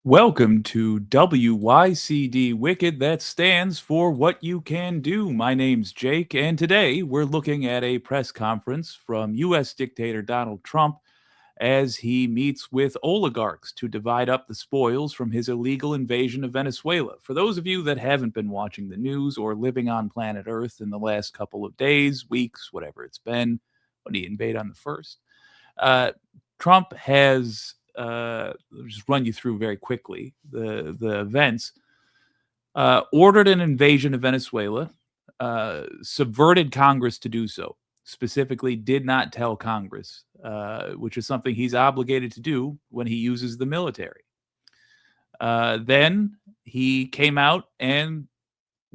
Welcome to WYCD Wicked. That stands for What You Can Do. My name's Jake, and today we're looking at a press conference from U.S. dictator Donald Trump as he meets with oligarchs to divide up the spoils from his illegal invasion of Venezuela. For those of you that haven't been watching the news or living on planet Earth in the last couple of days, weeks, whatever it's been, when he invaded on the 1st, Trump has just run you through very quickly the events. Ordered an invasion of Venezuela, subverted Congress to do so. Specifically, did not tell Congress, which is something he's obligated to do when he uses the military. Then he came out and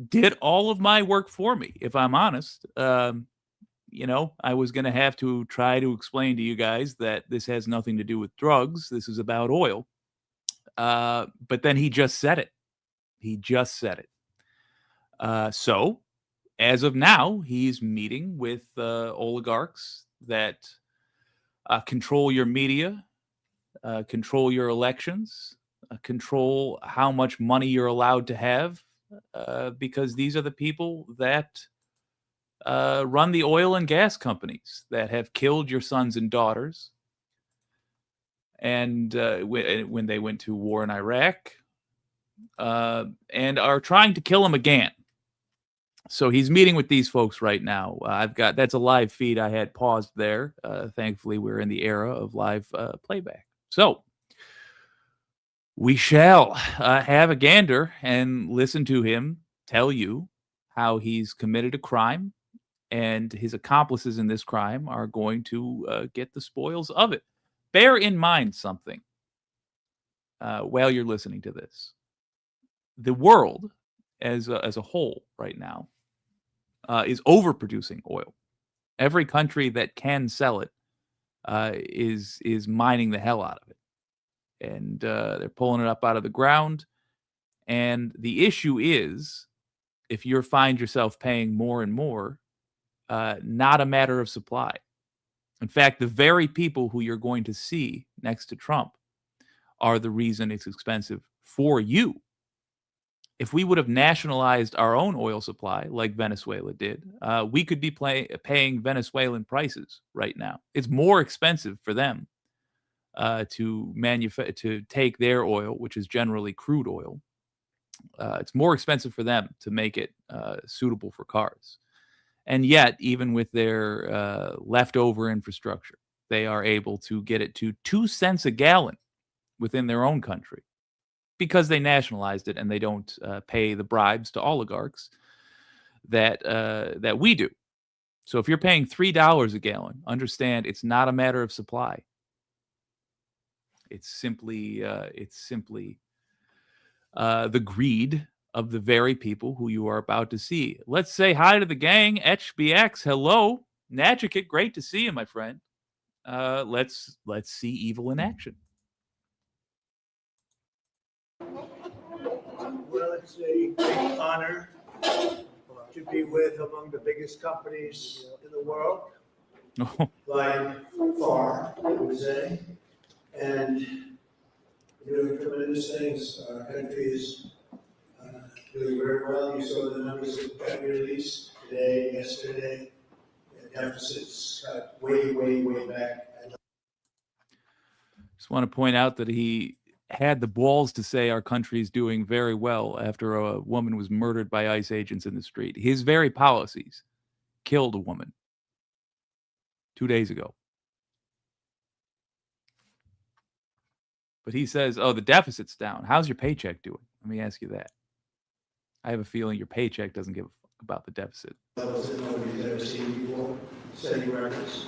did all of my work for me, if I'm honest. I was going to have to try to explain to you guys that this has nothing to do with drugs. This is about oil. But then he just said it. He just said it. So, as of now, he's meeting with oligarchs that control your media, control your elections, control how much money you're allowed to have, because these are the people that run the oil and gas companies that have killed your sons and daughters. And when they went to war in Iraq, and are trying to kill him again. So he's meeting with these folks right now. That's a live feed I had paused there. Thankfully, we're in the era of live playback. So we shall have a gander and listen to him tell you how he's committed a crime, and his accomplices in this crime are going to get the spoils of it. Bear in mind something while you're listening to this. The world as a whole right now is overproducing oil. Every country that can sell it is mining the hell out of it. And they're pulling it up out of the ground. And the issue is, if you find yourself paying more and more, not a matter of supply. In fact, the very people who you're going to see next to Trump are the reason it's expensive for you. If we would have nationalized our own oil supply like Venezuela did, we could be paying Venezuelan prices right now. It's more expensive for them to take their oil, which is generally crude oil. It's more expensive for them to make it suitable for cars. And yet, even with their leftover infrastructure, they are able to get it to 2 cents a gallon within their own country because they nationalized it and they don't pay the bribes to oligarchs that we do. So if you're paying $3 a gallon, understand it's not a matter of supply. It's simply the greed of the very people who you are about to see. Let's say hi to the gang. HBX, hello. Najikit, great to see you, my friend. Let's see evil in action. Well, it's a great honor to be with among the biggest companies in the world, by far, I would say, and doing tremendous things. Our country is doing well, you saw the numbers that got released today, yesterday. The deficits got way, way, way back. Just want to point out that he had the balls to say our country is doing very well after a woman was murdered by ICE agents in the street. His very policies killed a woman 2 days ago. But he says, oh, the deficit's down. How's your paycheck doing? Let me ask you that. I have a feeling your paycheck doesn't give a fuck about the deficit. Levels that nobody's ever seen before, setting records.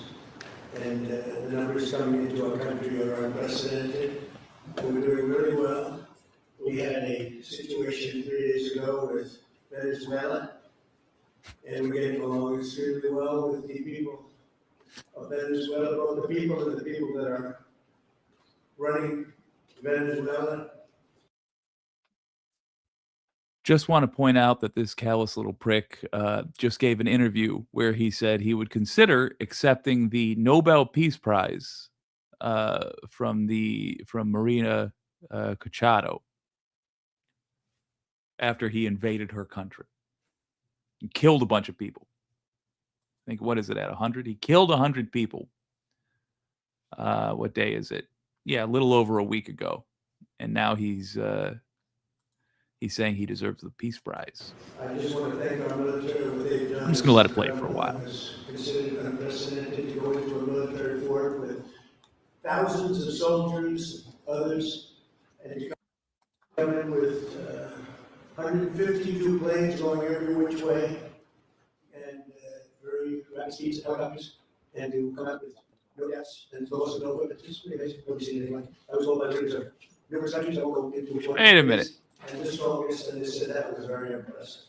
And the numbers coming into our country are unprecedented. And we're doing really well. We had a situation 3 days ago with Venezuela, and we're getting along extremely well with the people of Venezuela, both the people and the people that are running Venezuela. Just want to point out that this callous little prick just gave an interview where he said he would consider accepting the Nobel Peace Prize from Marina Cachado after he invaded her country and killed a bunch of people. I think, what is it, at 100? He killed 100 people. What day is it? Yeah, a little over a week ago. And now he's saying he deserves the Peace Prize. I just want to thank our military for what they've done. I'm just going to let it play for a while. It's considered unprecedented to go into a military fort with thousands of soldiers, others, and to come in with 152 planes going every which way, and very rapid speeds, helicopters, and to come up with no deaths and also no equipment. It's pretty amazing. Nobody's seen anything like it. I was told by leaders of numerous countries. I won't go into which one. Wait a minute. And this focus, and they said that was very impressive.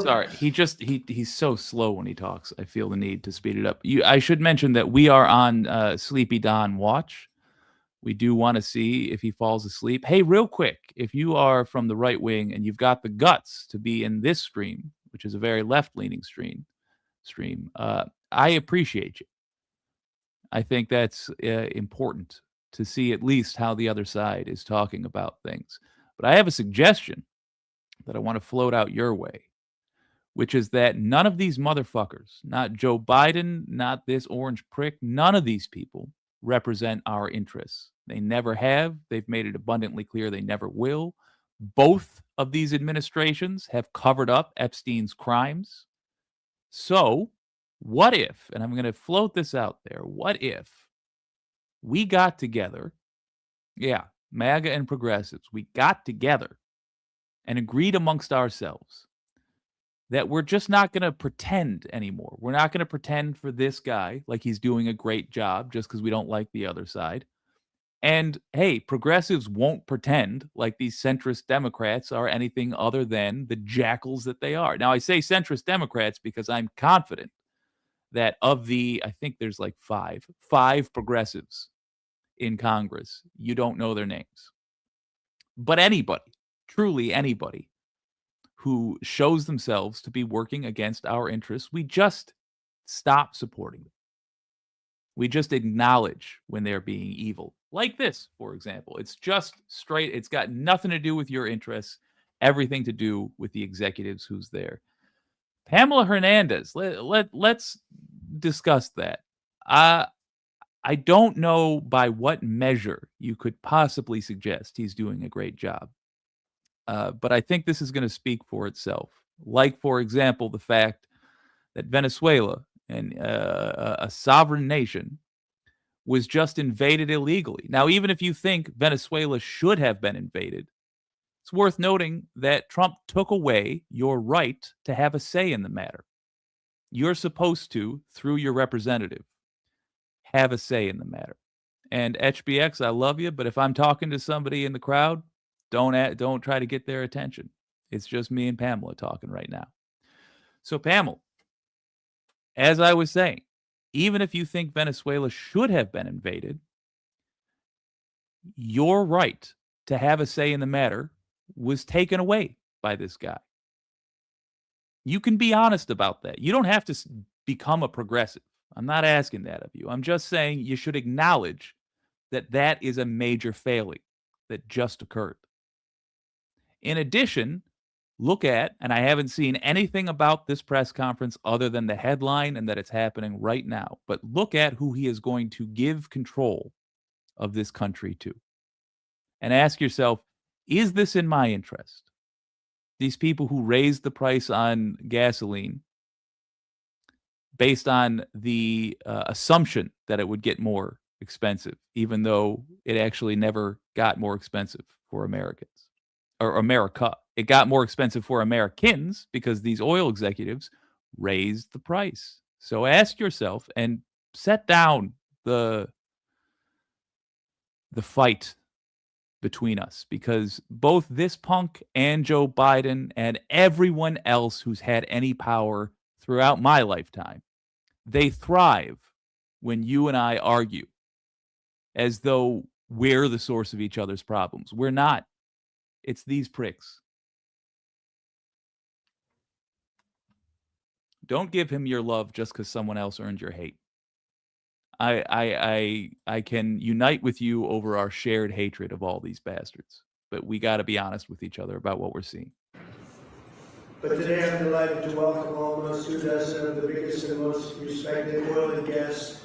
Sorry, he's so slow when he talks. I feel the need to speed it up. I should mention that we are on Sleepy Don watch. We do want to see if he falls asleep. Hey, real quick, if you are from the right wing and you've got the guts to be in this stream, which is a very left-leaning stream, I appreciate you. I think that's important to see at least how the other side is talking about things. But I have a suggestion that I want to float out your way, which is that none of these motherfuckers, not Joe Biden, not this orange prick, none of these people represent our interests. They never have. They've made it abundantly clear they never will. Both of these administrations have covered up Epstein's crimes. So what if, and I'm going to float this out there, what if we got together, MAGA and progressives, we got together and agreed amongst ourselves that we're just not going to pretend anymore. We're not going to pretend for this guy like he's doing a great job just because we don't like the other side. And hey, progressives won't pretend like these centrist Democrats are anything other than the jackals that they are. Now, I say centrist Democrats because I'm confident that of the, I think there's like five progressives in Congress, you don't know their names. But anybody, truly anybody, who shows themselves to be working against our interests, we just stop supporting them. We just acknowledge when they're being evil. Like this, for example. It's just straight. It's got nothing to do with your interests, everything to do with the executives who's there. Pamela Hernandez, let's discuss that. I don't know by what measure you could possibly suggest he's doing a great job. But I think this is going to speak for itself. Like, for example, the fact that Venezuela, and a sovereign nation, was just invaded illegally. Now, even if you think Venezuela should have been invaded, it's worth noting that Trump took away your right to have a say in the matter. You're supposed to, through your representative, have a say in the matter. And HBX, I love you, but if I'm talking to somebody in the crowd, don't try to get their attention. It's just me and Pamela talking right now. So, Pamela, as I was saying, even if you think Venezuela should have been invaded, your right to have a say in the matter was taken away by this guy. You can be honest about that. You don't have to become a progressive. I'm not asking that of you. I'm just saying you should acknowledge that that is a major failing that just occurred. In addition, look at, and I haven't seen anything about this press conference other than the headline and that it's happening right now, but look at who he is going to give control of this country to. And ask yourself, is this in my interest? These people who raised the price on gasoline based on the assumption that it would get more expensive, even though it actually never got more expensive for Americans or America. It got more expensive for Americans because these oil executives raised the price. So ask yourself and set down the fight between us, because both this punk and Joe Biden and everyone else who's had any power throughout my lifetime, they thrive when you and I argue as though we're the source of each other's problems. We're not. It's these pricks. Don't give him your love just because someone else earned your hate. I can unite with you over our shared hatred of all these bastards, but we got to be honest with each other about what we're seeing. But today I'm delighted to welcome almost 24 of the biggest and most respected oil and gas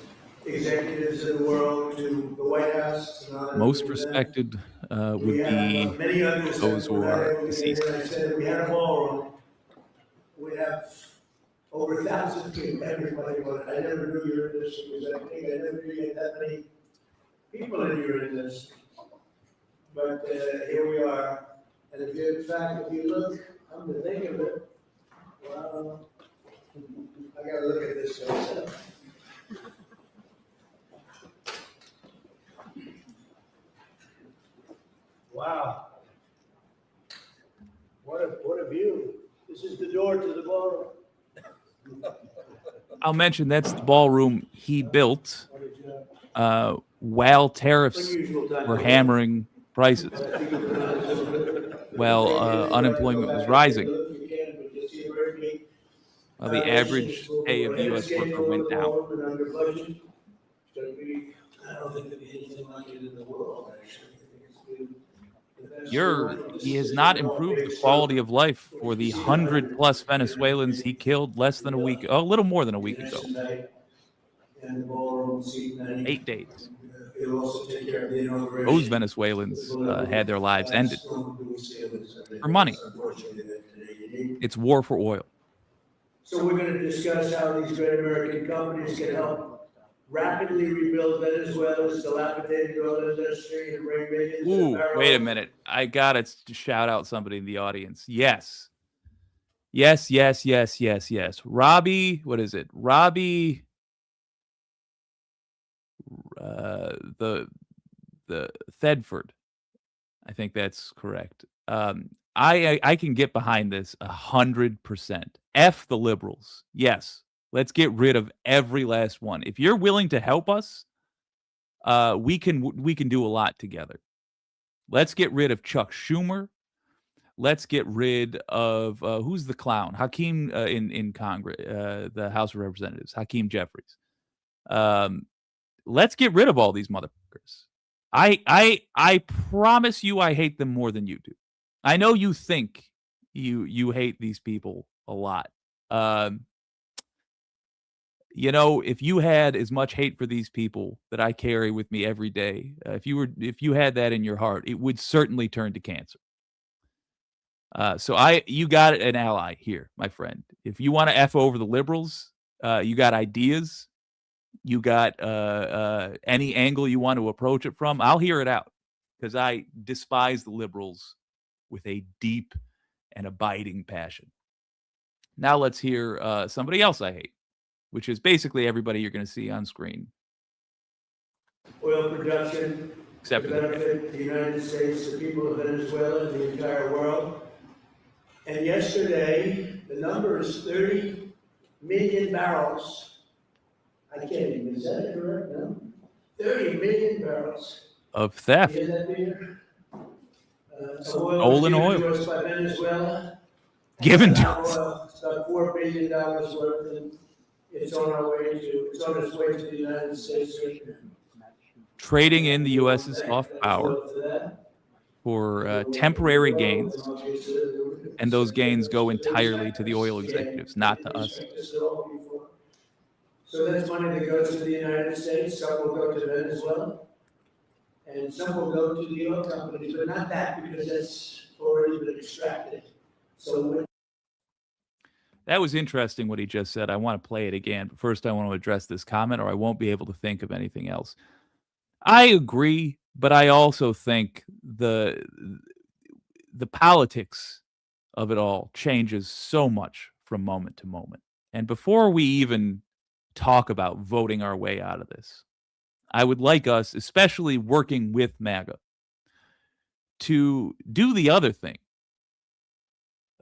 executives in the world to the White House. Most respected would be many others those who are deceased. I said we had a ballroom. We have over 1,000 people. Everybody wanted. I never knew your industry was that big. I never knew you had that many people in your industry. But here we are. And in fact, if you look, come to think of it, well, I got to look at this myself. Wow. What a view. This is the door to the ballroom. I'll mention that's the ballroom he built while tariffs were hammering prices. While unemployment was rising. While the average pay of the U.S. worker went down. I don't think there'll be anything like it in the world, actually. He has not improved the quality of life for the 100+ Venezuelans he killed a little more than a week ago. 8 days. Those Venezuelans had their lives ended for money. It's war for oil. So we're going to discuss how these great American companies can help rapidly rebuild Venezuela's dilapidated oil industry and bring millions of barrels. Wait a minute. I got to shout out somebody in the audience. Yes. Robbie, what is it? Robbie, the Thedford. I think that's correct. I can get behind this 100%. F the liberals. Yes. Let's get rid of every last one. If you're willing to help us, we can do a lot together. Let's get rid of Chuck Schumer. Let's get rid of who's the clown? Hakeem in Congress, the House of Representatives, Hakeem Jeffries. Let's get rid of all these motherfuckers. I promise you, I hate them more than you do. I know you think you hate these people a lot. If you had as much hate for these people that I carry with me every day, if you had that in your heart, it would certainly turn to cancer. So you got an ally here, my friend. If you want to F over the liberals, you got ideas, you got any angle you want to approach it from, I'll hear it out, because I despise the liberals with a deep and abiding passion. Now let's hear somebody else I hate, which is basically everybody you're going to see on screen. Oil production Except to benefit the United States, the people of Venezuela, and the entire world. And yesterday, the number is 30 million barrels. I can't even, is that correct? No? 30 million barrels. Of theft. Is that bigger? Stolen oil. To us by Venezuela. Given to us. It's about $4 billion worth, and it's on its way to the United States. Trading in the U.S.'s soft power for temporary gains and those gains go So they entirely to respect the oil us, again, executives, not they to us. respect us at all before. So that's money that goes to the United States, some will go to Venezuela, and some will go to the oil companies, but not that, because that's already been extracted. So when That was interesting what he just said. I want to play it again, but first I want to address this comment, or I won't be able to think of anything else. I agree, but I also think the politics of it all changes so much from moment to moment. And before we even talk about voting our way out of this, I would like us, especially working with MAGA, to do the other thing.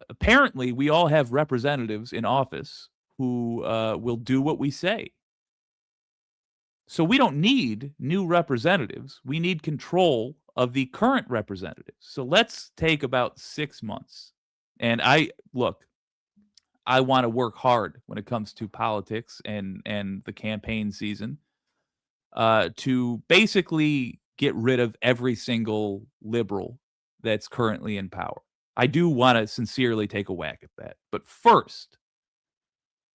Apparently, we all have representatives in office who will do what we say. So we don't need new representatives. We need control of the current representatives. So let's take about 6 months. And I want to work hard when it comes to politics and the campaign season to basically get rid of every single liberal that's currently in power. I do want to sincerely take a whack at that. But first,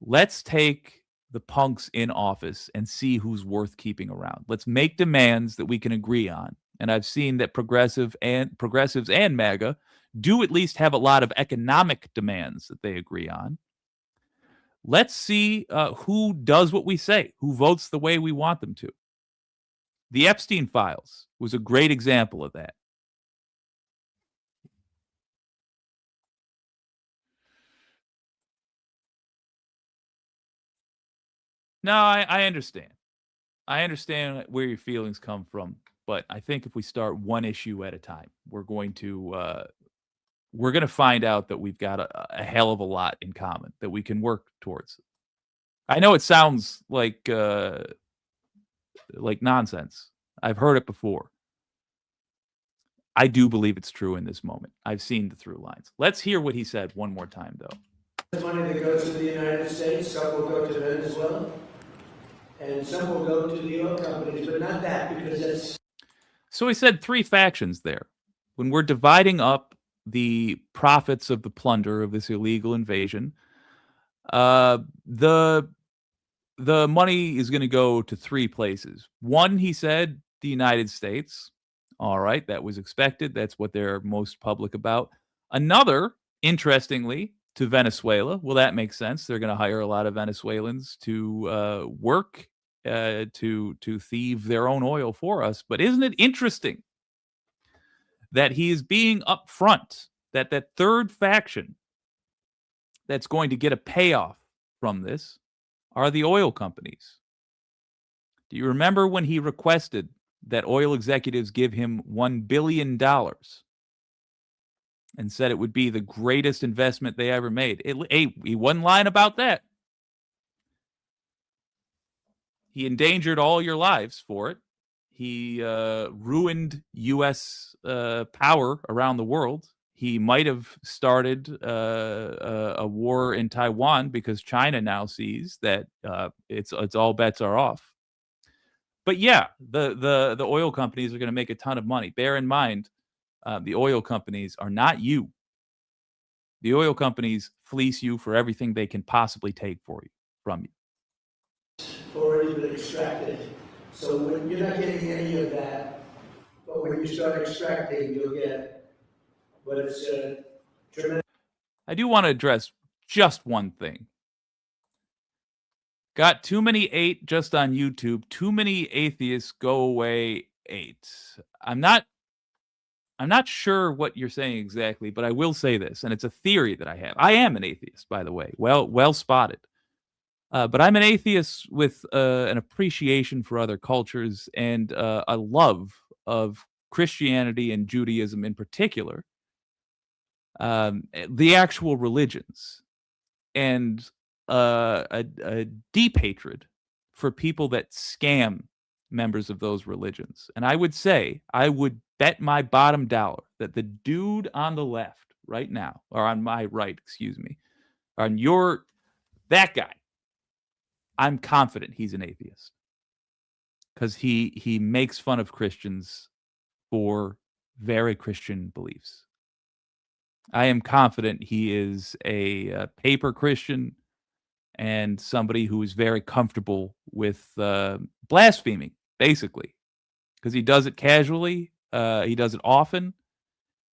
let's take the punks in office and see who's worth keeping around. Let's make demands that we can agree on. And I've seen that progressives and MAGA do at least have a lot of economic demands that they agree on. Let's see who does what we say, who votes the way we want them to. The Epstein files was a great example of that. No, I understand. I understand where your feelings come from, but I think if we start one issue at a time, we're gonna find out that we've got a hell of a lot in common that we can work towards. I know it sounds like nonsense. I've heard it before. I do believe it's true in this moment. I've seen the through lines. Let's hear what he said one more time, though. there's money that goes to the United States, some will go to Venezuela, and some will go to the oil companies, but not that, because that's So he said three factions there. When we're dividing up the profits of the plunder of this illegal invasion, uh, the the money is going to go to three places. One, he said, the United States. All right, that was expected. That's what they're most public about. Another, interestingly, to Venezuela. Well, that makes sense. They're going to hire a lot of Venezuelans to work to thieve their own oil for us. But isn't it interesting that he is being upfront that that third faction that's going to get a payoff from this are the oil companies. Do you remember when he requested that oil executives give him $1 billion and said it would be the greatest investment they ever made? He wasn't lying about that. He endangered all your lives for it. He ruined U.S. Power around the world. He might have started a war in Taiwan because China now sees that it's all bets are off. But yeah, the oil companies are going to make a ton of money. Bear in mind, the oil companies are not you. The oil companies fleece you for everything they can possibly take from you. already been extracted. So when you're not getting any of that, but when you start extracting, you'll get, but it's a tremendous. I do want to address just one thing. Got too many 8 just on YouTube. Too many atheists go away 8. I'm not I'm not sure what you're saying exactly, but I will say this, and it's a theory that I have. I am an atheist, by the way. Well spotted. But I'm an atheist with an appreciation for other cultures and a love of Christianity and Judaism in particular, the actual religions, and a deep hatred for people that scam members of those religions. And I would say, I would bet my bottom dollar that the dude on the left right now, or on my right, excuse me, on that guy, I'm confident he's an atheist because he makes fun of Christians for very Christian beliefs. I am confident he is a paper Christian and somebody who is very comfortable with blaspheming, basically, because he does it casually. He does it often,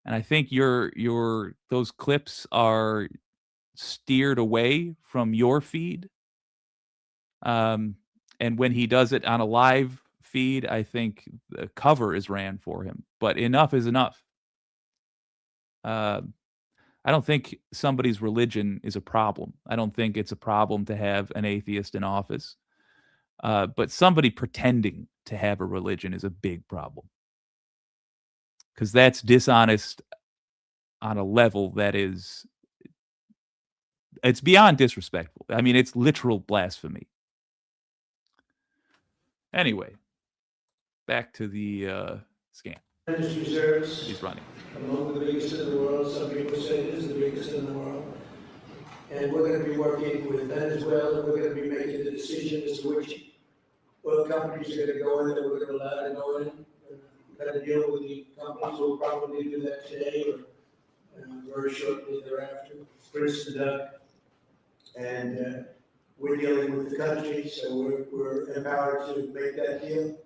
and I think your those clips are steered away from your feed. Um, and when he does it on a live feed, I think the cover is ran for him. But enough is enough. Uh, I don't think somebody's religion is a problem. I don't think it's a problem to have an atheist in office. But somebody pretending to have a religion is a big problem because that's dishonest on a level that is it's beyond disrespectful. I mean, it's literal blasphemy. Anyway, back to the scam Reserves he's running. among the biggest in the world. Some people say it is the biggest in the world. And we're going to be working with Venezuela. We're going to be making the decision as to which oil companies are going to go in that we're going to allow to go in. We're going to deal with the companies. We'll probably do that today or very shortly thereafter. Prince and we're dealing with the country, so we're empowered to make that deal.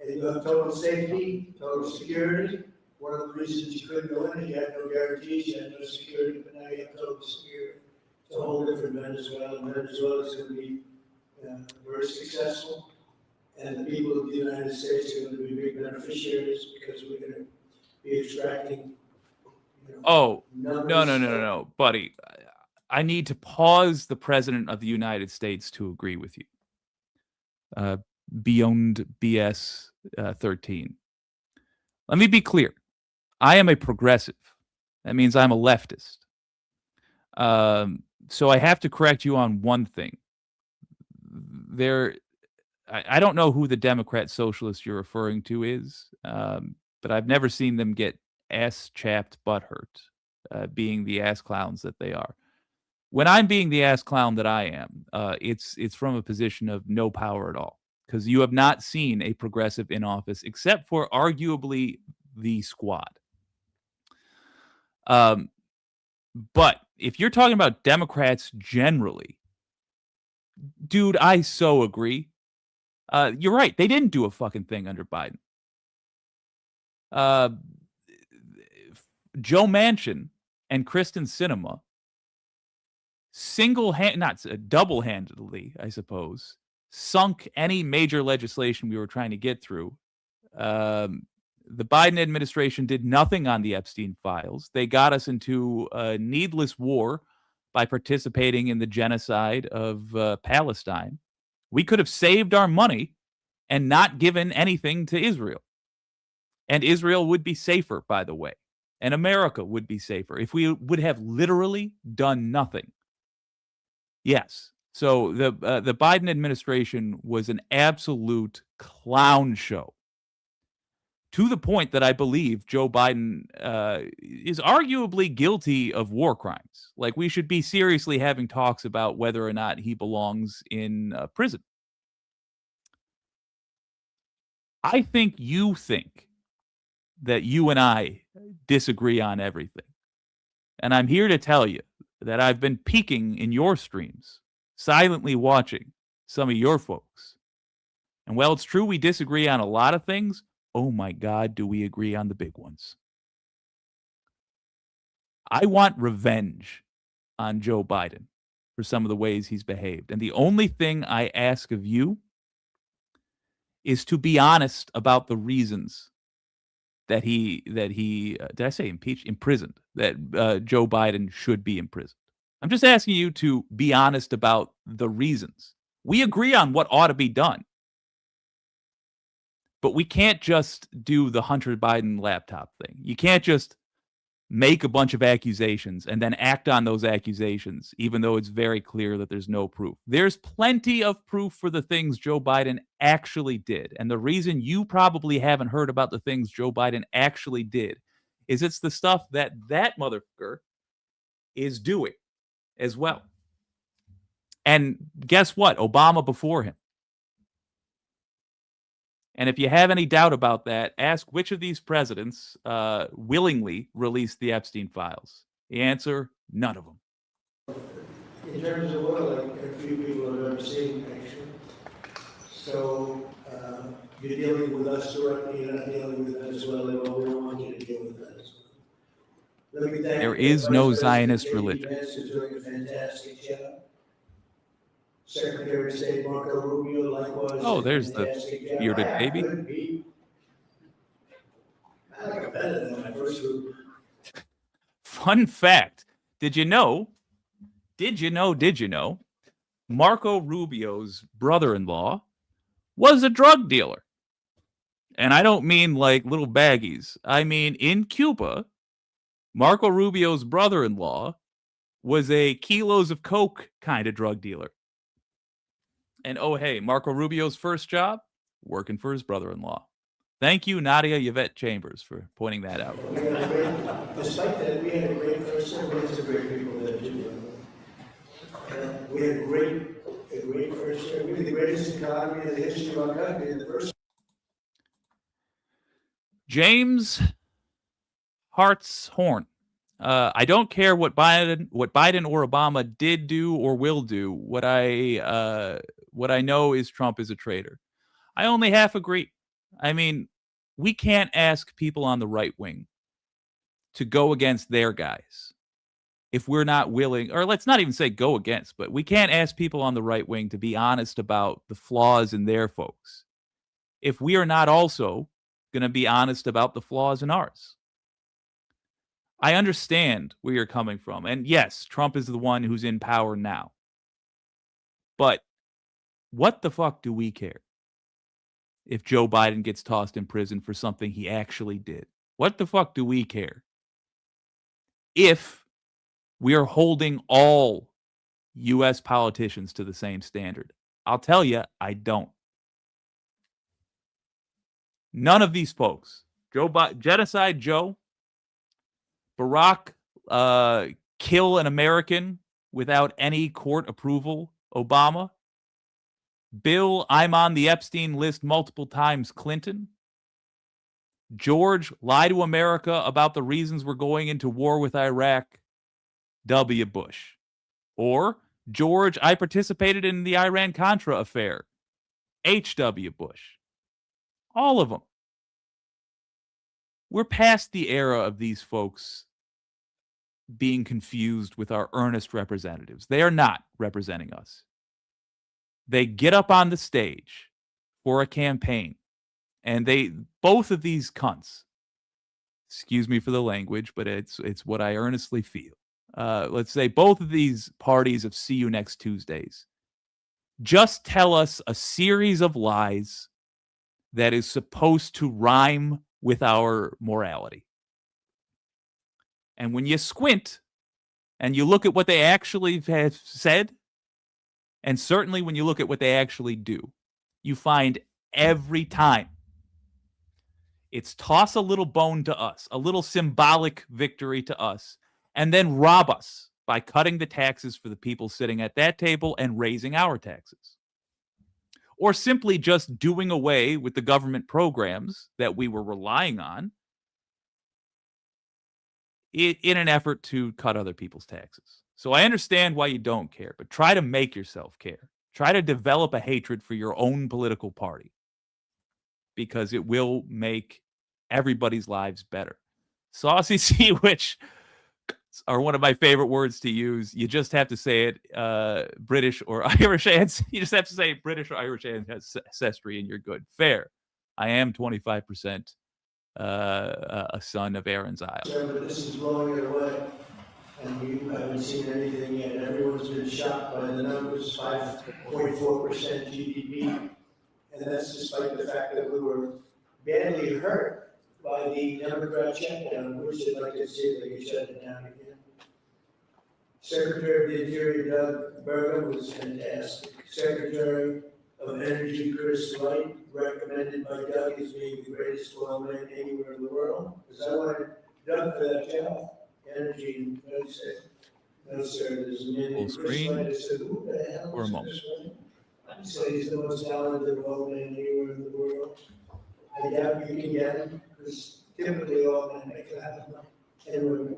And you have total safety, total security. One of the reasons you couldn't go in is you had no guarantees, you had no security, but now you have total security. It's a whole different Venezuela. Venezuela is going to be very successful, and the people of the United States are going to be big beneficiaries because we're going to be extracting. Oh, no, buddy. I need to pause the president of the United States to agree with you. Beyond BS 13. Let me be clear. I am a progressive. That means I'm a leftist. So I have to correct you on one thing. I don't know who the Democrat socialist you're referring to is, but I've never seen them get ass-chapped butthurt, being the ass clowns that they are. When I'm being the ass clown that I am, it's from a position of no power at all, because you have not seen a progressive in office except for arguably the Squad. But if you're talking about Democrats generally, dude, I so agree. You're right. They didn't do a fucking thing under Biden. Joe Manchin and Kristen Sinema double-handedly, I suppose, sunk any major legislation we were trying to get through. The Biden administration did nothing on the Epstein files. They got us into a needless war by participating in the genocide of Palestine. We could have saved our money and not given anything to Israel. And Israel would be safer, by the way. And America would be safer if we would have literally done nothing. Yes. So the Biden administration was an absolute clown show, to the point that I believe Joe Biden is arguably guilty of war crimes. Like, we should be seriously having talks about whether or not he belongs in prison. I think you think that you and I disagree on everything. And I'm here to tell you that I've been peeking in your streams, silently watching some of your folks. And while it's true we disagree on a lot of things, oh my God, do we agree on the big ones. I want revenge on Joe Biden for some of the ways he's behaved. And the only thing I ask of you is to be honest about the reasons that he did I say impeached? Imprisoned, that Joe Biden should be imprisoned. I'm just asking you to be honest about the reasons. We agree on what ought to be done. But we can't just do the Hunter Biden laptop thing. You can't just make a bunch of accusations and then act on those accusations, even though it's very clear that there's no proof. There's plenty of proof for the things Joe Biden actually did. And the reason you probably haven't heard about the things Joe Biden actually did is it's the stuff that motherfucker is doing as well. And guess what? Obama before him. And if you have any doubt about that, ask which of these presidents willingly released the Epstein files. The answer, none of them. In terms of oil, like a few people have ever seen, actually. So you're dealing with us directly, you're not dealing with Venezuela. Well, we don't want you to deal with Venezuela. Let me thank There is Vice no President Zionist J.D. religion. Vance, who's doing a fantastic job. Secretary of State Marco Rubio, likewise, Oh, did a there's the fantastic job. bearded I baby. couldn't be. I like it better than my first group. Fun fact. Did you know, Marco Rubio's brother-in-law was a drug dealer? And I don't mean like little baggies. I mean, in Cuba, Marco Rubio's brother-in-law was a kilos of coke kind of drug dealer. And oh, hey, Marco Rubio's first job, working for his brother-in-law. Thank you, Nadia Yvette Chambers, for pointing that out. We had a great, despite that, we had a great first term. We had some great people there too. We had a great first term. We had the greatest economy in the history of our country in the first. James Hartshorn. I don't care what Biden or Obama did do or will do. What I know is Trump is a traitor. I only half agree. I mean, we can't ask people on the right wing to go against their guys if we're not willing, or let's not even say go against, but we can't ask people on the right wing to be honest about the flaws in their folks if we are not also going to be honest about the flaws in ours. I understand where you're coming from. And yes, Trump is the one who's in power now. But what the fuck do we care if Joe Biden gets tossed in prison for something he actually did? What the fuck do we care if we are holding all U.S. politicians to the same standard? I'll tell you, I don't. None of these folks, Genocide Joe, Barack, kill an American without any court approval, Obama, Bill, I'm on the Epstein list multiple times, Clinton, George, lie to America about the reasons we're going into war with Iraq, W. Bush. Or George, I participated in the Iran-Contra affair, H.W. Bush. All of them. We're past the era of these folks being confused with our earnest representatives. They are not representing us. They get up on the stage for a campaign, and both of these cunts, excuse me for the language, but it's what I earnestly feel. Let's say both of these parties of See You Next Tuesdays just tell us a series of lies that is supposed to rhyme with our morality. And when you squint and you look at what they actually have said, and certainly when you look at what they actually do, you find every time it's toss a little bone to us, a little symbolic victory to us, and then rob us by cutting the taxes for the people sitting at that table and raising our taxes. Or simply just doing away with the government programs that we were relying on in an effort to cut other people's taxes. So I understand why you don't care, but try to make yourself care. Try to develop a hatred for your own political party, because it will make everybody's lives better. Saucy sea, which are one of my favorite words to use. You just have to say it British or Irish. You just have to say British or Irish ancestry and you're good. Fair. I am 25% a son of Aaron's Isle. But this is blowing it away, and you haven't seen anything yet. Everyone's been shocked by the numbers, 5.4% GDP, and that's despite the fact that we were badly hurt by the Democrat shutdown, which they'd like to see if they could shut it down again. Secretary of the Interior Doug Burgum was fantastic. Secretary of Energy Chris Wright, recommended by Doug as being the greatest oil man anywhere in the world. Because I wanted Doug for that job. Energy and no, sir, there's a man named Chris Wright. I said, who the hell for a is moment. Chris Wright? He said he's the most talented oil man anywhere in the world. I doubt you can get him, because typically oil men make a lot of money. Anyway,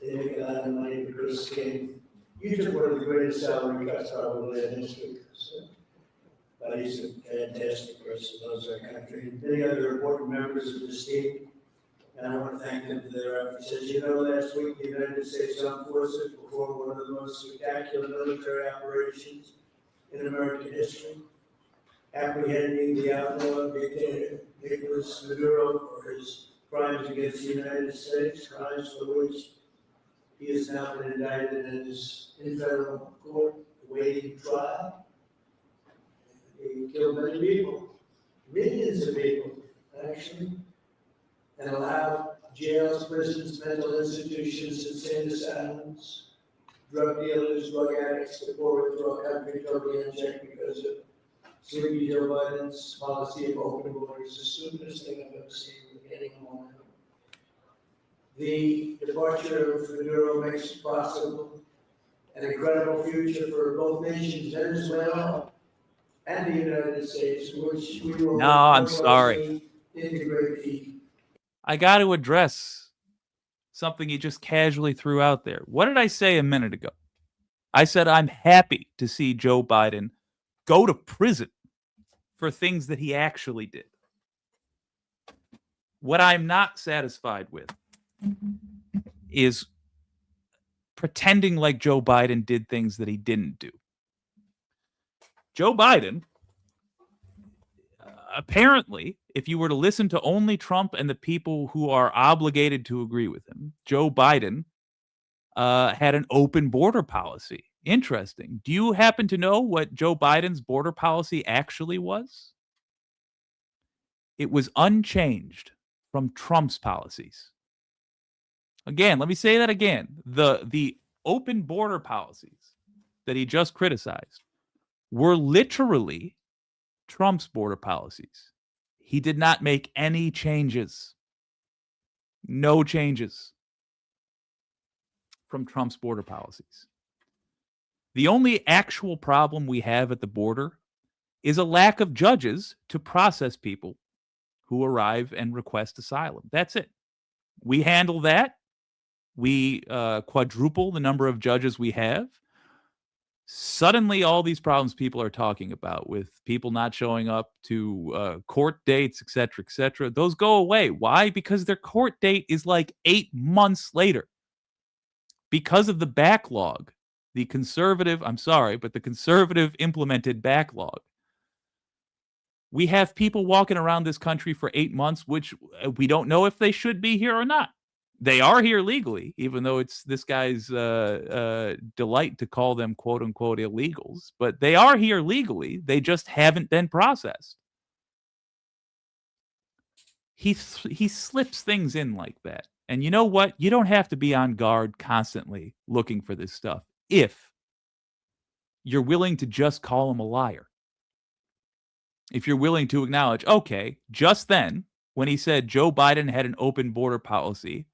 They make a lot of money because, again, you took one of the greatest salary cuts probably in history. So, but he's a fantastic person, loves our country, and many other important members of this team. And I want to thank them for their efforts. As you know, last week, the United States Armed Forces performed one of the most spectacular military operations in American history, apprehending the outlaw dictator Nicolas Maduro for his crimes against the United States, crimes for which he has now been indicted and is in federal court awaiting trial. He killed many people, millions of people, actually, and allowed jails, prisons, mental institutions, insane asylums, drug dealers, drug addicts to pour into our country totally unchecked because of sleepy Joe Biden's policy of open borders, the stupidest thing I've ever seen with any moment. The departure of Maduro makes possible an incredible future for both nations, Venezuela and the United States, which we will No, I'm sorry. integrate the. I got to address something you just casually threw out there. What did I say a minute ago? I said I'm happy to see Joe Biden go to prison for things that he actually did. What I'm not satisfied with is pretending like Joe Biden did things that he didn't do. Joe Biden, apparently, if you were to listen to only Trump and the people who are obligated to agree with him, Joe Biden had an open border policy. Interesting. Do you happen to know what Joe Biden's border policy actually was? It was unchanged from Trump's policies. Again, let me say that again. The open border policies that he just criticized were literally Trump's border policies. He did not make any changes. No changes from Trump's border policies. The only actual problem we have at the border is a lack of judges to process people who arrive and request asylum. That's it. We handle that. We quadruple the number of judges we have. Suddenly, all these problems people are talking about with people not showing up to court dates, et cetera, those go away. Why? Because their court date is like 8 months later. Because of the backlog, the conservative implemented backlog. We have people walking around this country for 8 months, which we don't know if they should be here or not. They are here legally, even though it's this guy's delight to call them quote unquote illegals, but they are here legally. They just haven't been processed. He slips things in like that. And you know what? You don't have to be on guard constantly looking for this stuff if you're willing to just call him a liar. If you're willing to acknowledge, okay, just then, when he said Joe Biden had an open border policy,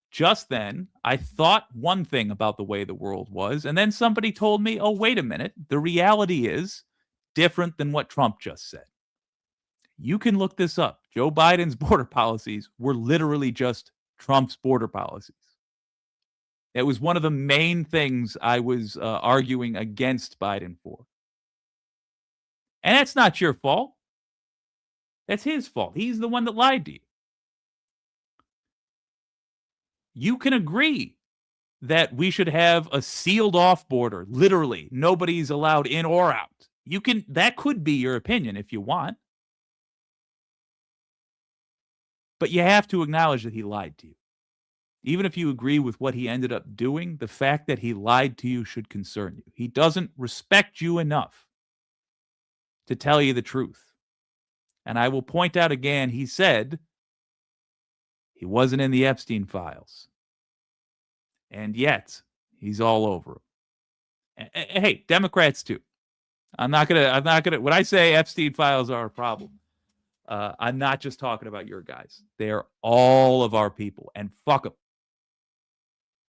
just then, I thought one thing about the way the world was, and then somebody told me, oh, wait a minute, the reality is different than what Trump just said. You can look this up. Joe Biden's border policies were literally just Trump's border policies. It was one of the main things I was arguing against Biden for. And that's not your fault. That's his fault. He's the one that lied to you. You can agree that we should have a sealed off border. Literally, nobody's allowed in or out. That could be your opinion if you want. But you have to acknowledge that he lied to you. Even if you agree with what he ended up doing, the fact that he lied to you should concern you. He doesn't respect you enough to tell you the truth. And I will point out again, he said he wasn't in the Epstein files. And yet, he's all over them. Hey, Democrats too. I'm not gonna, when I say Epstein files are a problem, I'm not just talking about your guys. They're all of our people, and fuck them.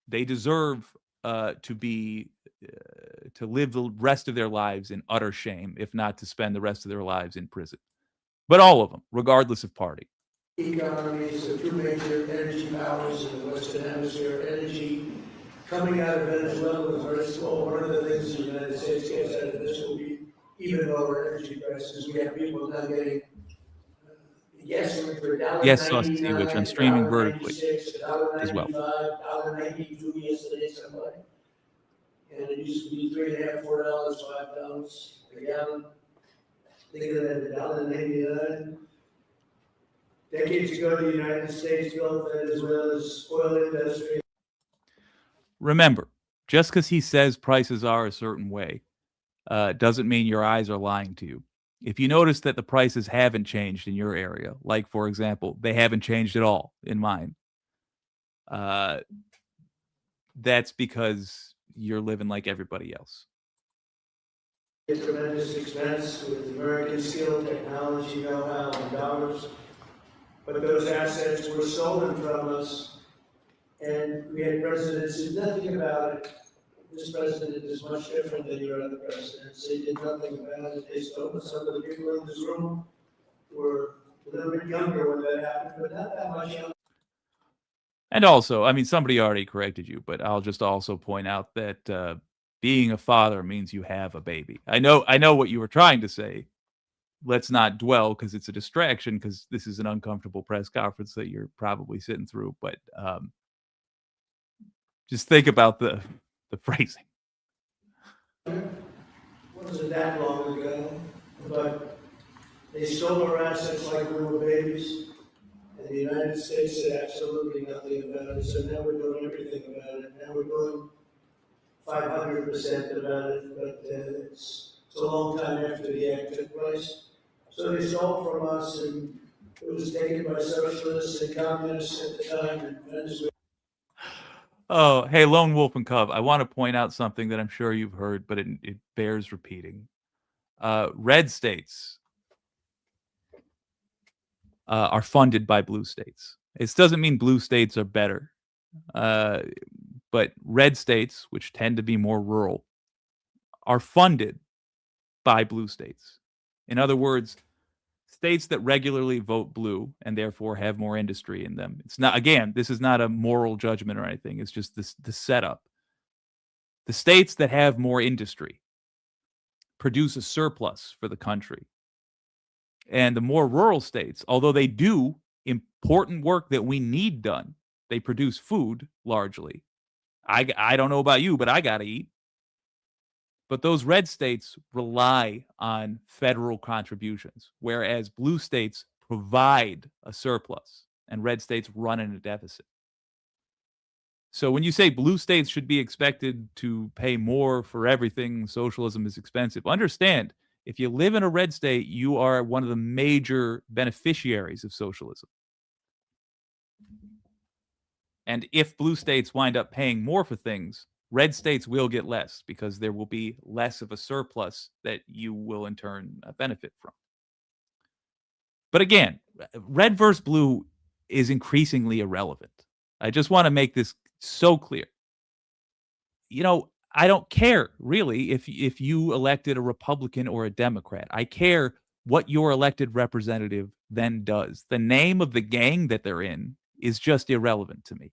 They deserve to live the rest of their lives in utter shame, if not to spend the rest of their lives in prison. But all of them, regardless of party. Economies, the two major energy powers in the Western Hemisphere, energy coming out of Venezuela was very slow. One of the things the United States gets out of this will be even lower energy prices. We have people now getting gas for Yes, Saucy, which I'm $1.99, streaming vertically $1.96, as well. $1.95, $1.92 yesterday, somebody. And it used to be $3.50, $4, $5 a gallon. Think of that, $1.99. Decades ago, the United States built Venezuela's oil industry. Remember, just because he says prices are a certain way doesn't mean your eyes are lying to you. If you notice that the prices haven't changed in your area, like, for example, they haven't changed at all in mine, uh, that's because you're living like everybody else. A tremendous expense with American skill, technology, know-how, and dollars. But those assets were stolen from us, and we had presidents who did nothing about it. This president is much different than your other presidents. They did nothing about it. They stole some of the people in this room were a little bit younger when that happened, but not that much younger. And also, I mean, somebody already corrected you, but I'll just also point out that being a father means you have a baby. I know what you were trying to say. Let's not dwell because it's a distraction because this is an uncomfortable press conference that you're probably sitting through. But just think about the phrasing. Wasn't that long ago, but they stole our assets like we were babies. And the United States did absolutely nothing about it. So now we're doing everything about it. Now we're doing 500% about it, but it's a long time after the act took place. So they stole from us, and it was taken by socialists and communists at the time in Venezuela. Oh, hey, Lone Wolf and Cub, I want to point out something that I'm sure you've heard, but it bears repeating. Red states are funded by blue states. It doesn't mean blue states are better, but red states, which tend to be more rural, are funded by blue states. In other words, states that regularly vote blue and therefore have more industry in them. It's not, again, this is not a moral judgment or anything. It's just the setup. The states that have more industry produce a surplus for the country. And the more rural states, although they do important work that we need done, they produce food largely. I don't know about you, but I got to eat. But those red states rely on federal contributions, whereas blue states provide a surplus and red states run in a deficit. So when you say blue states should be expected to pay more for everything, socialism is expensive, understand if you live in a red state, you are one of the major beneficiaries of socialism. And if blue states wind up paying more for things, red states will get less because there will be less of a surplus that you will in turn benefit from. But again, red versus blue is increasingly irrelevant. I just want to make this so clear. You know, I don't care really if you elected a Republican or a Democrat. I care what your elected representative then does. The name of the gang that they're in is just irrelevant to me.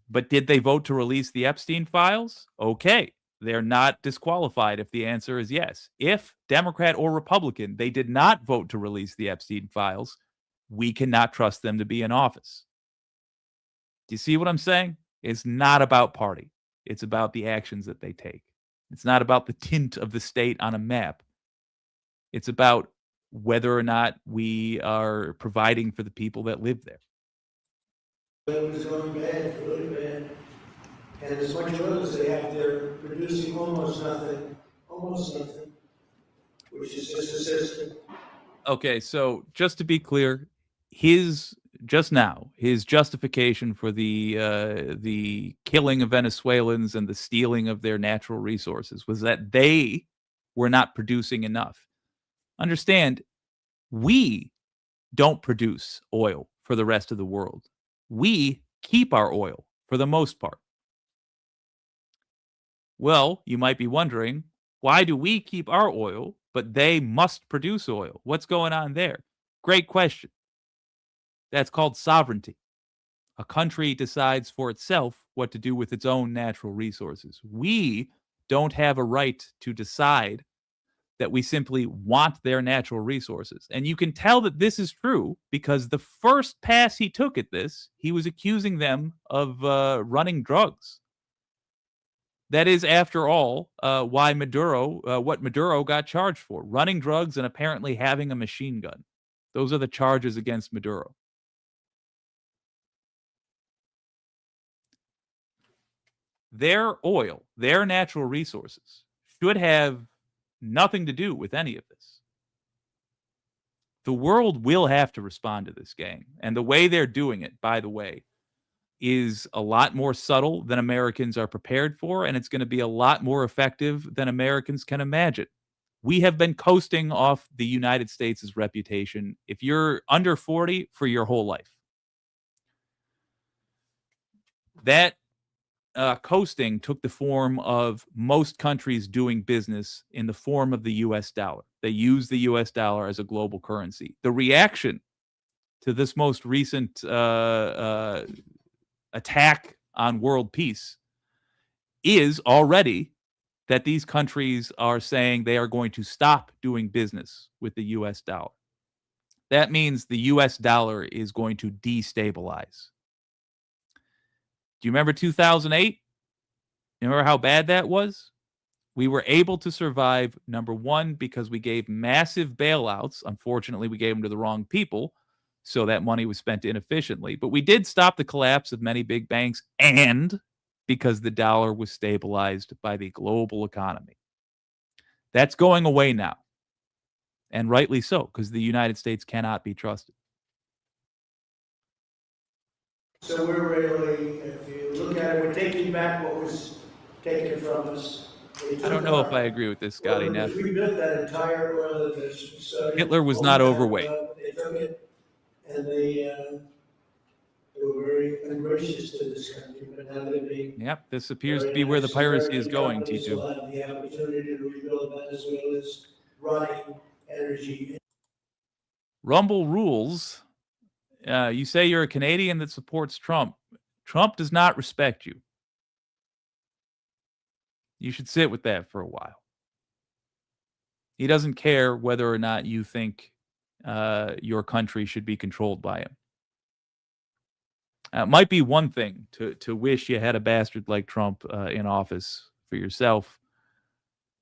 But did they vote to release the Epstein files? Okay. They're not disqualified if the answer is yes. If Democrat or Republican, they did not vote to release the Epstein files, we cannot trust them to be in office. Do you see what I'm saying? It's not about party. It's about the actions that they take. It's not about the tint of the state on a map. It's about whether or not we are providing for the people that live there. It was going bad, really bad. And as much oil as they have, they're producing almost nothing, which is just a system. Okay, so just to be clear, his justification for the killing of Venezuelans and the stealing of their natural resources was that they were not producing enough. Understand, we don't produce oil for the rest of the world. We keep our oil for the most part. Well, you might be wondering, why do we keep our oil, but they must produce oil? What's going on there? Great question. That's called sovereignty. A country decides for itself what to do with its own natural resources. We don't have a right to decide that we simply want their natural resources. And you can tell that this is true because the first pass he took at this, he was accusing them of running drugs. That is, after all, why what Maduro got charged for running drugs and apparently having a machine gun. Those are the charges against Maduro. Their oil, their natural resources should have nothing to do with any of this. The world will have to respond to this, gang. And the way they're doing it, by the way, is a lot more subtle than Americans are prepared for, and it's going to be a lot more effective than Americans can imagine. We have been coasting off the United States' reputation, if you're under 40, for your whole life. That coasting took the form of most countries doing business in the form of the US dollar. They use the US dollar as a global currency. The reaction to this most recent attack on world peace is already that these countries are saying they are going to stop doing business with the US dollar. That means the US dollar is going to destabilize. Do you remember 2008? You remember how bad that was? We were able to survive, number one, because we gave massive bailouts. Unfortunately, we gave them to the wrong people, so that money was spent inefficiently. But we did stop the collapse of many big banks, and because the dollar was stabilized by the global economy. That's going away now, and rightly so, because the United States cannot be trusted. So we're really, if you look at it, we're taking back what was taken from us. I don't know if I agree with this, Scotty Well, Neff. we built that entire oil industry. So Hitler was not overweight. They took it and they were very ungracious to this country, but now they're being. Yep, this appears to be where the piracy is going, T2. Will have the opportunity to rebuild Venezuela's running energy. Rumble rules. You say you're a Canadian that supports Trump. Trump does not respect you. You should sit with that for a while. He doesn't care whether or not you think your country should be controlled by him. It might be one thing to wish you had a bastard like Trump in office for yourself,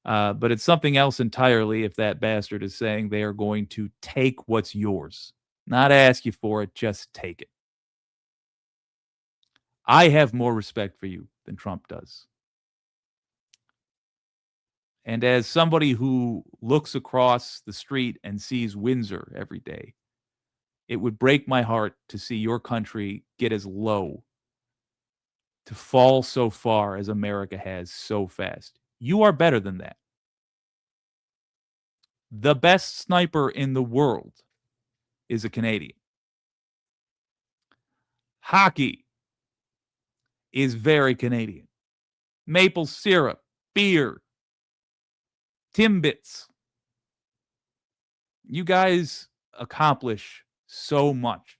but it's something else entirely if that bastard is saying they are going to take what's yours. Not ask you for it, just take it. I have more respect for you than Trump does. And as somebody who looks across the street and sees Windsor every day, it would break my heart to see your country get as low, to fall so far as America has so fast. You are better than that. The best sniper in the world is a Canadian. Hockey is very Canadian. Maple syrup, beer, Timbits. You guys accomplish so much.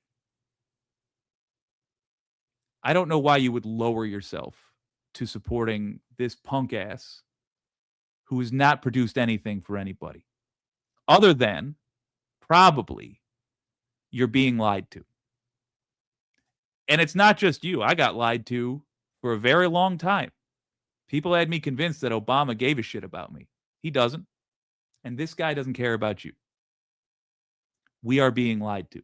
I don't know why you would lower yourself to supporting this punk ass who has not produced anything for anybody, other than probably you're being lied to. And it's not just you. I got lied to for a very long time. People had me convinced that Obama gave a shit about me. He doesn't. And this guy doesn't care about you. We are being lied to.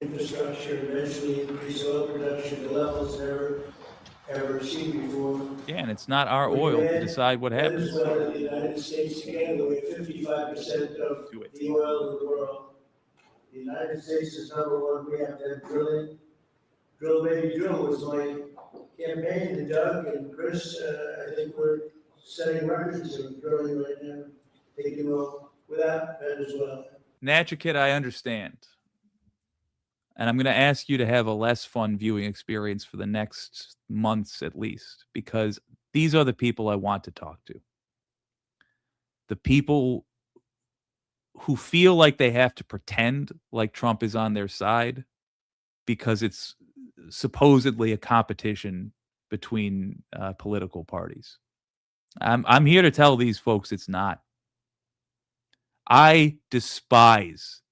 Infrastructure eventually increase oil production to levels ever seen before. Yeah, and it's not our oil to decide what happens. Venezuela and the United States together, we have 55% of the oil in the world. The United States is number one. We have that drilling. Drill, baby, drill was my campaign. And Doug and Chris, I think we're setting records in drilling right now, taking oil without Venezuela. Natchikid, I understand. And I'm going to ask you to have a less fun viewing experience for the next months at least, because these are the people I want to talk to. The people who feel like they have to pretend like Trump is on their side because it's supposedly a competition between political parties. I'm here to tell these folks it's not. I despise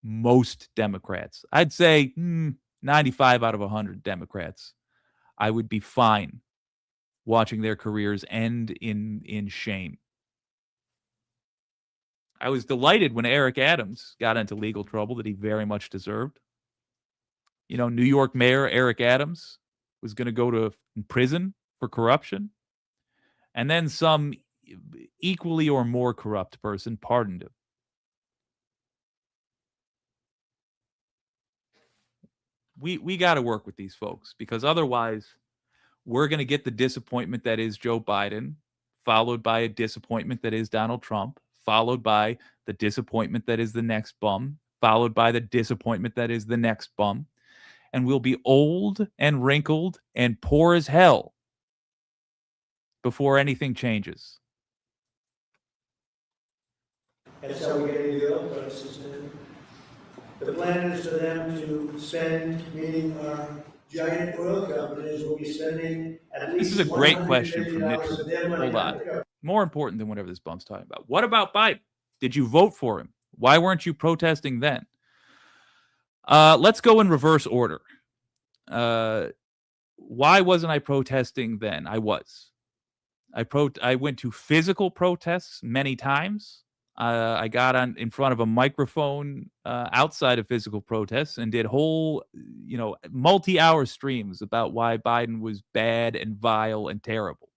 most Democrats. I'd say 95 out of 100 Democrats. I would be fine watching their careers end in shame. I was delighted when Eric Adams got into legal trouble that he very much deserved. You know, New York Mayor Eric Adams was going to go to prison for corruption, and then some equally or more corrupt person pardoned him. We got to work with these folks because otherwise we're going to get the disappointment that is Joe Biden, followed by a disappointment that is Donald Trump, followed by the disappointment that is the next bum, followed by the disappointment that is the next bum. And we'll be old and wrinkled and poor as hell before anything changes. That's how we're getting the oil prices down. The plan is for them to spend, meaning our giant oil companies will be spending at This least is a great $100 question billion from of their Nixon. money. Hold on. More important than whatever this bum's talking about. What about Biden? Did you vote for him? Why weren't you protesting then? Let's go in reverse order. Why wasn't I protesting then? I was. I went to physical protests many times. I got on in front of a microphone outside of physical protests and did whole, multi-hour streams about why Biden was bad and vile and terrible.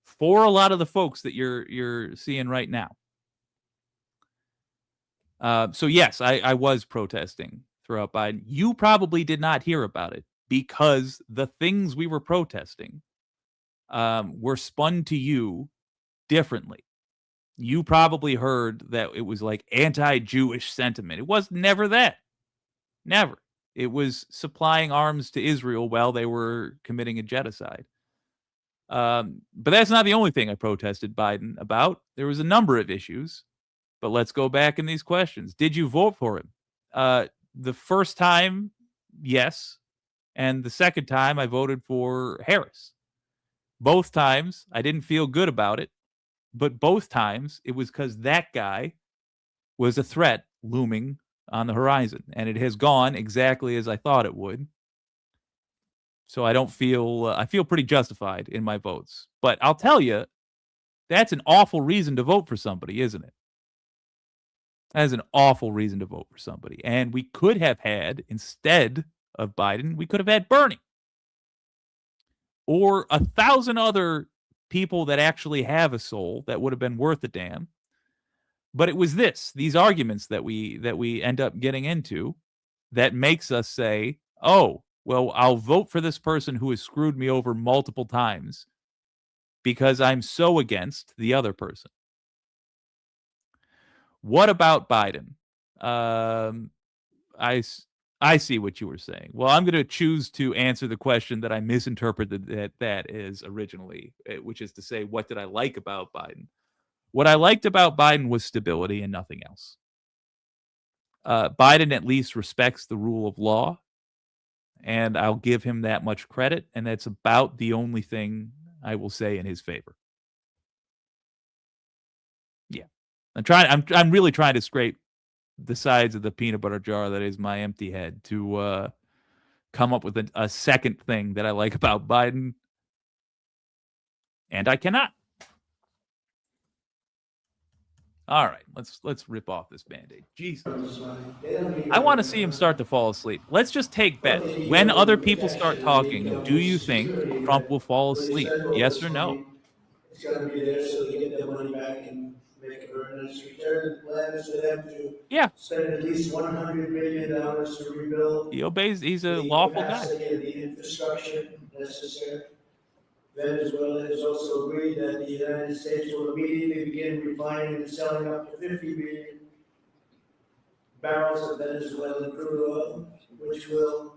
For a lot of the folks that you're seeing right now. So yes, I was protesting throughout Biden. You probably did not hear about it because the things we were protesting were spun to you differently. You probably heard that it was like anti-Jewish sentiment. It was never that. Never. It was supplying arms to Israel while they were committing a genocide. But that's not the only thing I protested Biden about. There was a number of issues. But let's go back in these questions. Did you vote for him? The first time, yes. And the second time, I voted for Harris. Both times, I didn't feel good about it. But both times, it was because that guy was a threat looming on the horizon. And it has gone exactly as I thought it would. So I don't feel, I feel pretty justified in my votes. But I'll tell you, that's an awful reason to vote for somebody, isn't it? That is an awful reason to vote for somebody. And we could have had, instead of Biden, we could have had Bernie. Or 1,000 other people that actually have a soul that would have been worth a damn. But it was these arguments that we end up getting into that makes us say, oh, well, I'll vote for this person who has screwed me over multiple times because I'm so against the other person. What about Biden? I see what you were saying. Well, I'm going to choose to answer the question that I misinterpreted that is originally, which is to say, what did I like about Biden? What I liked about Biden was stability and nothing else. Biden at least respects the rule of law, and I'll give him that much credit, and that's about the only thing I will say in his favor. Yeah. I'm really trying to scrape the sides of the peanut butter jar that is my empty head to come up with a second thing that I like about Biden, and I cannot. All right, let's rip off this Band-Aid. Jesus. I want to see him start to fall asleep. Let's just take bets. When other people start talking, do you think Trump will fall asleep? Yes or no? It's got to be there so they get their money back and make a very nice return. The plan is for them to spend at least $100 million to rebuild. He obeys. He's a lawful guy. The infrastructure necessary. Venezuela has also agreed that the United States will immediately begin refining and selling up to 50 million barrels of Venezuelan crude oil, which will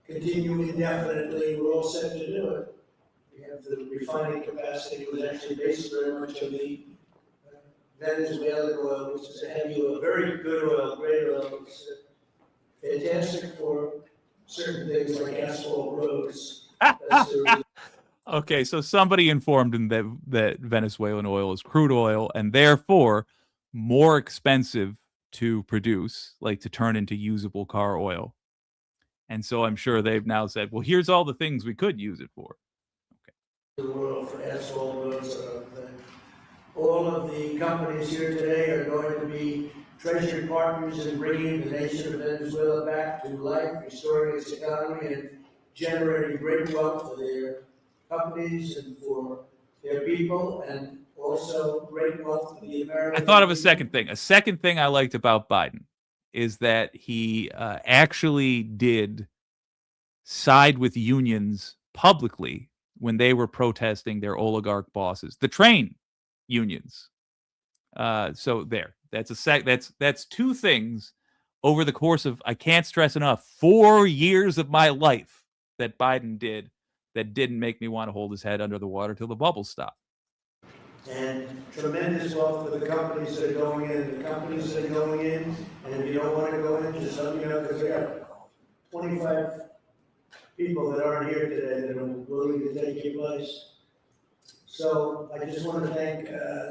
continue indefinitely. We're all set to do it. We have the refining capacity was actually based very much on the Venezuelan oil, which is a heavy oil, very good oil, great oil. It's fantastic for certain things like asphalt roads. That's the reason. Okay, so somebody informed him that Venezuelan oil is crude oil and therefore more expensive to produce, like to turn into usable car oil. And so I'm sure they've now said, well, here's all the things we could use it for. The world for asphalt roads and everything. All of the companies here today are going to be treasury partners in bringing the nation of Venezuela back to life, restoring its economy, and generating great wealth for their companies and for their people, and also great wealth for the American. I thought of a second thing. A second thing I liked about Biden is that he actually did side with unions publicly when they were protesting their oligarch bosses, the train unions. So there, that's two things over the course of, I can't stress enough, 4 years of my life that Biden did that didn't make me want to hold his head under the water till the bubbles stop. And tremendous wealth for the companies that are going in. The companies that are going in, and if you don't want to go in, just let me know, because I got 25 people that aren't here today that are willing to take your place. So I just want to thank,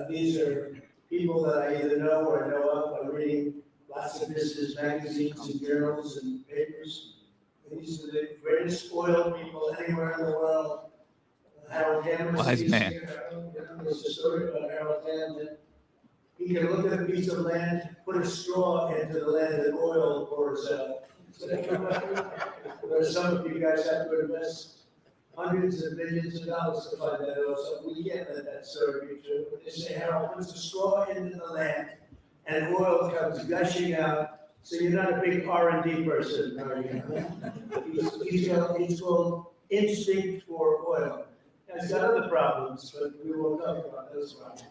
these are people that I either know or know of. I'm reading lots of business magazines and journals and papers. And these are the greatest oil people anywhere in the world. Harold Cameron. Wise man. There's a story about Harold Cameron that he can look at a piece of land, put a straw into the land, and oil pours out. Where some of you guys have to invest hundreds of millions of dollars to find that oil, so we can't let that story be true. But they say Harold puts a straw into the land, and oil comes gushing out. So you're not a big R&D person, are you? He's called instinct for oil. He's got other problems, but we won't talk about those problems.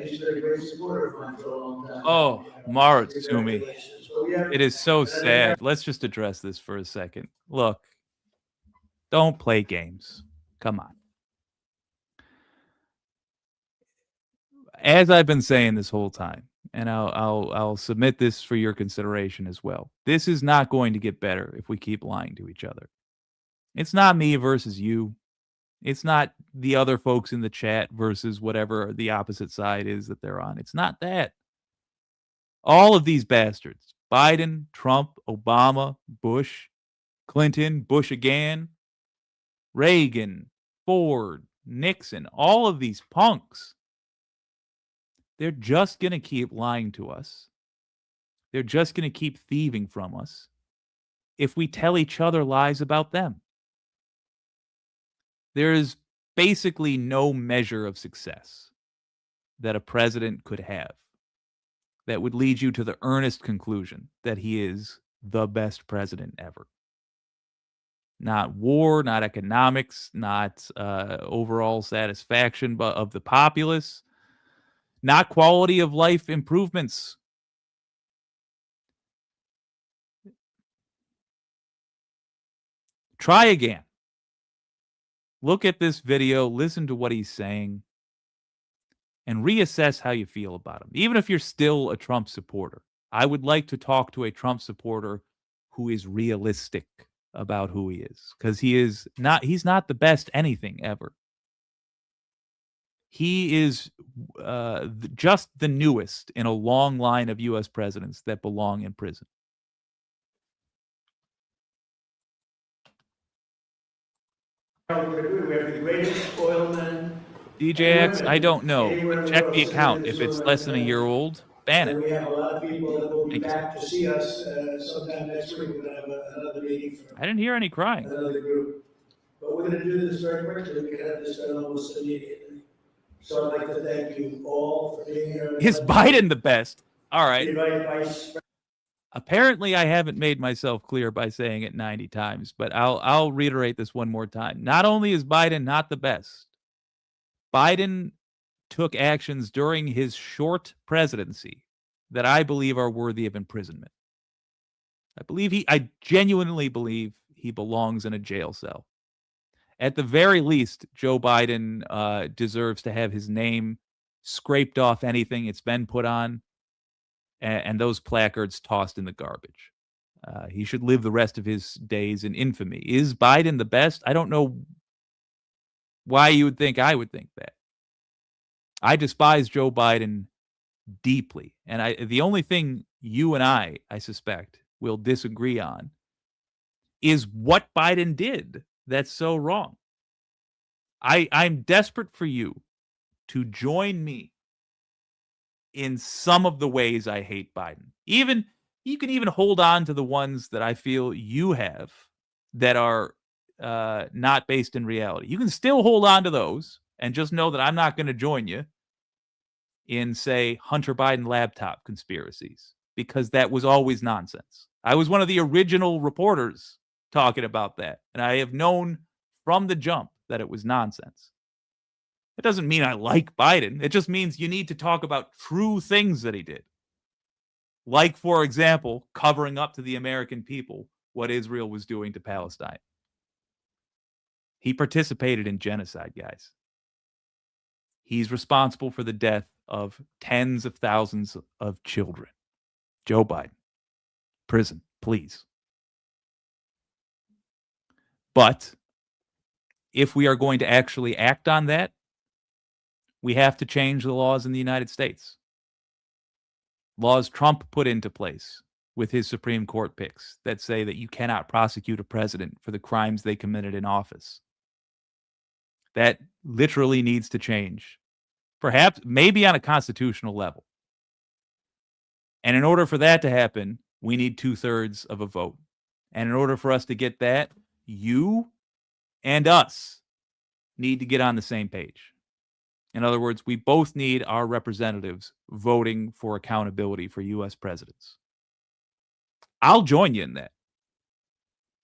He's been a great supporter of mine for a long time. Oh, Mara Tsumi. Congratulations. But we have- It is so sad. Let's just address this for a second. Look, don't play games. Come on. As I've been saying this whole time, and I'll submit this for your consideration as well. This is not going to get better if we keep lying to each other. It's not me versus you. It's not the other folks in the chat versus whatever the opposite side is that they're on. It's not that. All of these bastards, Biden, Trump, Obama, Bush, Clinton, Bush again, Reagan, Ford, Nixon, all of these punks, they're just going to keep lying to us. They're just going to keep thieving from us if we tell each other lies about them. There is basically no measure of success that a president could have that would lead you to the earnest conclusion that he is the best president ever. Not war, not economics, not overall satisfaction of the populace, not quality of life improvements. Try again. Look at this video, listen to what he's saying, and reassess how you feel about him. Even if you're still a Trump supporter, I would like to talk to a Trump supporter who is realistic about who he is, because he's not the best anything ever. He is just the newest in a long line of U.S. presidents that belong in prison. We have the greatest oilmen. DJX, I don't know, but check the account. If it's less than a year old, ban And it. we have a lot of people that will be Thank you. back to see us sometime next week. We're going to have another meeting for I didn't hear any crying. another group. But we're going to do this very quickly. We can have this done almost immediately. So I'd like to thank you all for being here. Is Biden the best? All right. Invite Vice. Apparently, I haven't made myself clear by saying it 90 times, but I'll reiterate this one more time. Not only is Biden not the best, Biden took actions during his short presidency that I believe are worthy of imprisonment. I genuinely believe he belongs in a jail cell. At the very least, Joe Biden deserves to have his name scraped off anything it's been put on, and those placards tossed in the garbage. He should live the rest of his days in infamy. Is Biden the best? I don't know why you would think I would think that. I despise Joe Biden deeply, and the only thing you and I suspect, will disagree on is what Biden did that's so wrong. I'm desperate for you to join me in some of the ways I hate Biden. Even you can even hold on to the ones that I feel you have that are not based in reality. You can still hold on to those and just know that I'm not going to join you in, say, Hunter Biden laptop conspiracies, because that was always nonsense. I was one of the original reporters talking about that, and I have known from the jump that it was nonsense. It doesn't mean I like Biden. It just means you need to talk about true things that he did. Like, for example, covering up to the American people what Israel was doing to Palestine. He participated in genocide, guys. He's responsible for the death of tens of thousands of children. Joe Biden. Prison, please. But if we are going to actually act on that, we have to change the laws in the United States. Laws Trump put into place with his Supreme Court picks that say that you cannot prosecute a president for the crimes they committed in office. That literally needs to change. Perhaps, maybe on a constitutional level. And in order for that to happen, we need 2/3 of a vote. And in order for us to get that, you and us need to get on the same page. In other words, we both need our representatives voting for accountability for U.S. presidents. I'll join you in that.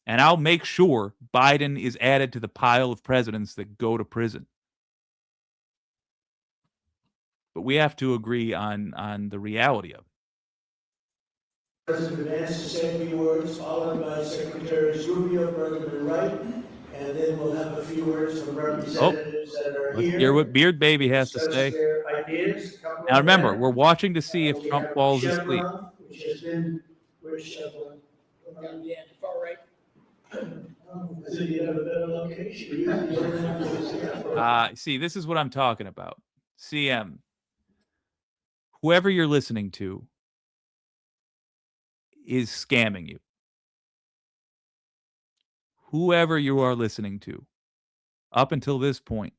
And I'll make sure Biden is added to the pile of presidents that go to prison. But we have to agree on the reality of it. President Vance to say a few words, followed by Secretaries Rubio, Bergman, and Wright, and then we'll have a few words from representatives that are Let's here. hear what Beard Baby has to discuss say. their ideas. Now remember, we're watching to see if We Trump have falls asleep. Chevron, which has been, Yeah, far right. I think you have a better location. See, this is what I'm talking about. CM, whoever you're listening to is scamming you. Whoever you are listening to, up until this point,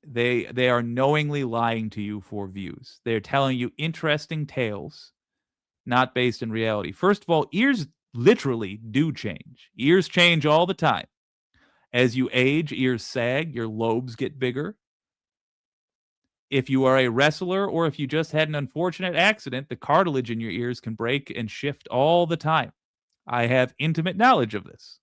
they are knowingly lying to you for views. They're telling you interesting tales, not based in reality. First of all, ears literally do change. Ears change all the time. As you age, ears sag, your lobes get bigger. If you are a wrestler or if you just had an unfortunate accident, the cartilage in your ears can break and shift all the time. I have intimate knowledge of this.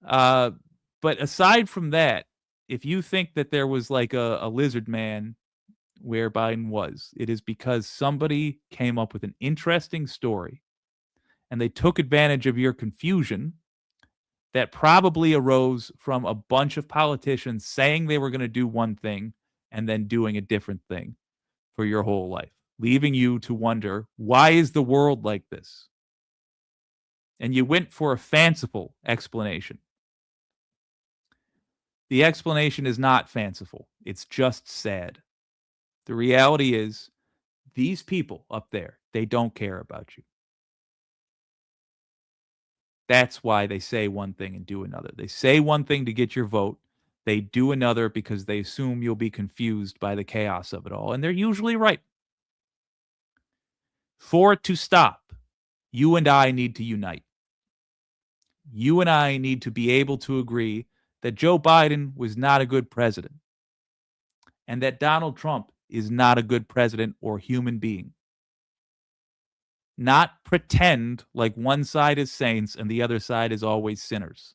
But aside from that, if you think that there was like a lizard man where Biden was, it is because somebody came up with an interesting story and they took advantage of your confusion that probably arose from a bunch of politicians saying they were going to do one thing and then doing a different thing for your whole life, leaving you to wonder, why is the world like this? And you went for a fanciful explanation. The explanation is not fanciful. It's just sad. The reality is, these people up there, they don't care about you. That's why they say one thing and do another. They say one thing to get your vote. They do another because they assume you'll be confused by the chaos of it all. And they're usually right. For it to stop, you and I need to unite. You and I need to be able to agree that Joe Biden was not a good president and that Donald Trump is not a good president or human being. Not pretend like one side is saints and the other side is always sinners.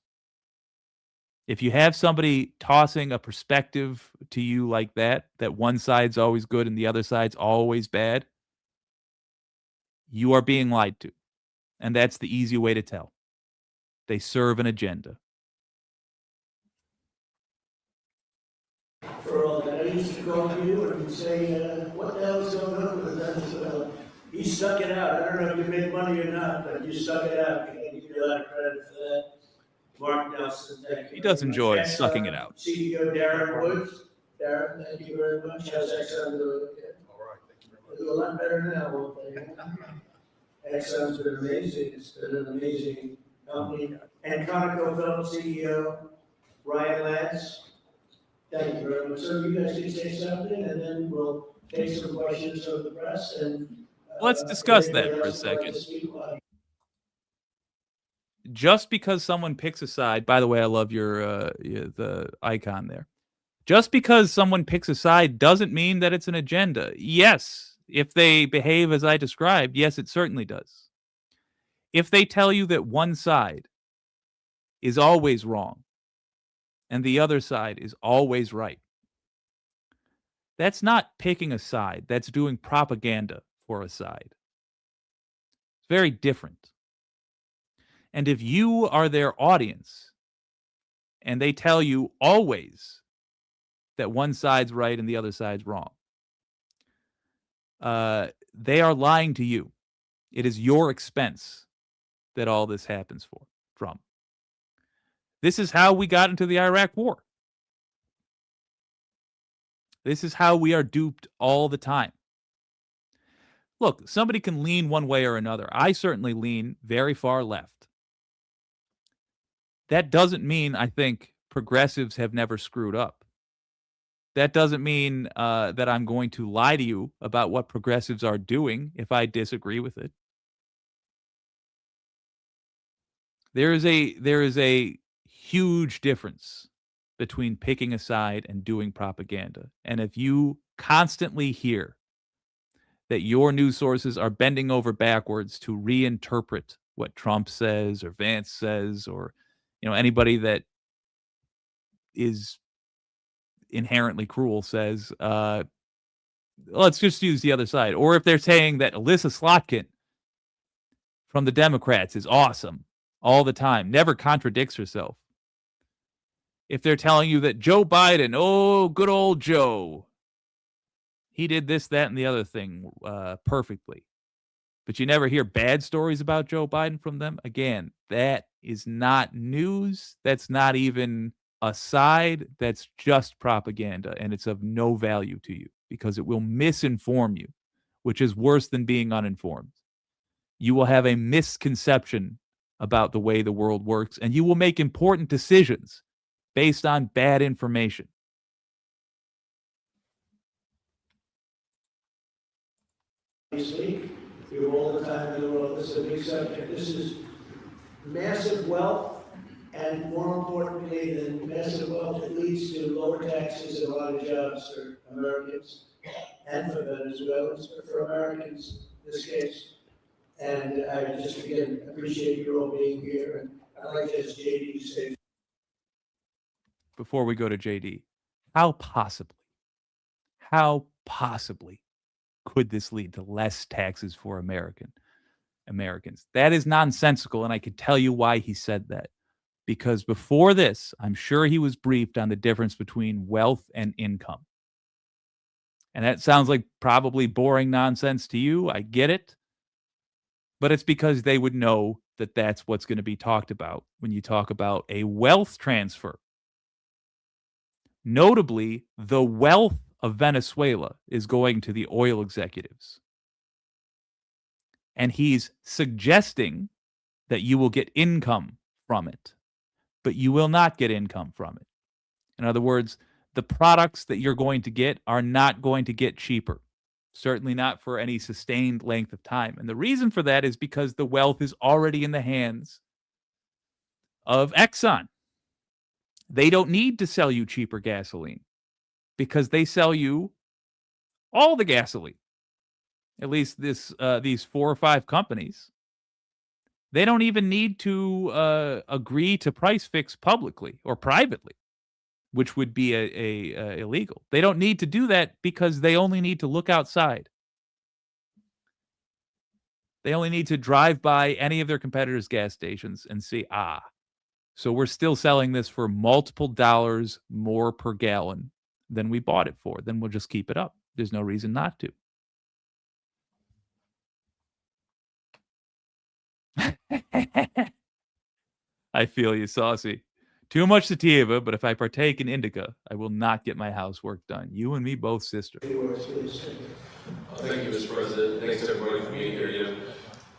If you have somebody tossing a perspective to you like that one side's always good and the other side's always bad, you are being lied to. And that's the easy way to tell. They serve an agenda. For and say, what the hell's going on with Venezuela? You stuck it out. I don't know if you made money or not, but you stuck it out. I give you a lot of credit for that. Mark Nelson, thank you. He does very much. enjoy sucking it out. CEO Darren Woods. Darren, thank you very much. How's Exxon doing? All right, thank you very much. Do a lot better now, won't they? Exxon's been amazing. It's been an amazing company. And ConocoPhillips CEO Ryan Lance. Thank you very much. So you guys can say something, and then we'll take some questions from the press. And Let's discuss that for a second. Just because someone picks a side, by the way, I love your the icon there. Just because someone picks a side doesn't mean that it's an agenda. Yes, if they behave as I described, yes, it certainly does. If they tell you that one side is always wrong and the other side is always right, that's not picking a side. That's doing propaganda for a side. It's very different. And if you are their audience and they tell you always that one side's right and the other side's wrong, they are lying to you. It is your expense that all this happens from. This is how we got into the Iraq War. This is how we are duped all the time. Look, somebody can lean one way or another. I certainly lean very far left. That doesn't mean I think progressives have never screwed up. That doesn't mean that I'm going to lie to you about what progressives are doing if I disagree with it. There is a huge difference between picking a side and doing propaganda. And if you constantly hear that your news sources are bending over backwards to reinterpret what Trump says or Vance says or anybody that is inherently cruel says, let's just use the other side. Or if they're saying that Alyssa Slotkin from the Democrats is awesome all the time, never contradicts herself. If they're telling you that Joe Biden, oh, good old Joe, he did this, that, and the other thing perfectly, but you never hear bad stories about Joe Biden from them, again, that is not news. That's not even a side. That's just propaganda, and it's of no value to you because it will misinform you, which is worse than being uninformed. You will have a misconception about the way the world works, and you will make important decisions based on bad information. Obviously, we have all the time in the world. This is a big subject. This is massive wealth, and more importantly than massive wealth, it leads to lower taxes and a lot of jobs for Americans and for Venezuelans, but for Americans in this case. And I just, again, appreciate you all being here. And I'd like to ask JD to say. Before we go to JD, how possibly could this lead to less taxes for Americans? That is nonsensical, and I can tell you why he said that. Because before this, I'm sure he was briefed on the difference between wealth and income. And that sounds like probably boring nonsense to you. I get it. But it's because they would know that that's what's going to be talked about when you talk about a wealth transfer. Notably, the wealth of Venezuela is going to the oil executives. And he's suggesting that you will get income from it, but you will not get income from it. In other words, the products that you're going to get are not going to get cheaper, certainly not for any sustained length of time. And the reason for that is because the wealth is already in the hands of Exxon. They don't need to sell you cheaper gasoline because they sell you all the gasoline. At least these 4 or 5 companies. They don't even need to agree to price fix publicly or privately, which would be illegal. They don't need to do that because they only need to look outside. They only need to drive by any of their competitors' gas stations and see, so we're still selling this for multiple dollars more per gallon than we bought it for. Then we'll just keep it up. There's no reason not to. I feel you, saucy. Too much sativa, but if I partake in indica, I will not get my housework done. You and me both, sister. Yours, please. Thank you, Mr. President. Thanks to everybody for being here.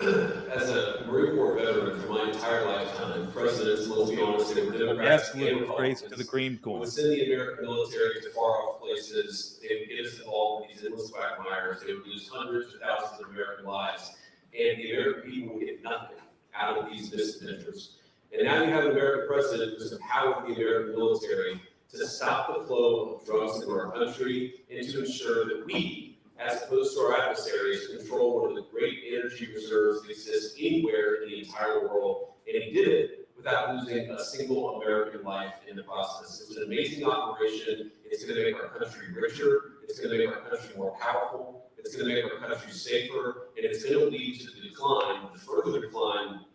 As a Marine Corps veteran for my entire lifetime, presidents, let's be honest, they were Democrats and Grace to the Republicans, cream corn. would send the American military to far-off places. They would get us involved in these endless quagmires. They would lose hundreds of thousands of American lives, and the American people would get nothing out of these misadventures. And now you have an American president who's empowered the American military to stop the flow of drugs into our country and to ensure that we, as opposed to our adversaries, control one of the great energy reserves that exists anywhere in the entire world. And he did it without losing a single American life in the process. It was an amazing operation. It's going to make our country richer. It's going to make our country more powerful. It's going to make our country safer. And it's going to lead to the decline, the further decline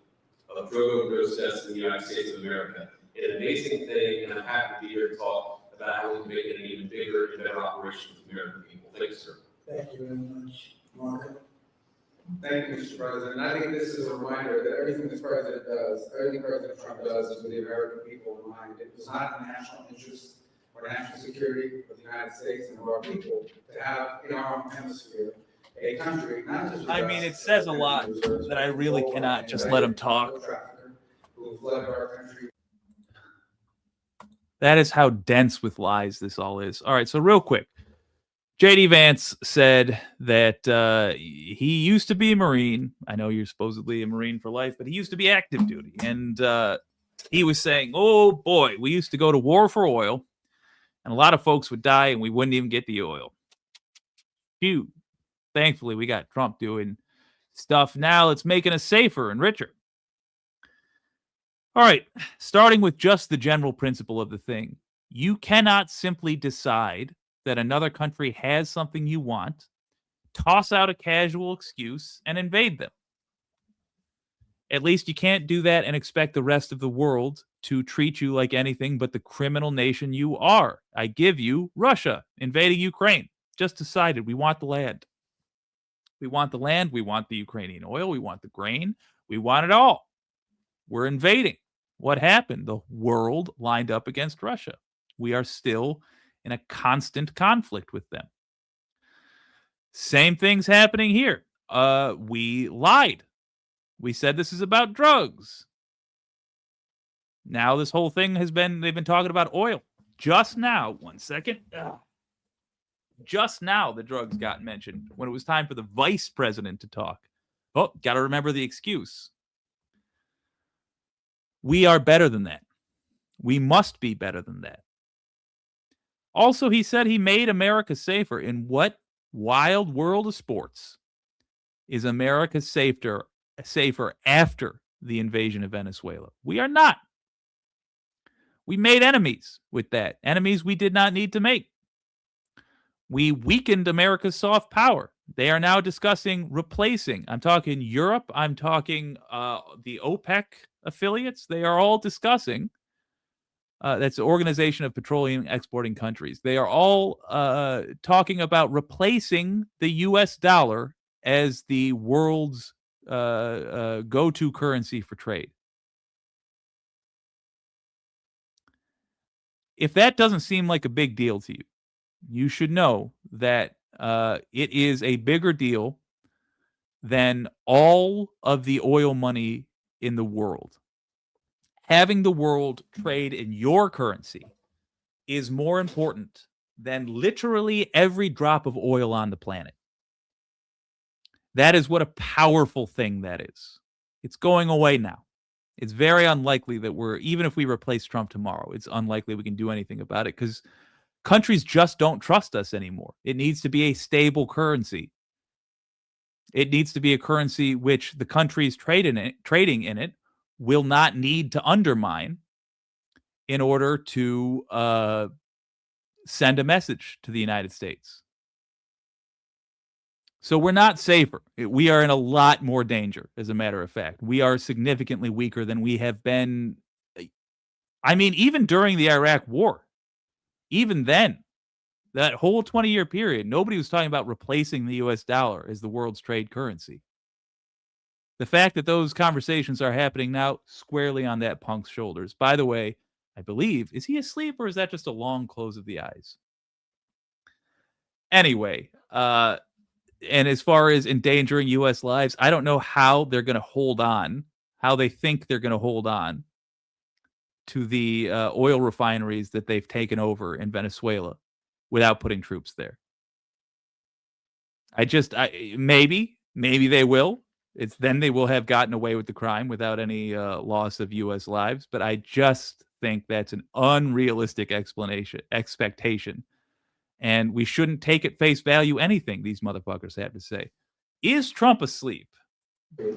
of drug overdose deaths in the United States of America. An amazing thing, and I'm happy to be here to talk about how we can make it an even bigger and better operation for the American people. Thank you, sir. Thank you very much. Marco? Thank you, Mr. President. I think this is a reminder that everything this president does, everything President Trump does is with the American people in mind. It was not in the national interest or national security of the United States and of our people to have in our own hemisphere a country, not just. I mean, it says a lot that I really cannot just let him talk. Who have led our country. That is how dense with lies this all is. All right, so real quick. J.D. Vance said that he used to be a Marine. I know you're supposedly a Marine for life, but he used to be active duty. And he was saying, oh, boy, we used to go to war for oil, and a lot of folks would die, and we wouldn't even get the oil. Phew. Thankfully, we got Trump doing stuff now that's making us safer and richer. All right, starting with just the general principle of the thing. You cannot simply decide that another country has something you want, toss out a casual excuse, and invade them. At least you can't do that and expect the rest of the world to treat you like anything but the criminal nation you are. I give you Russia invading Ukraine. Just decided we want the land. We want the land. We want the Ukrainian oil. We want the grain. We want it all. We're invading. What happened? The world lined up against Russia. We are still in a constant conflict with them. Same thing's happening here. We lied. We said this is about drugs. Now this whole thing they've been talking about oil. Just now, one second. Just now the drugs got mentioned when it was time for the vice president to talk. Oh, got to remember the excuse. We are better than that. We must be better than that. Also, he said he made America safer. In what wild world of sports is America safer after the invasion of Venezuela? We are not. We made enemies with that. Enemies we did not need to make. We weakened America's soft power. They are now discussing replacing. I'm talking Europe. I'm talking the OPEC affiliates. They are all discussing. That's the Organization of Petroleum Exporting Countries. They are all talking about replacing the U.S. dollar as the world's go-to currency for trade. If that doesn't seem like a big deal to you, you should know that it is a bigger deal than all of the oil money in the world. Having the world trade in your currency is more important than literally every drop of oil on the planet. That is what a powerful thing that is. It's going away now. It's very unlikely that even if we replace Trump tomorrow, it's unlikely we can do anything about it because countries just don't trust us anymore. It needs to be a stable currency. It needs to be a currency which the countries trading in it will not need to undermine in order to send a message to the United States. So we're not safer. We are in a lot more danger, as a matter of fact. We are significantly weaker than we have been. I mean, even during the Iraq War, even then, That whole 20-year period, nobody was talking about replacing the US dollar as the world's trade currency. The fact that those conversations are happening now, squarely on that punk's shoulders. By the way, I believe, is he asleep or is that just a long close of the eyes? Anyway, and as far as endangering US lives, I don't know how they're going to hold on, how they think they're going to hold on to the oil refineries that they've taken over in Venezuela without putting troops there. Maybe they will. It's then they will have gotten away with the crime without any loss of U.S. lives. But I just think that's an unrealistic expectation, and we shouldn't take at face value anything these motherfuckers have to say. Is Trump asleep,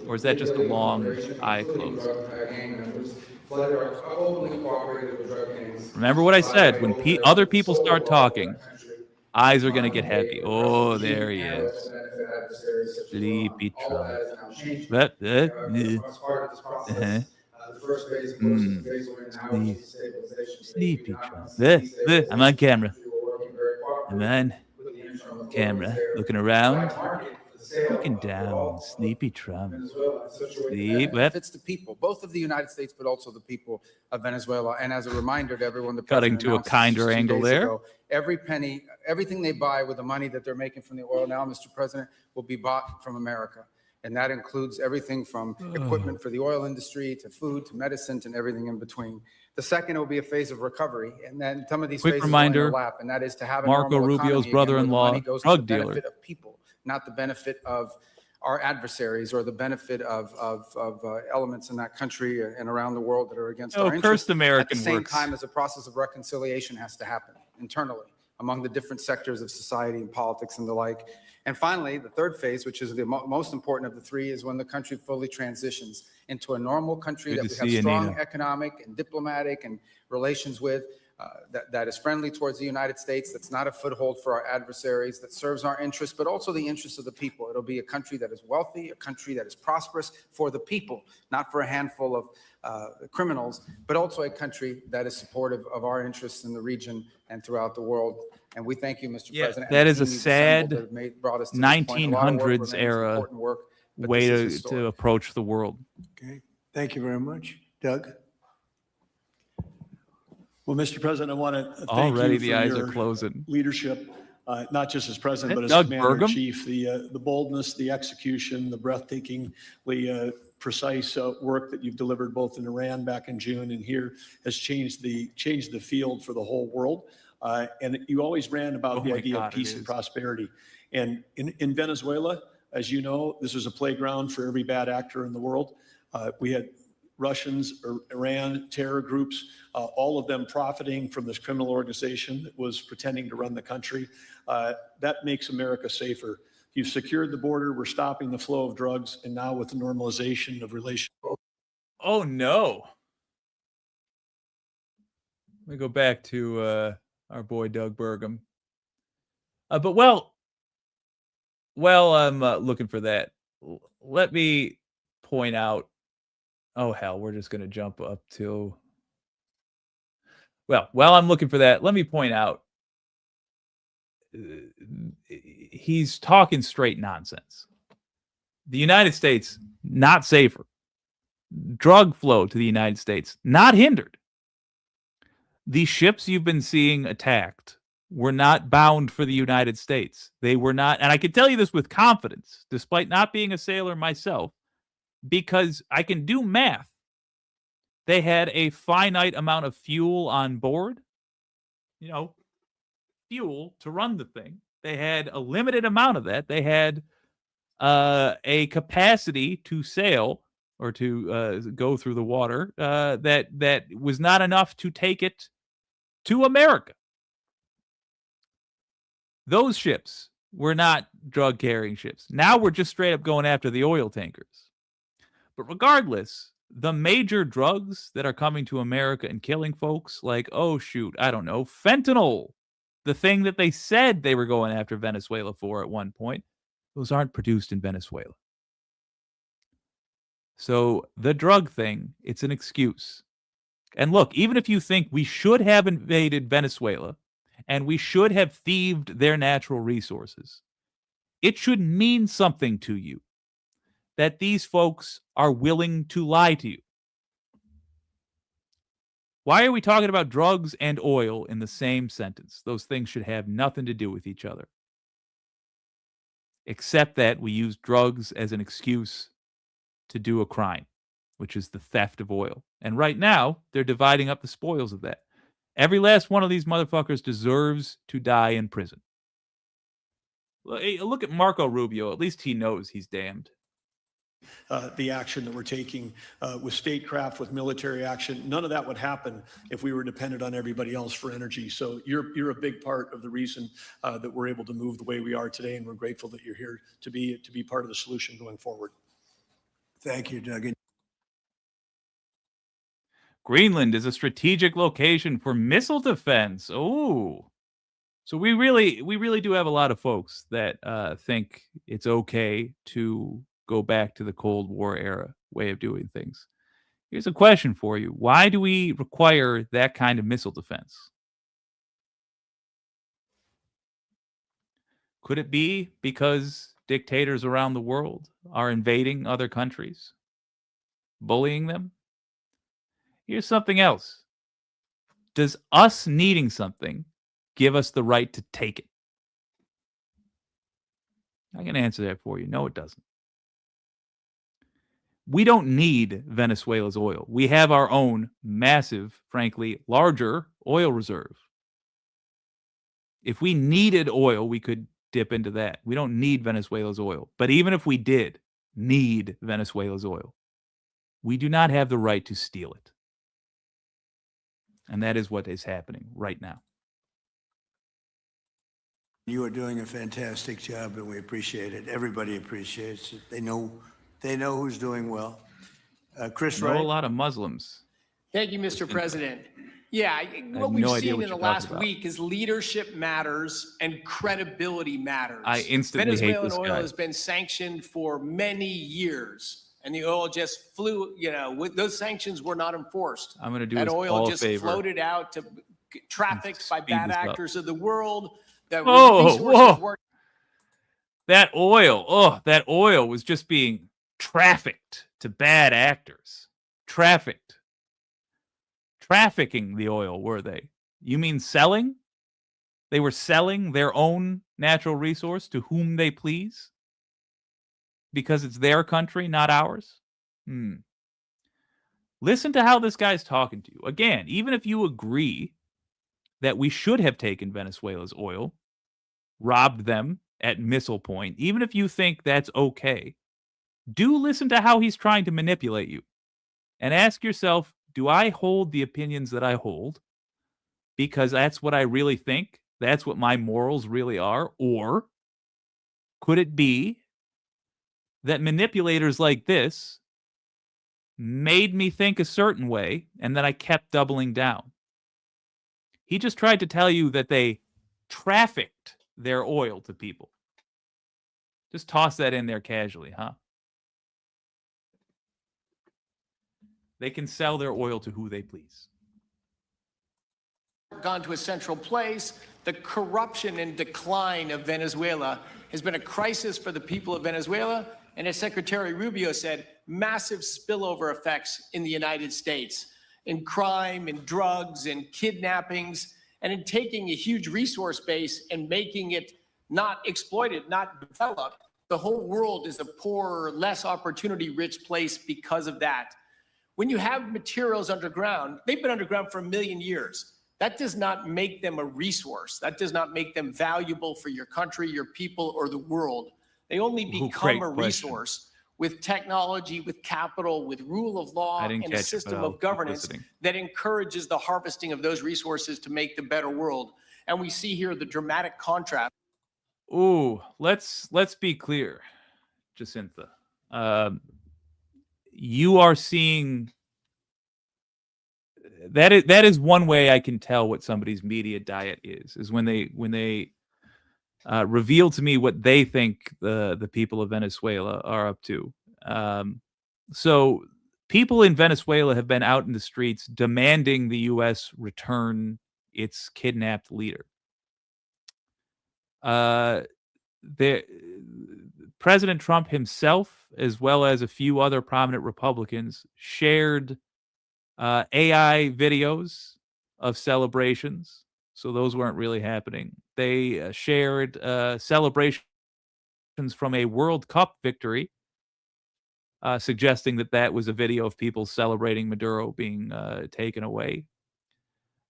or is that just a long eye close? Remember what I said: when other people start talking, eyes are going to get heavy. Oh, there he is. Sleepy Trump. Part of this process, the first phase, of course, is the phase where now is stabilization. Sleepy Trump. I'm on camera. I'm on camera. Looking around. Looking down. Sleepy Trump. Sleep. Benefits the people, both of the United States, but also the people of Venezuela. And as a reminder to everyone, the Cutting president to a announced kinder just 2 angle days there. ago, every penny, everything they buy with the money that they're making from the oil now, Mr. President, will be bought from America. And that includes everything from equipment for the oil industry to food to medicine and everything in between. The second will be a phase of recovery, and then some of these Quick phases reminder, will overlap, and that is to have a Marco normal Rubio's economy again, where the brother-in-law, money goes to the drug dealer. benefit of people, not the benefit of our adversaries or the benefit of elements in that country and around the world that are against our interests. First American At the same works. time, as a process of reconciliation has to happen internally among the different sectors of society and politics and the like. And finally, the third phase, which is the most important of the three, is when the country fully transitions into a normal country Good that to we see you, have strong Nina. economic and diplomatic and relations with, that is friendly towards the United States, that's not a foothold for our adversaries, that serves our interests, but also the interests of the people. It'll be a country that is wealthy, a country that is prosperous for the people, not for a handful of criminals, but also a country that is supportive of our interests in the region and throughout the world. And we thank you, Mr. Yeah, President. that and the is a team you've assembled sad that have brought us to this point. A lot of work 1900s remains, era important work, but way this is to historic. approach the world. Okay, thank you very much. Doug? Well, Mr. President, I want to thank Already you the for eyes are your closing. leadership, not just as president, but as Doug commander-in-chief. The boldness, the execution, the breathtakingly precise work that you've delivered both in Iran back in June and here has changed the field for the whole world. And you always ran about the idea of peace and prosperity. And in Venezuela, as you know, this was a playground for every bad actor in the world. We had Russians, or Iran, terror groups, all of them profiting from this criminal organization that was pretending to run the country. That makes America safer. You've secured the border. We're stopping the flow of drugs. And now with the normalization of relations. Oh, no. Let me go back to our boy Doug Burgum. But while I'm looking for that, let me point out. Oh, hell, we're just going to jump up to. Well, while I'm looking for that, let me point out he's talking straight nonsense. The United States, not safer. Drug flow to the United States, not hindered. The ships you've been seeing attacked were not bound for the United States. They were not, and I can tell you this with confidence, despite not being a sailor myself, because I can do math. They had a finite amount of fuel on board, fuel to run the thing. They had a limited amount of that. They had a capacity to sail or to go through the water that was not enough to take it to America. Those ships were not drug carrying ships. Now we're just straight up going after the oil tankers. But regardless, the major drugs that are coming to America and killing folks, like, oh shoot, I don't know, fentanyl, the thing that they said they were going after Venezuela for at one point, those aren't produced in Venezuela. So the drug thing, it's an excuse. And look, even if you think we should have invaded Venezuela and we should have thieved their natural resources, it should mean something to you that these folks are willing to lie to you. Why are we talking about drugs and oil in the same sentence? Those things should have nothing to do with each other, except that we use drugs as an excuse to do a crime, which is the theft of oil. And right now, they're dividing up the spoils of that. Every last one of these motherfuckers deserves to die in prison. Look at Marco Rubio. At least he knows he's damned. The action that we're taking with statecraft, with military action, none of that would happen if we were dependent on everybody else for energy. So you're a big part of the reason that we're able to move the way we are today, and we're grateful that you're here to be part of the solution going forward. Thank you, Doug. Greenland is a strategic location for missile defense. Oh, so we really do have a lot of folks that think it's okay to go back to the Cold War era way of doing things. Here's a question for you: why do we require that kind of missile defense? Could it be because dictators around the world are invading other countries, bullying them? Here's something else. Does us needing something give us the right to take it? I can answer that for you. No, it doesn't. We don't need Venezuela's oil. We have our own massive, frankly, larger oil reserve. If we needed oil, we could dip into that. We don't need Venezuela's oil. But even if we did need Venezuela's oil, we do not have the right to steal it. And that is what is happening right now. You are doing a fantastic job, and we appreciate it. Everybody appreciates it. They know who's doing well. Chris I know Wright. a lot of Muslims. Thank you, Mr. President. Yeah, what we've seen in the last week is leadership matters and credibility matters. I instantly hate Venezuelan this oil guy. has been sanctioned for many years, and the oil just flew. Those sanctions were not enforced. I'm going to do that us oil all a just favor. floated out to trafficked by Speed bad this up. actors of the world. That Whoa, resources whoa. were That oil was just being trafficked to bad actors. Trafficking the oil, were they? You mean selling? They were selling their own natural resource to whom they please? Because it's their country, not ours? Listen to how this guy's talking to you. Again, even if you agree that we should have taken Venezuela's oil, robbed them at missile point, even if you think that's okay, do listen to how he's trying to manipulate you. And ask yourself, do I hold the opinions that I hold because that's what I really think? That's what my morals really are? Or could it be that manipulators like this made me think a certain way and then I kept doubling down? He just tried to tell you that they trafficked their oil to people. Just toss that in there casually, huh? They can sell their oil to who they please. gone to a central place. The corruption and decline of Venezuela has been a crisis for the people of Venezuela. And as Secretary Rubio said, massive spillover effects in the United States in crime, in drugs, in kidnappings, and in taking a huge resource base and making it not exploited, not developed. The whole world is a poorer, less opportunity-rich place because of that. When you have materials underground, they've been underground for 1 million years. That does not make them a resource. That does not make them valuable for your country, your people, or the world. They only become a resource with technology, with capital, with rule of law, and a system of governance that encourages the harvesting of those resources to make the better world. And we see here the dramatic contrast. Ooh, let's be clear, Jacinta. You are seeing that is one way I can tell what somebody's media diet is when they reveal to me what they think the people of Venezuela are up to. So people in Venezuela have been out in the streets demanding the U.S. return its kidnapped leader. President Trump himself, as well as a few other prominent Republicans, shared AI videos of celebrations. So those weren't really happening. They shared celebrations from a World Cup victory, suggesting that that was a video of people celebrating Maduro being taken away.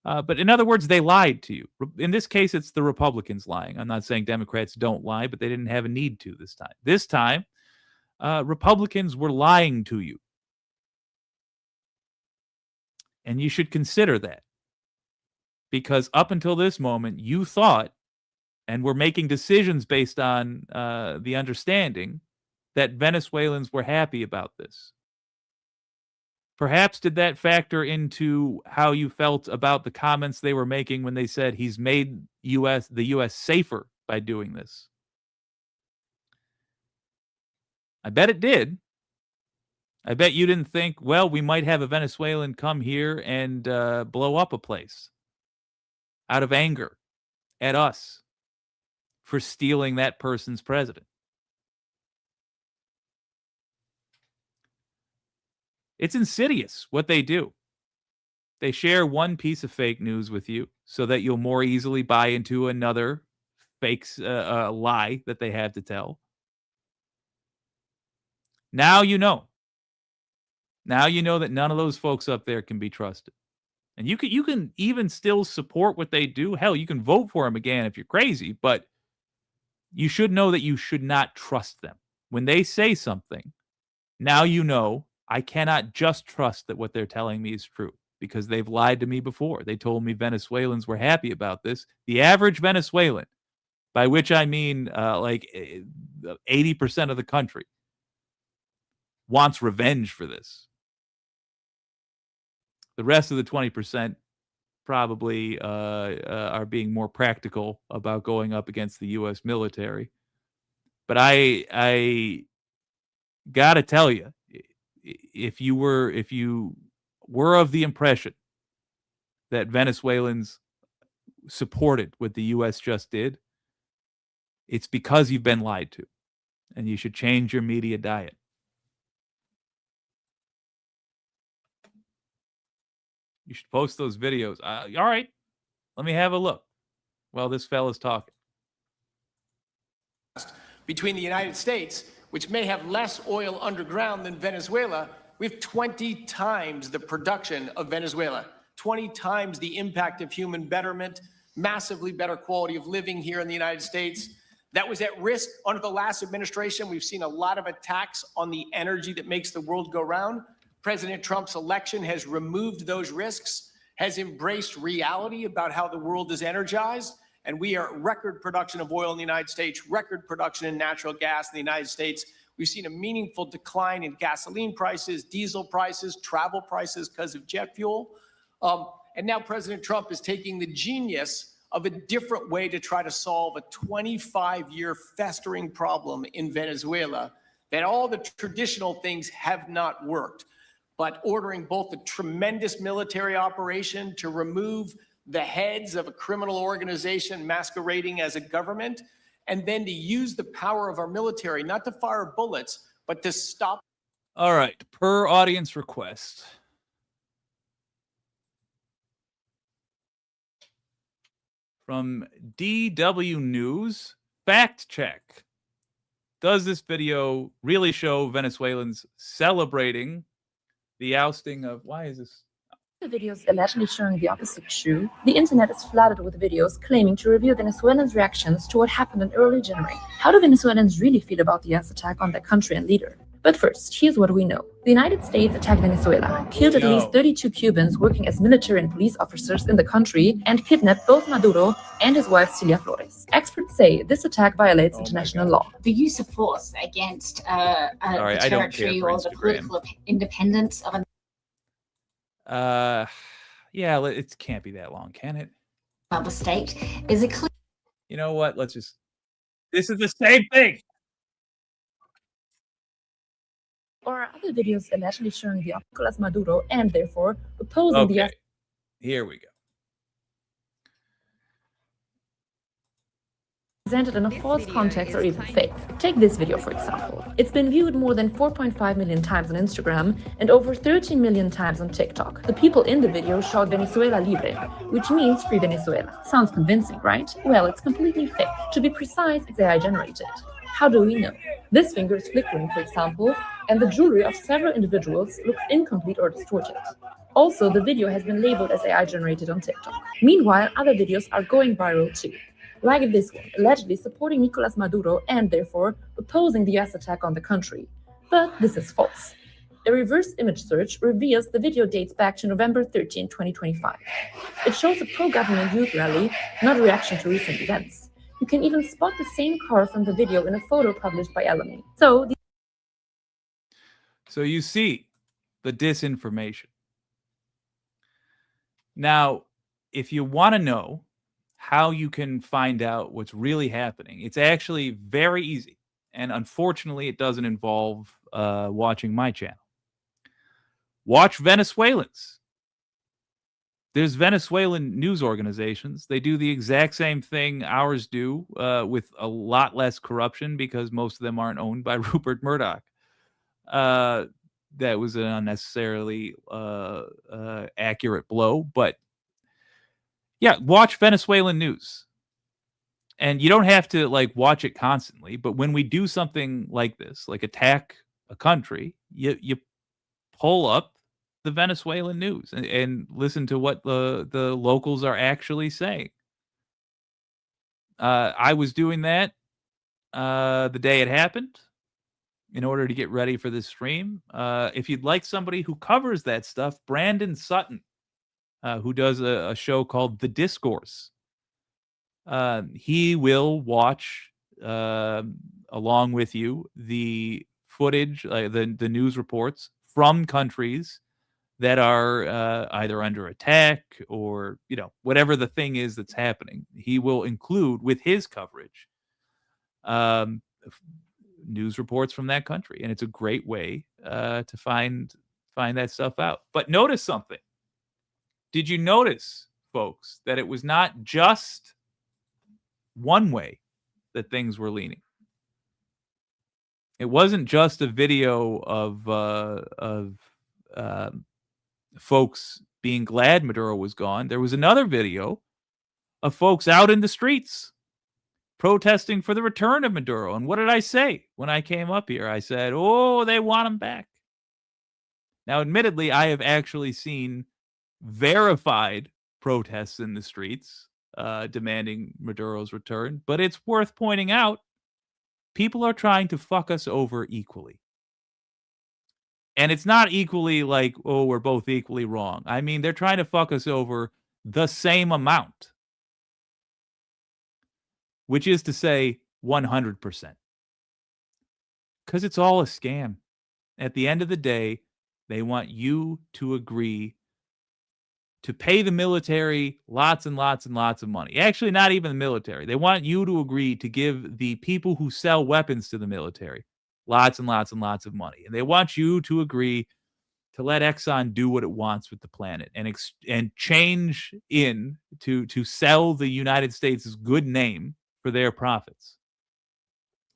But in other words, they lied to you. In this case, it's the Republicans lying. I'm not saying Democrats don't lie, but they didn't have a need to this time. This time, Republicans were lying to you. And you should consider that. Because up until this moment, you thought and were making decisions based on the understanding that Venezuelans were happy about this. Perhaps did that factor into how you felt about the comments they were making when they said he's made the US safer by doing this? I bet it did. I bet you didn't think, well, we might have a Venezuelan come here and blow up a place out of anger at us for stealing that person's president. It's insidious what they do. They share one piece of fake news with you so that you'll more easily buy into another fake lie that they have to tell. Now you know. Now you know that none of those folks up there can be trusted. And you can even still support what they do. Hell, you can vote for them again if you're crazy, but you should know that you should not trust them. When they say something, now you know I cannot just trust that what they're telling me is true because they've lied to me before. They told me Venezuelans were happy about this. The average Venezuelan, by which I mean like 80% of the country, wants revenge for this. The rest of the 20% probably are being more practical about going up against the U.S. military. But I gotta tell you, if you were of the impression that Venezuelans supported what the U.S. just did, it's because you've been lied to, and you should change your media diet. You should post those videos. All right, let me have a look while this fella's talking. Between the United States, which may have less oil underground than Venezuela, we have 20 times the production of Venezuela, 20 times the impact of human betterment, massively better quality of living here in the United States. That was at risk under the last administration. We've seen a lot of attacks on the energy that makes the world go round. President Trump's election has removed those risks, has embraced reality about how the world is energized, and we are at record production of oil in the United States, record production in natural gas in the United States. We've seen a meaningful decline in gasoline prices, diesel prices, travel prices because of jet fuel. And now President Trump is taking the genius of a different way to try to solve a 25-year festering problem in Venezuela, that all the traditional things have not worked. But ordering both a tremendous military operation to remove the heads of a criminal organization masquerading as a government, and then to use the power of our military, not to fire bullets, but to stop. All right, per audience request. From DW News, fact check. Does this video really show Venezuelans celebrating the ousting of, why is this? The videos allegedly showing the opposite true. The internet is flooded with videos claiming to reveal Venezuelans' reactions to what happened in early January. How do Venezuelans really feel about the US attack on their country and leader? But first, here's what we know. The United States attacked Venezuela, killed at least 32 Cubans working as military and police officers in the country, and kidnapped both Maduro and his wife Celia Flores. Experts say this attack violates international law. The use of force against the territory or the political independence of yeah, it can't be that long, can it? another state is a clear. You know what? This is the same thing. Or other videos allegedly showing the Nicolas Maduro and therefore opposing the US. Here we go. presented in a false context or even fake. Take this video, for example. It's been viewed more than 4.5 million times on Instagram and over 13 million times on TikTok. The people in the video shout Venezuela Libre, which means Free Venezuela. Sounds convincing, right? Well, it's completely fake. To be precise, it's AI generated. How do we know? This finger is flickering, for example, and the jewelry of several individuals looks incomplete or distorted. Also, the video has been labeled as AI generated on TikTok. Meanwhile, other videos are going viral too. Like this one, allegedly supporting Nicolas Maduro and therefore opposing the US attack on the country. But this is false. A reverse image search reveals the video dates back to November 13, 2025. It shows a pro-government youth rally, not a reaction to recent events. You can even spot the same car from the video in a photo published by Elamy. So you see the disinformation. Now, if you want to know how you can find out what's really happening, it's actually very easy. And unfortunately, it doesn't involve watching my channel. Watch Venezuelans. There's Venezuelan news organizations. They do the exact same thing ours do, with a lot less corruption because most of them aren't owned by Rupert Murdoch. That was an unnecessarily accurate blow, but yeah, watch Venezuelan news. And you don't have to like watch it constantly, but when we do something like this, like attack a country, you pull up the Venezuelan news and listen to what the locals are actually saying. I was doing that the day it happened in order to get ready for this stream. If you'd like somebody who covers that stuff, Brandon Sutton, who does a show called The Discourse. He will watch, along with you, the footage, the news reports from countries that are either under attack or, whatever the thing is that's happening. He will include with his coverage news reports from that country. And it's a great way to find that stuff out. But notice something. Did you notice, folks, that it was not just one way that things were leaning? It wasn't just a video of folks being glad Maduro was gone. There was another video of folks out in the streets protesting for the return of Maduro. And what did I say when I came up here? I said, oh, they want him back. Now, admittedly, I have actually seen verified protests in the streets demanding Maduro's return, but it's worth pointing out people are trying to fuck us over equally. And it's not equally like, oh, we're both equally wrong. I mean, they're trying to fuck us over the same amount, which is to say 100%. Because it's all a scam. At the end of the day, they want you to agree to pay the military lots and lots and lots of money. Actually, not even the military. They want you to agree to give the people who sell weapons to the military lots and lots and lots of money. And they want you to agree to let Exxon do what it wants with the planet and change in to sell the United States' good name for their profits.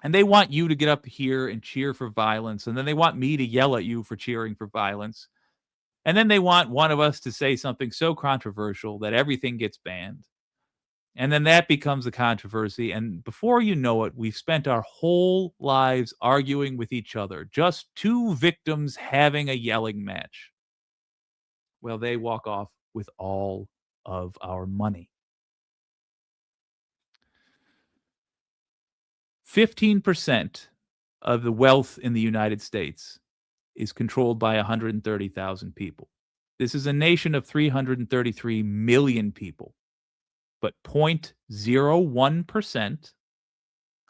And they want you to get up here and cheer for violence. And then they want me to yell at you for cheering for violence. And then they want one of us to say something so controversial that everything gets banned. And then that becomes a controversy. And before you know it, we've spent our whole lives arguing with each other, just two victims having a yelling match. Well, they walk off with all of our money. 15% of the wealth in the United States is controlled by 130,000 people. This is a nation of 333 million people, but 0.01%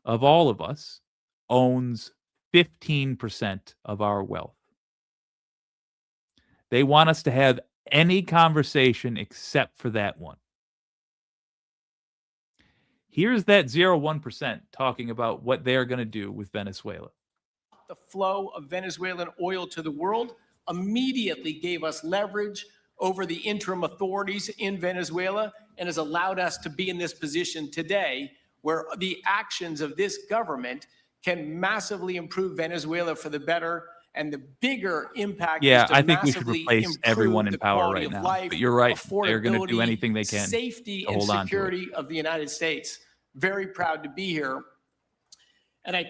of all of us owns 15% of our wealth. They want us to have any conversation except for that one. Here's that 0.01% talking about what they're going to do with Venezuela. The flow of Venezuelan oil to the world immediately gave us leverage over the interim authorities in Venezuela and has allowed us to be in this position today where the actions of this government can massively improve Venezuela for the better, and the bigger impact Yeah, is to I think we should massively replace everyone improve in the power quality right of now. life, But you're right. They're going to do affordability, anything they can safety, to and hold on to it. security of the United States. Very proud to be here. And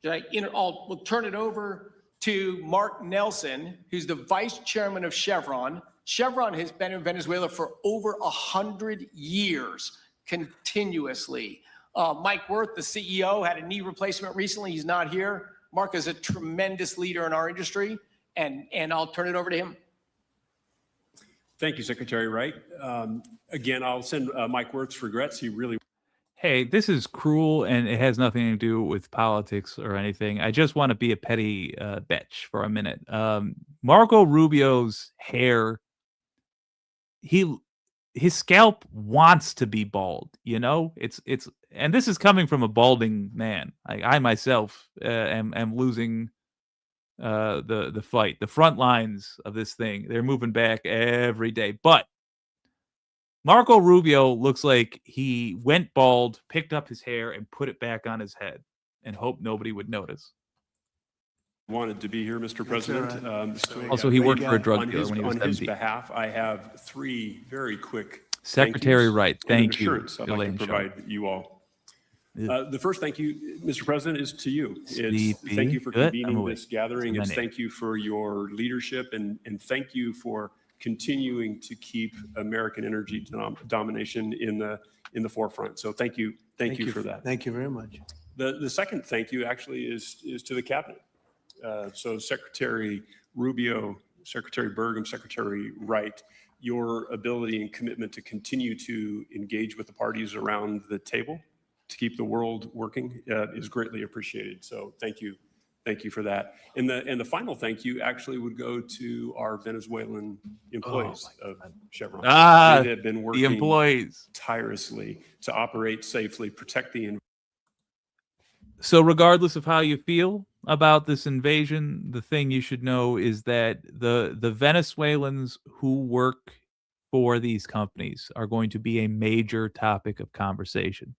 we'll turn it over to Mark Nelson, who's the vice chairman of Chevron. Chevron has been in Venezuela for over 100 years, continuously. Mike Wirth, the CEO, had a knee replacement recently. He's not here. Mark is a tremendous leader in our industry, and I'll turn it over to him. Thank you, Secretary Wright. Again, I'll send Mike Wirth's regrets. He really. Hey, this is cruel, and it has nothing to do with politics or anything. I just want to be a petty bitch for a minute. Marco Rubio's hair, his scalp wants to be bald. You know, it's, and this is coming from a balding man. I myself am losing the fight. The front lines of this thing, they're moving back every day, but Marco Rubio looks like he went bald, picked up his hair, and put it back on his head and hoped nobody would notice. Wanted to be here, Mr. President. Also, he worked for a drug dealer his, when he was on his 17. behalf, I have 3 very quick Secretary Wright, thank you. I'd like to provide you all. The first thank you, Mr. President, is to you. It's thank you for convening this gathering. It's thank you for your leadership, and thank you for continuing to keep American energy domination in the forefront. So thank you for that. Thank you very much. The second thank you actually is to the cabinet. So Secretary Rubio, Secretary Burgum, Secretary Wright, your ability and commitment to continue to engage with the parties around the table to keep the world working is greatly appreciated. So thank you for that. And the final thank you actually would go to our Venezuelan employees of Chevron. They have been working the employees tirelessly to operate safely, protect the environment. So regardless of how you feel about this invasion, the thing you should know is that the Venezuelans who work for these companies are going to be a major topic of conversation.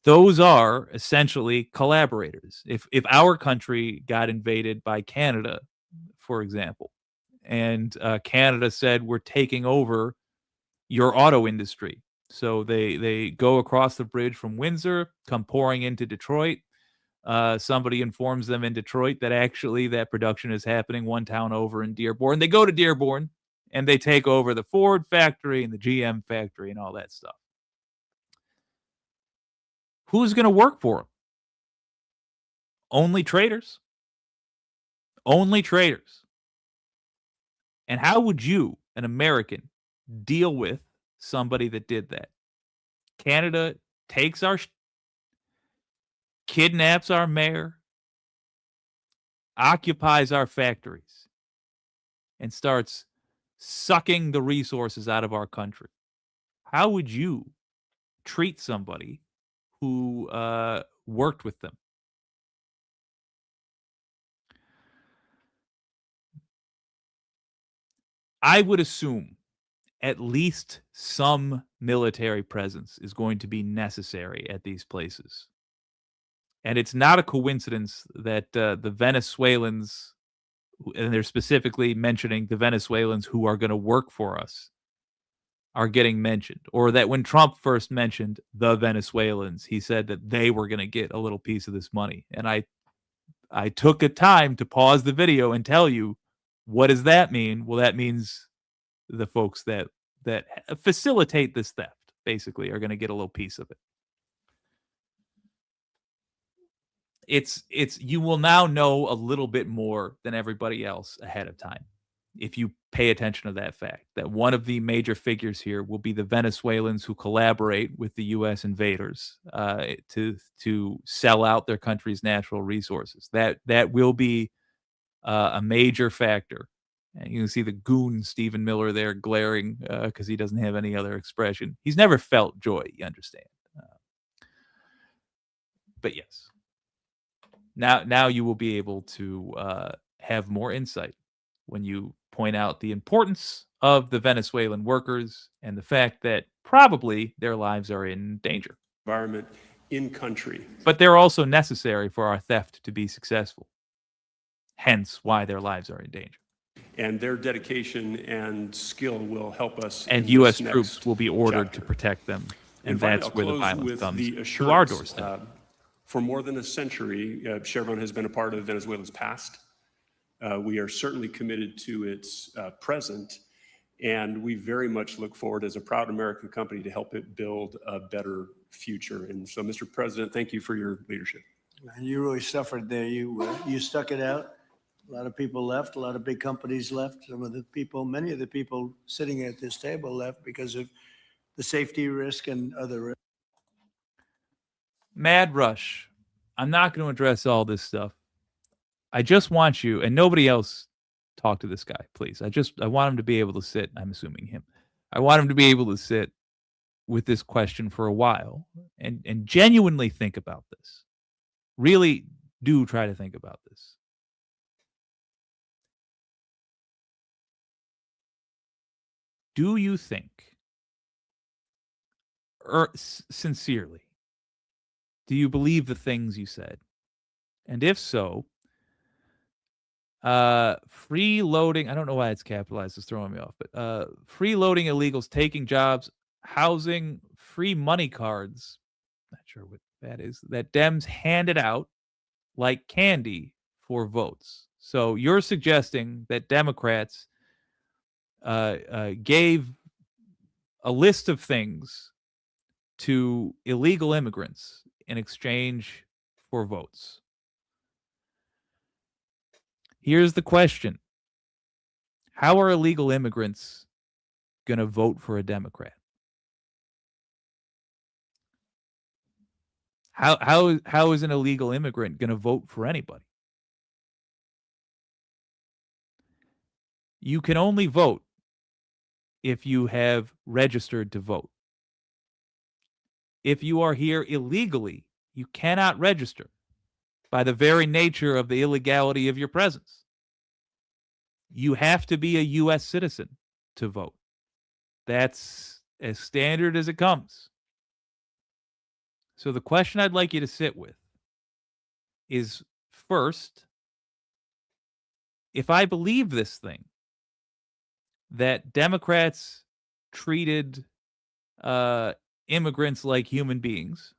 Those are essentially collaborators. If our country got invaded by Canada, for example, and Canada said, we're taking over your auto industry. So they go across the bridge from Windsor, come pouring into Detroit. Somebody informs them in Detroit that actually that production is happening one town over in Dearborn. They go to Dearborn and they take over the Ford factory and the GM factory and all that stuff. Who's going to work for them? Only traders. Only traders. And how would you, an American, deal with somebody that did that? Canada takes kidnaps our mayor, occupies our factories, and starts sucking the resources out of our country. How would you treat somebody who worked with them? I would assume at least some military presence is going to be necessary at these places. And it's not a coincidence that the Venezuelans, and they're specifically mentioning the Venezuelans who are going to work for us, are getting mentioned. Or that when Trump first mentioned the Venezuelans, he said that they were going to get a little piece of this money. And I took a time to pause the video and tell you, what does that mean? Well, that means the folks that facilitate this theft, basically, are going to get a little piece of it. It's you will now know a little bit more than everybody else ahead of time if you pay attention to that fact, that one of the major figures here will be the Venezuelans who collaborate with the U.S. invaders to sell out their country's natural resources. That will be a major factor. And you can see the goon Stephen Miller there glaring because he doesn't have any other expression. He's never felt joy, you understand. But yes. Now you will be able to have more insight when you point out the importance of the Venezuelan workers and the fact that probably their lives are in danger. environment in country. But they're also necessary for our theft to be successful. Hence why their lives are in danger. And their dedication and skill will help us. And in U.S. this troops next will be ordered chapter. to protect them. And finally, that's I'll where the close violence with comes the to our assurance, doorstep. For more than a century, Chevron has been a part of Venezuela's past. We are certainly committed to its present, and we very much look forward as a proud American company to help it build a better future. And so, Mr. President, thank you for your leadership. And you really suffered there. You stuck it out. A lot of people left. A lot of big companies left. Many of the people sitting at this table left because of the safety risk and other risks. Mad Rush. I'm not going to address all this stuff. I just want you, and nobody else talk to this guy, please. I want him to be able to sit, I'm assuming him. I want him to be able to sit with this question for a while and genuinely think about this. Really do try to think about this. Do you think, sincerely, do you believe the things you said? And if so, freeloading, I don't know why it's capitalized, it's throwing me off, but freeloading illegals, taking jobs, housing, free money cards, not sure what that is, that Dems handed out like candy for votes. So you're suggesting that Democrats gave a list of things to illegal immigrants in exchange for votes. Here's the question. How are illegal immigrants going to vote for a Democrat? How is an illegal immigrant going to vote for anybody? You can only vote if you have registered to vote. If you are here illegally, you cannot register by the very nature of the illegality of your presence. You have to be a U.S. citizen to vote. That's as standard as it comes. So the question I'd like you to sit with is, first, if I believe this thing, that Democrats treated immigrants like human beings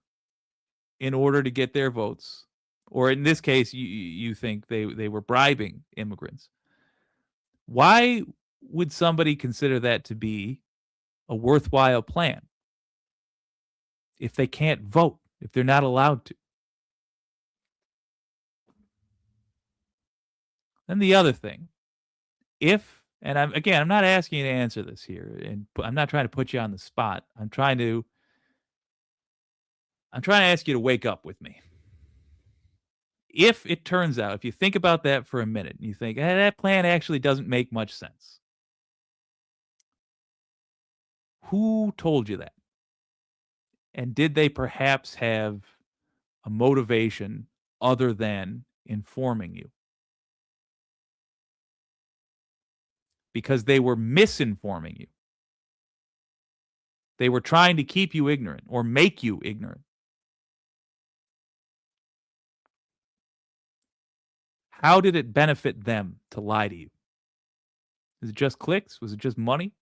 in order to get their votes, or in this case, you think they were bribing immigrants, why would somebody consider that to be a worthwhile plan if they can't vote, if they're not allowed to? Then the other thing, and I'm not asking you to answer this here, and I'm not trying to put you on the spot. I'm trying to ask you to wake up with me. If it turns out, if you think about that for a minute, and you think, that plan actually doesn't make much sense. Who told you that? And did they perhaps have a motivation other than informing you? Because they were misinforming you. They were trying to keep you ignorant or make you ignorant. How did it benefit them to lie to you? Is it just clicks? Was it just money?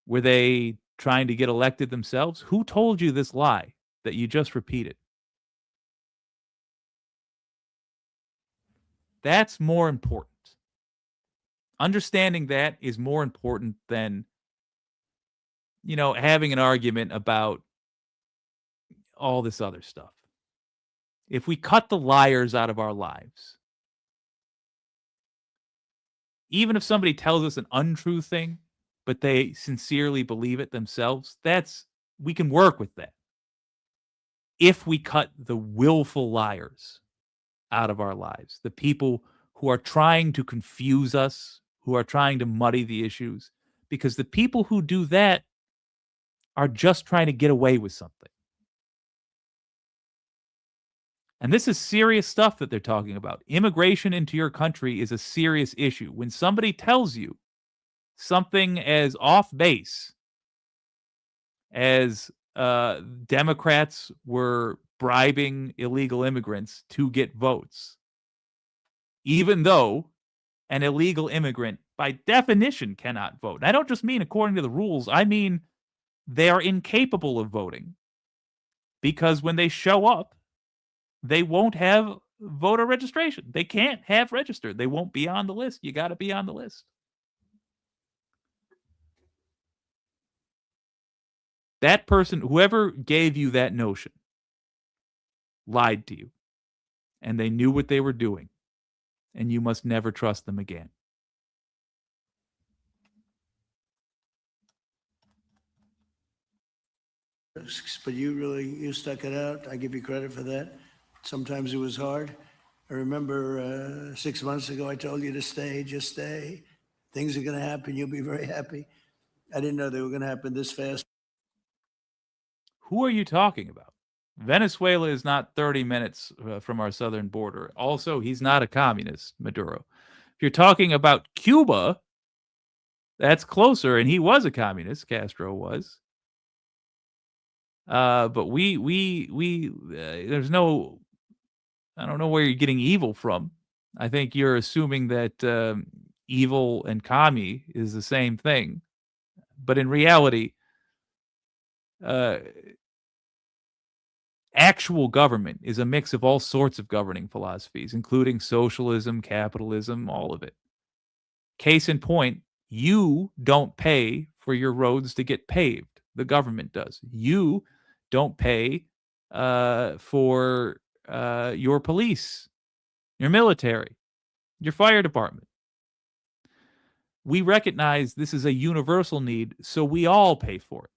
Were they trying to get elected themselves? Who told you this lie that you just repeated? That's more important. Understanding that is more important than, having an argument about all this other stuff. If we cut the liars out of our lives, even if somebody tells us an untrue thing, but they sincerely believe it themselves, we can work with that. If we cut the willful liars out of our lives, the people who are trying to confuse us, who are trying to muddy the issues, because the people who do that are just trying to get away with something. And this is serious stuff that they're talking about. Immigration into your country is a serious issue. When somebody tells you something as off base as Democrats were bribing illegal immigrants to get votes, even though an illegal immigrant, by definition, cannot vote. And I don't just mean according to the rules. I mean they are incapable of voting because when they show up, they won't have voter registration. They can't have registered. They won't be on the list. You got to be on the list. That person, whoever gave you that notion, lied to you. And they knew what they were doing. And you must never trust them again. But you stuck it out. I give you credit for that. Sometimes it was hard. I remember 6 months ago, I told you to stay, just stay. Things are going to happen. You'll be very happy. I didn't know they were going to happen this fast. Who are you talking about? Venezuela is not 30 minutes from our southern border. Also, he's not a communist, Maduro. If you're talking about Cuba, that's closer, and he was a communist, Castro was. But there's no, I don't know where you're getting evil from. I think you're assuming that evil and commie is the same thing. But in reality, actual government is a mix of all sorts of governing philosophies, including socialism, capitalism, all of it. Case in point, you don't pay for your roads to get paved. The government does. You don't pay for your police, your military, your fire department. We recognize this is a universal need, so we all pay for it.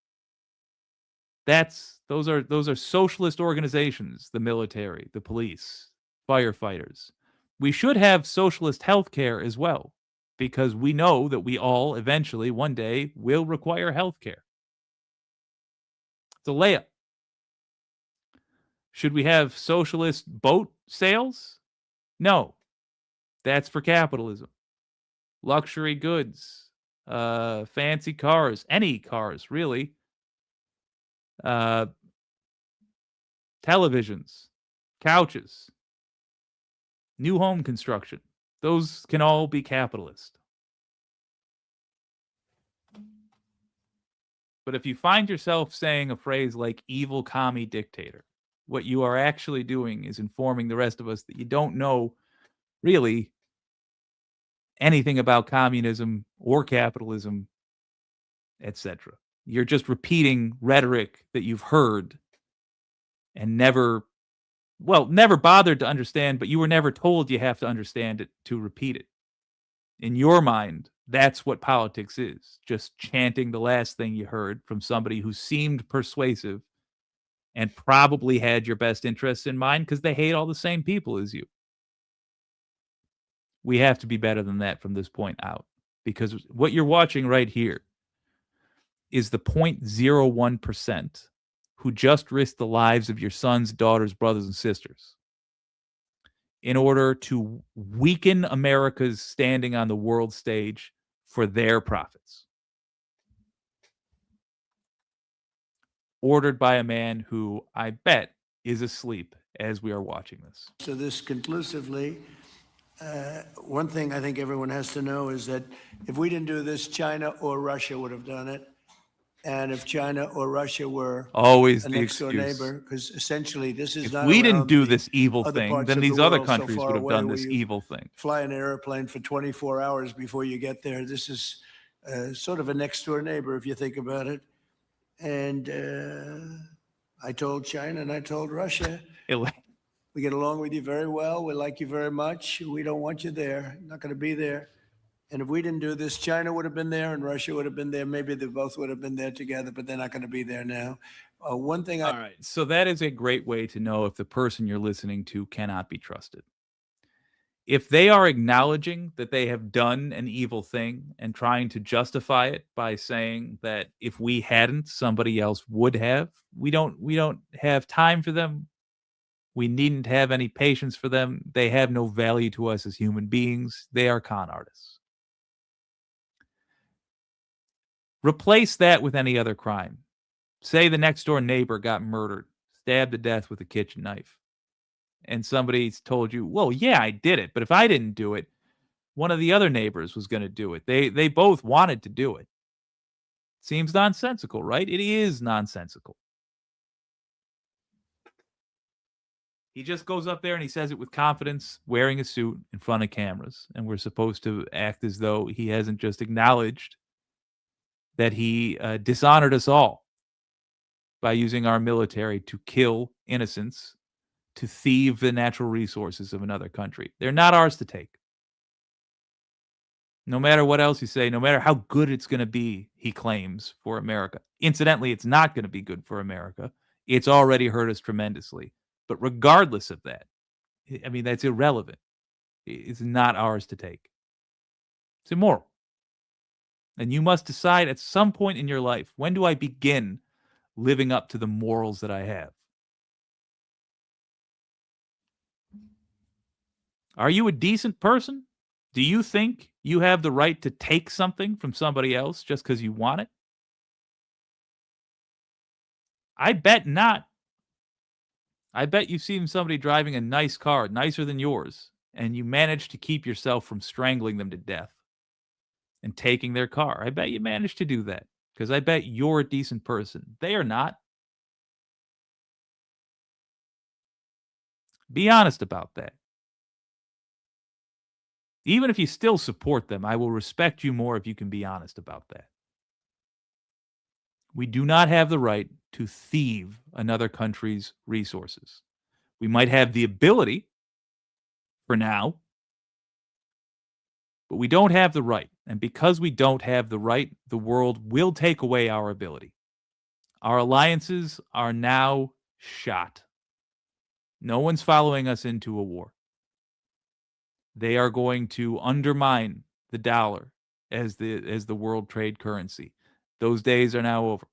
Those are socialist organizations, the military, the police, firefighters. We should have socialist health care as well, because we know that we all eventually one day will require health care. It's a layup. Should we have socialist boat sales? No. That's for capitalism. Luxury goods, fancy cars, any cars, really. Televisions, couches, new home construction. Those can all be capitalist. But if you find yourself saying a phrase like evil commie dictator, what you are actually doing is informing the rest of us that you don't know really anything about communism or capitalism, etc. You're just repeating rhetoric that you've heard and never bothered to understand, but you were never told you have to understand it to repeat it. In your mind, that's what politics is. Just chanting the last thing you heard from somebody who seemed persuasive and probably had your best interests in mind because they hate all the same people as you. We have to be better than that from this point out, because what you're watching right here is the 0.01% who just risked the lives of your sons, daughters, brothers, and sisters in order to weaken America's standing on the world stage for their profits. Ordered by a man who I bet is asleep as we are watching this. So this conclusively, one thing I think everyone has to know is that if we didn't do this, China or Russia would have done it. And if China or Russia were always a the next door excuse. neighbor, because essentially this is If not we didn't around do the this evil other thing, parts then of the these other world so countries far would have away done where this you evil thing. fly an airplane for 24 hours before you get there. This is sort of a next door neighbor, if you think about it. And I told China and I told Russia, we get along with you very well. We like you very much. We don't want you there. Not going to be there. And if we didn't do this, China would have been there and Russia would have been there. Maybe they both would have been there together, but they're not going to be there now. One thing All right. So that is a great way to know if the person you're listening to cannot be trusted. If they are acknowledging that they have done an evil thing and trying to justify it by saying that if we hadn't, somebody else would have, we don't have time for them. We needn't have any patience for them. They have no value to us as human beings. They are con artists. Replace that with any other crime. Say the next door neighbor got murdered, stabbed to death with a kitchen knife, and somebody's told you, well, yeah, I did it, but if I didn't do it, one of the other neighbors was going to do it. They both wanted to do it. Seems nonsensical, right? It is nonsensical. He just goes up there and he says it with confidence, wearing a suit in front of cameras, and we're supposed to act as though he hasn't just acknowledged that he dishonored us all by using our military to kill innocents, to thieve the natural resources of another country. They're not ours to take. No matter what else you say, no matter how good it's going to be, he claims, for America. Incidentally, it's not going to be good for America. It's already hurt us tremendously. But regardless of that, I mean, that's irrelevant. It's not ours to take. It's immoral. And you must decide at some point in your life, when do I begin living up to the morals that I have? Are you a decent person? Do you think you have the right to take something from somebody else just because you want it? I bet not. I bet you've seen somebody driving a nice car, nicer than yours, and you managed to keep yourself from strangling them to death and taking their car. I bet you managed to do that because I bet you're a decent person. They are not. Be honest about that. Even if you still support them, I will respect you more if you can be honest about that. We do not have the right to thieve another country's resources. We might have the ability for now, but we don't have the right. And because we don't have the right, the world will take away our ability. Our alliances are now shot. No one's following us into a war. They are going to undermine the dollar as the world trade currency. Those days are now over.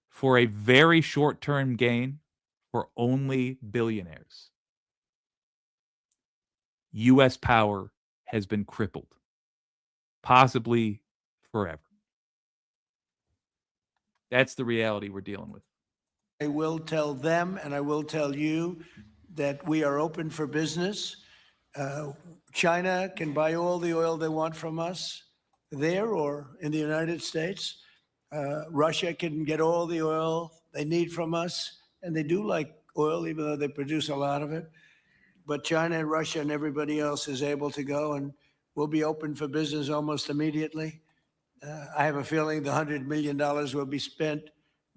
For a very short-term gain for only billionaires, U.S. power has been crippled, possibly forever. That's the reality we're dealing with. I will tell them, and I will tell you, that we are open for business. China can buy all the oil they want from us there or in the United States. Russia can get all the oil they need from us, and they do like oil, even though they produce a lot of it. But China and Russia and everybody else is able to go, and we'll be open for business almost immediately. I have a feeling the $100 million will be spent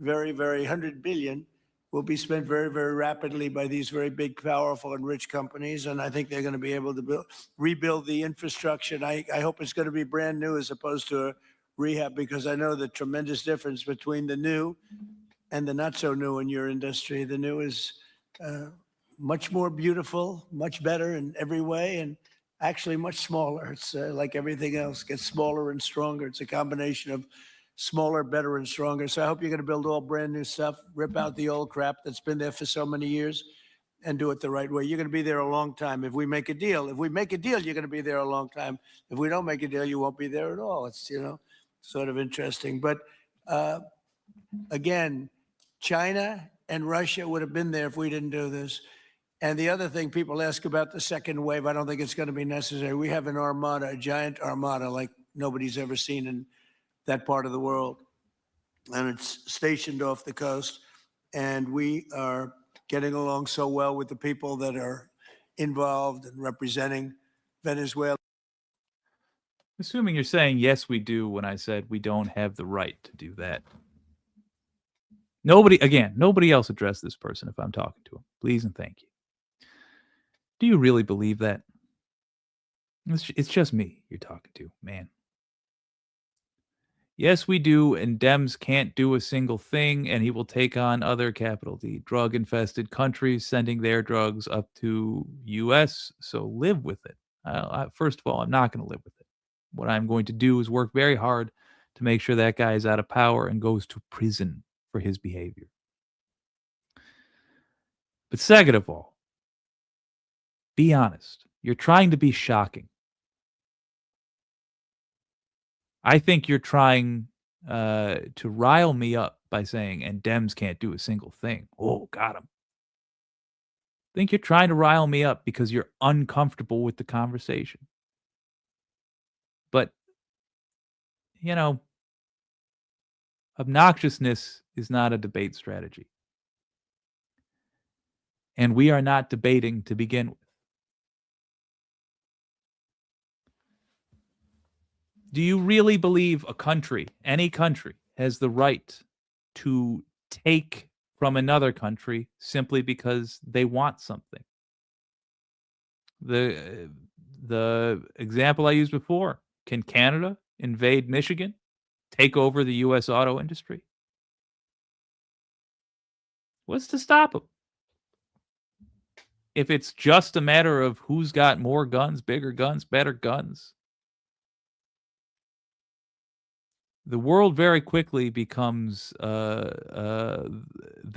$100 billion will be spent very, very rapidly by these very big, powerful, and rich companies. And I think they're going to be able to rebuild the infrastructure. And I hope it's going to be brand new as opposed to a rehab, because I know the tremendous difference between the new and the not so new in your industry. The new is much more beautiful, much better in every way, and actually much smaller. It's like everything else, gets smaller and stronger. It's a combination of smaller, better, and stronger. So I hope you're going to build all brand new stuff, rip out the old crap that's been there for so many years, and do it the right way. You're going to be there a long time. If we make a deal, you're going to be there a long time. If we don't make a deal, you won't be there at all. It's, sort of interesting. But again, China and Russia would have been there if we didn't do this. And the other thing people ask about the second wave, I don't think it's going to be necessary. We have an armada, a giant armada like nobody's ever seen in that part of the world. And it's stationed off the coast. And we are getting along so well with the people that are involved and representing Venezuela. Assuming you're saying, yes, we do, when I said we don't have the right to do that. Nobody else address this person if I'm talking to him. Please and thank you. Do you really believe that? It's just me you're talking to, man. Yes, we do, and Dems can't do a single thing, and he will take on other capital D drug-infested countries, sending their drugs up to U.S., so live with it. First of all, I'm not going to live with it. What I'm going to do is work very hard to make sure that guy is out of power and goes to prison for his behavior. But second of all, be honest. You're trying to be shocking. I think you're trying to rile me up by saying, and Dems can't do a single thing. Oh, got him. I think you're trying to rile me up because you're uncomfortable with the conversation. But, you know, obnoxiousness is not a debate strategy. And we are not debating to begin with. Do you really believe a country, any country, has the right to take from another country simply because they want something? The example I used before, can Canada invade Michigan, take over the US auto industry? What's to stop them? If it's just a matter of who's got more guns, bigger guns, better guns, the world very quickly becomes the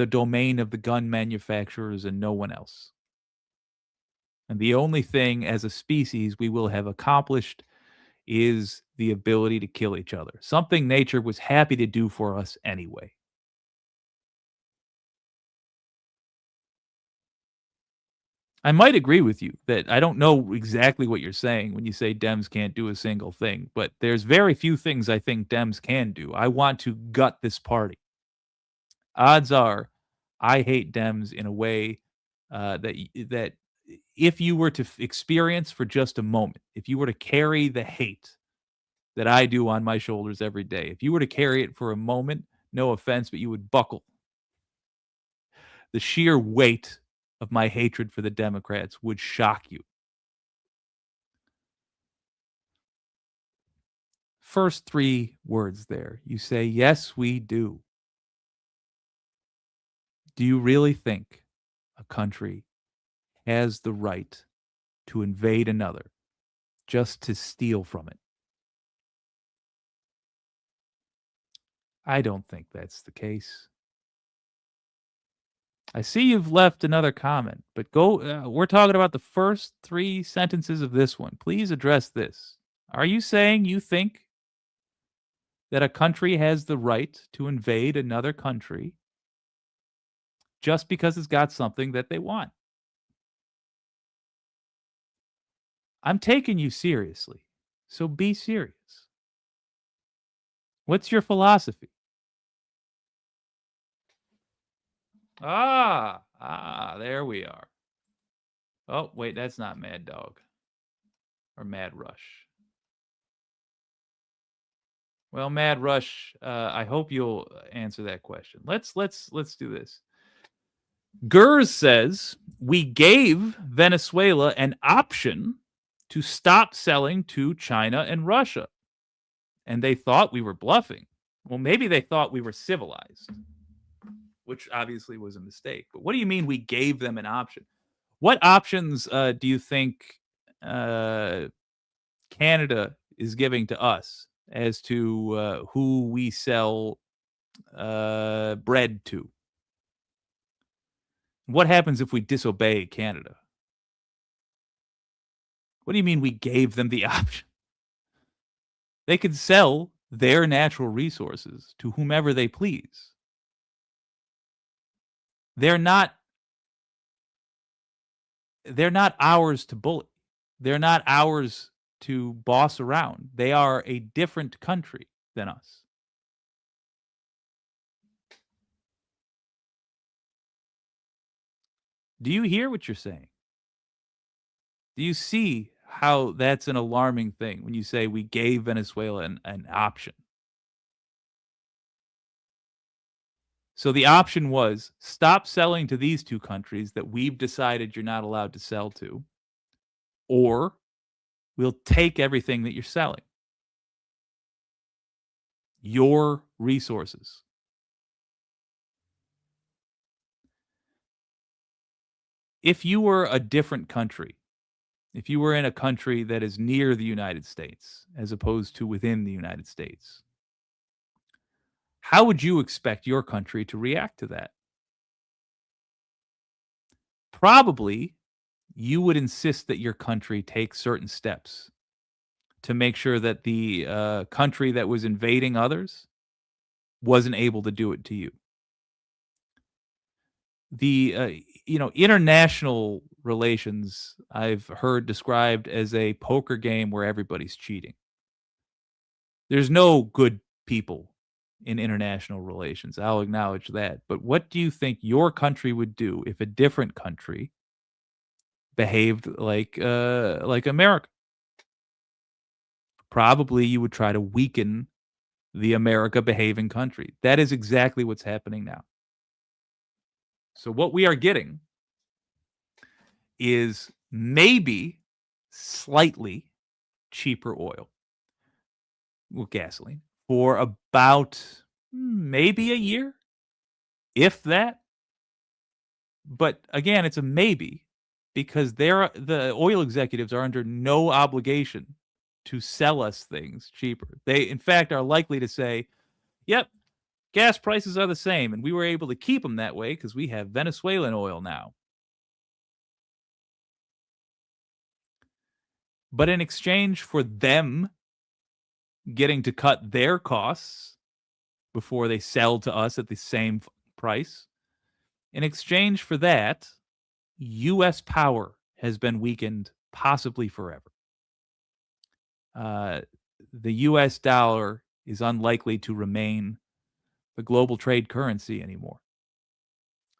domain of the gun manufacturers and no one else. And the only thing as a species we will have accomplished is the ability to kill each other, something nature was happy to do for us anyway. I might agree with you that I don't know exactly what you're saying when you say Dems can't do a single thing, but there's very few things I think Dems can do. I want to gut this party. Odds are I hate Dems in a way that if you were to experience for just a moment, if you were to carry the hate that I do on my shoulders every day, if you were to carry it for a moment, no offense, but you would buckle. The sheer weight of my hatred for the Democrats would shock you. First 3 words there. You say, yes, we do. Do you really think a country has the right to invade another just to steal from it? I don't think that's the case. I see you've left another comment, but we're talking about the first 3 sentences of this one. Please address this. Are you saying you think that a country has the right to invade another country just because it's got something that they want? I'm taking you seriously, so be serious. What's your philosophy? There we are. Oh, wait, that's not Mad Dog or Mad Rush. Well, Mad Rush, I hope you'll answer that question. Let's do this. Gers says we gave Venezuela an option to stop selling to China and Russia, and they thought we were bluffing. Well, maybe they thought we were civilized, which obviously was a mistake. But what do you mean we gave them an option? What options do you think Canada is giving to us as to who we sell bread to? What happens if we disobey Canada? What do you mean we gave them the option? They could sell their natural resources to whomever they please. They're not ours to bully. They're not ours to boss around. They are a different country than us. Do you hear what you're saying? Do you see how that's an alarming thing when you say we gave Venezuela an option? So the option was stop selling to these 2 countries that we've decided you're not allowed to sell to, or we'll take everything that you're selling. Your resources. If you were a different country, if you were in a country that is near the United States as opposed to within the United States, how would you expect your country to react to that? Probably you would insist that your country take certain steps to make sure that the country that was invading others wasn't able to do it to you. The international relations I've heard described as a poker game where everybody's cheating. There's no good people in international relations. I'll acknowledge that. But what do you think your country would do if a different country behaved like America? Probably you would try to weaken the America behaving country. That is exactly what's happening now. So what we are getting is maybe slightly cheaper oil, well, gasoline, for about maybe a year, if that. But again, it's a maybe because the oil executives are under no obligation to sell us things cheaper. They, in fact, are likely to say, yep, gas prices are the same, and we were able to keep them that way because we have Venezuelan oil now. But in exchange for them getting to cut their costs before they sell to us at the same price, in exchange for that, U.S. power has been weakened possibly forever. The U.S. dollar is unlikely to remain the global trade currency anymore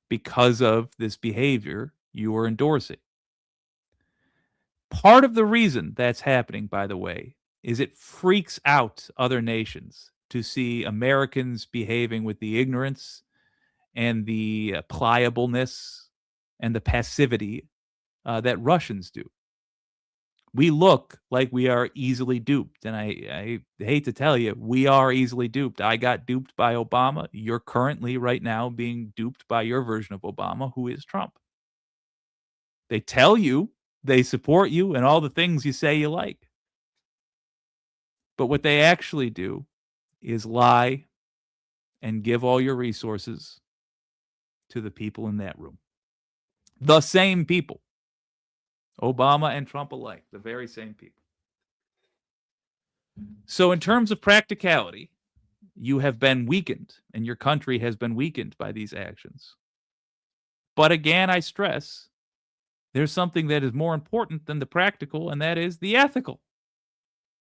because of this behavior you are endorsing. Part of the reason that's happening, by the way, is it freaks out other nations to see Americans behaving with the ignorance and the pliableness and the passivity that Russians do. We look like we are easily duped, and I hate to tell you, we are easily duped. I got duped by Obama. You're currently right now being duped by your version of Obama, who is Trump. They tell you they support you and all the things you say you like. But what they actually do is lie and give all your resources to the people in that room. The same people. Obama and Trump alike, the very same people. So in terms of practicality, you have been weakened and your country has been weakened by these actions. But again, I stress, there's something that is more important than the practical, and that is the ethical.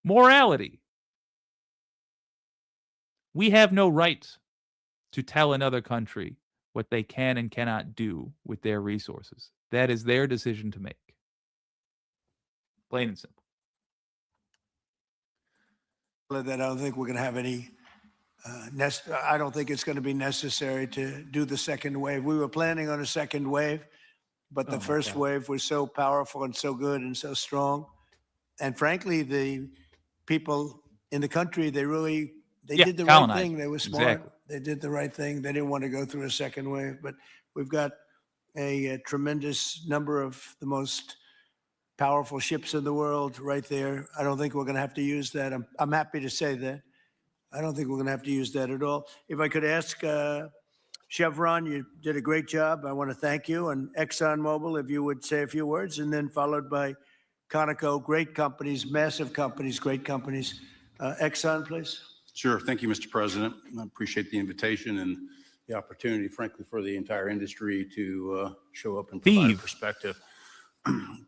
Morality. We have no right to tell another country what they can and cannot do with their resources. That is their decision to make. Plain and simple. That I don't think we're going to have any, I don't think it's going to be necessary to do the second wave. We were planning on a second wave, but the first wave was so powerful and so good and so strong. And frankly, the people in the country, they did the right thing. They were smart. Exactly. They did the right thing. They didn't want to go through a second wave, but we've got a tremendous number of the most powerful ships in the world right there. I don't think we're going to have to use that. I'm happy to say that. I don't think we're going to have to use that at all. If I could ask Chevron, you did a great job. I want to thank you. And ExxonMobil, if you would say a few words, and then followed by Conoco, great companies, massive companies, great companies. Exxon, please. Sure. Thank you, Mr. President. I appreciate the invitation and the opportunity, frankly, for the entire industry to show up and provide perspective.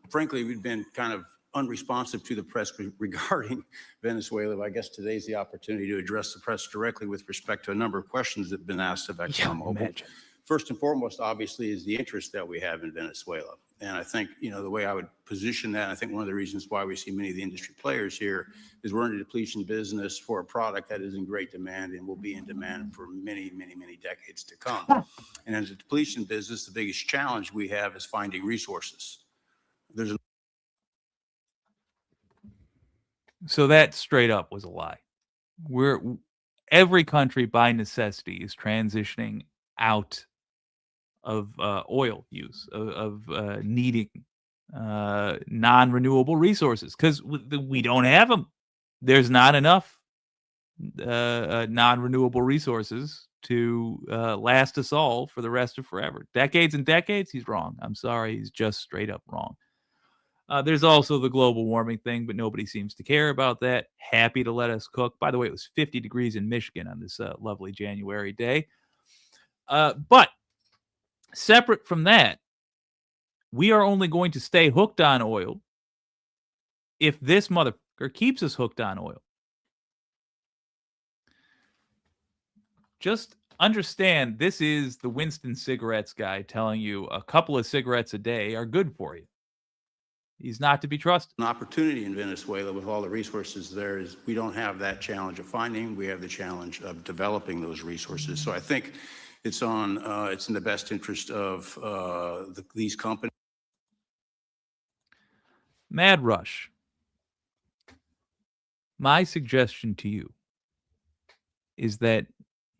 Frankly, we've been kind of unresponsive to the press regarding Venezuela. I guess today's the opportunity to address the press directly with respect to a number of questions that have been asked of ExxonMobil. First and foremost, obviously, is the interest that we have in Venezuela. And I think, the way I would position that, I think one of the reasons why we see many of the industry players here is we're in a depletion business for a product that is in great demand and will be in demand for many, many, many decades to come. And as a depletion business, the biggest challenge we have is finding resources. So that straight up was a lie. Every country by necessity is transitioning out of oil use, of needing non-renewable resources because we don't have them. There's not enough non-renewable resources to last us all for the rest of forever. Decades and decades, he's wrong. I'm sorry, he's just straight up wrong. There's also the global warming thing, but nobody seems to care about that. Happy to let us cook. By the way, it was 50 degrees in Michigan on this lovely January day. But separate from that, we are only going to stay hooked on oil if this motherfucker keeps us hooked on oil. Just understand this is the Winston cigarettes guy telling you a couple of cigarettes a day are good for you. He's not to be trusted. An opportunity in Venezuela with all the resources there is we don't have that challenge of finding, we have the challenge of developing those resources. So I think it's in the best interest of these companies. Mad Rush. My suggestion to you is that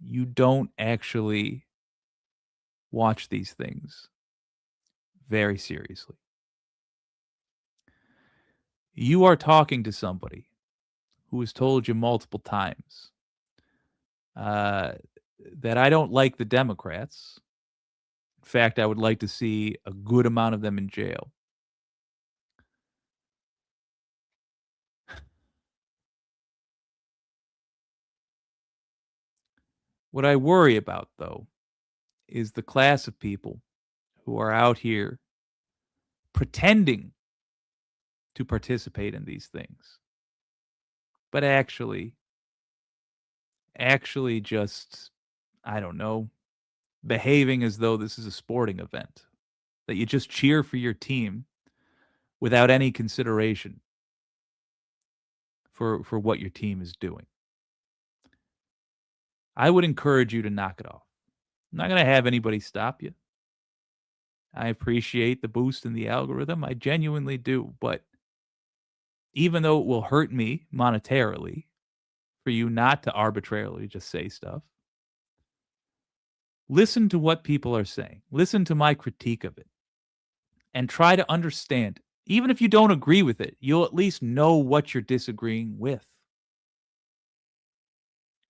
you don't actually watch these things very seriously. You are talking to somebody who has told you multiple times that I don't like the Democrats. In fact, I would like to see a good amount of them in jail. What I worry about, though, is the class of people who are out here pretending to participate in these things, but actually just, I don't know, behaving as though this is a sporting event, that you just cheer for your team without any consideration for what your team is doing. I would encourage you to knock it off. I'm not going to have anybody stop you. I appreciate the boost in the algorithm. I genuinely do. But even though it will hurt me monetarily for you not to arbitrarily just say stuff, listen to what people are saying. Listen to my critique of it and try to understand it. Even if you don't agree with it, you'll at least know what you're disagreeing with.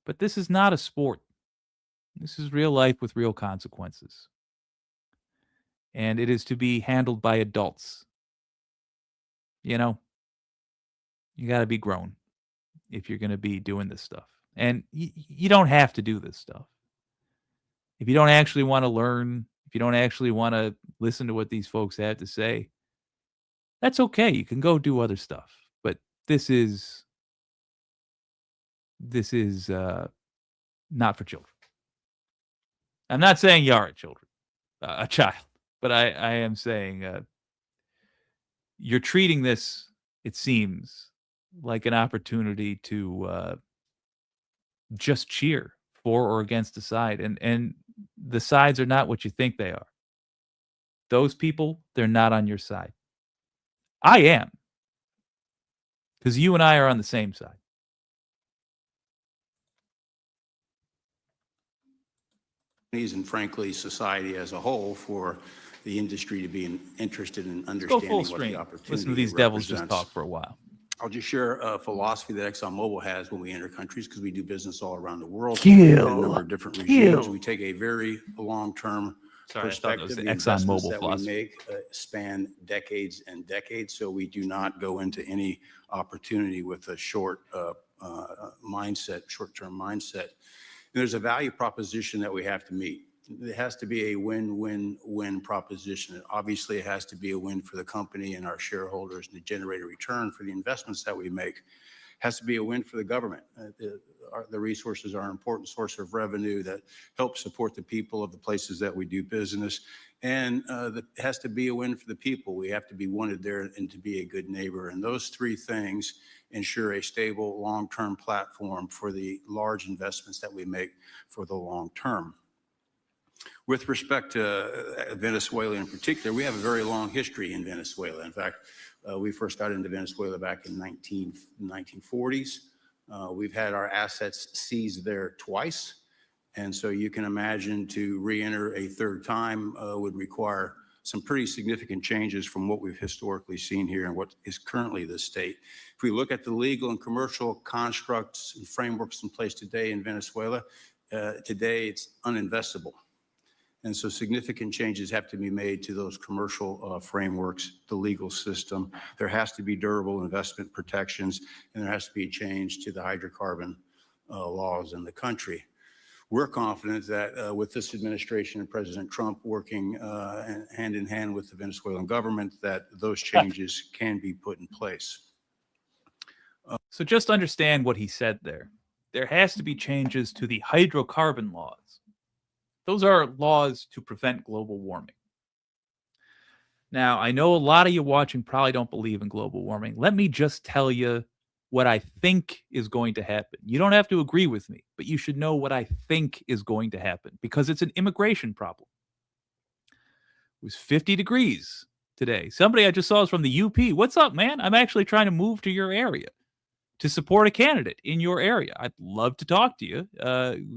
But this is not a sport. This is real life with real consequences. And it is to be handled by adults. You know, you got to be grown if you're going to be doing this stuff. And you don't have to do this stuff. If you don't actually want to learn, if you don't actually want to listen to what these folks have to say, that's okay. You can go do other stuff. But this is not for children. I'm not saying you are a child, but I am saying you're treating this, it seems, like an opportunity to just cheer for or against a side. And the sides are not what you think they are. Those people, they're not on your side. I am. Because you and I are on the same side. And frankly, society as a whole for the industry to be interested in understanding what the opportunity Listen to these devils just talk for a while. I'll just share a philosophy that ExxonMobil has when we enter countries because we do business all around the world. In a number of different regimes. We take a very long-term perspective. The investments that we make span decades and decades, so we do not go into any opportunity with a short-term mindset. There's a value proposition that we have to meet. It has to be a win-win-win proposition. Obviously, it has to be a win for the company and our shareholders and to generate a return for the investments that we make. It has to be a win for the government. The resources are an important source of revenue that helps support the people of the places that we do business. And it has to be a win for the people. We have to be wanted there and to be a good neighbor. And those three things ensure a stable, long-term platform for the large investments that we make for the long term. With respect to Venezuela in particular, we have a very long history in Venezuela. In fact, we first got into Venezuela back in 1940s. We've had our assets seized there twice. And so you can imagine to re-enter a third time would require some pretty significant changes from what we've historically seen here and what is currently the state. If we look at the legal and commercial constructs and frameworks in place today in Venezuela, today it's uninvestable. And so significant changes have to be made to those commercial frameworks, the legal system. There has to be durable investment protections, and there has to be a change to the hydrocarbon laws in the country. We're confident that with this administration and President Trump working hand in hand with the Venezuelan government, that those changes can be put in place. So just understand what he said there. There has to be changes to the hydrocarbon laws. Those are laws to prevent global warming. Now, I know a lot of you watching probably don't believe in global warming. Let me just tell you what I think is going to happen. You don't have to agree with me, but you should know what I think is going to happen because it's an immigration problem. It was 50 degrees today. Somebody I just saw is from the UP. What's up, man? I'm actually trying to move to your area to support a candidate in your area. I'd love to talk to you.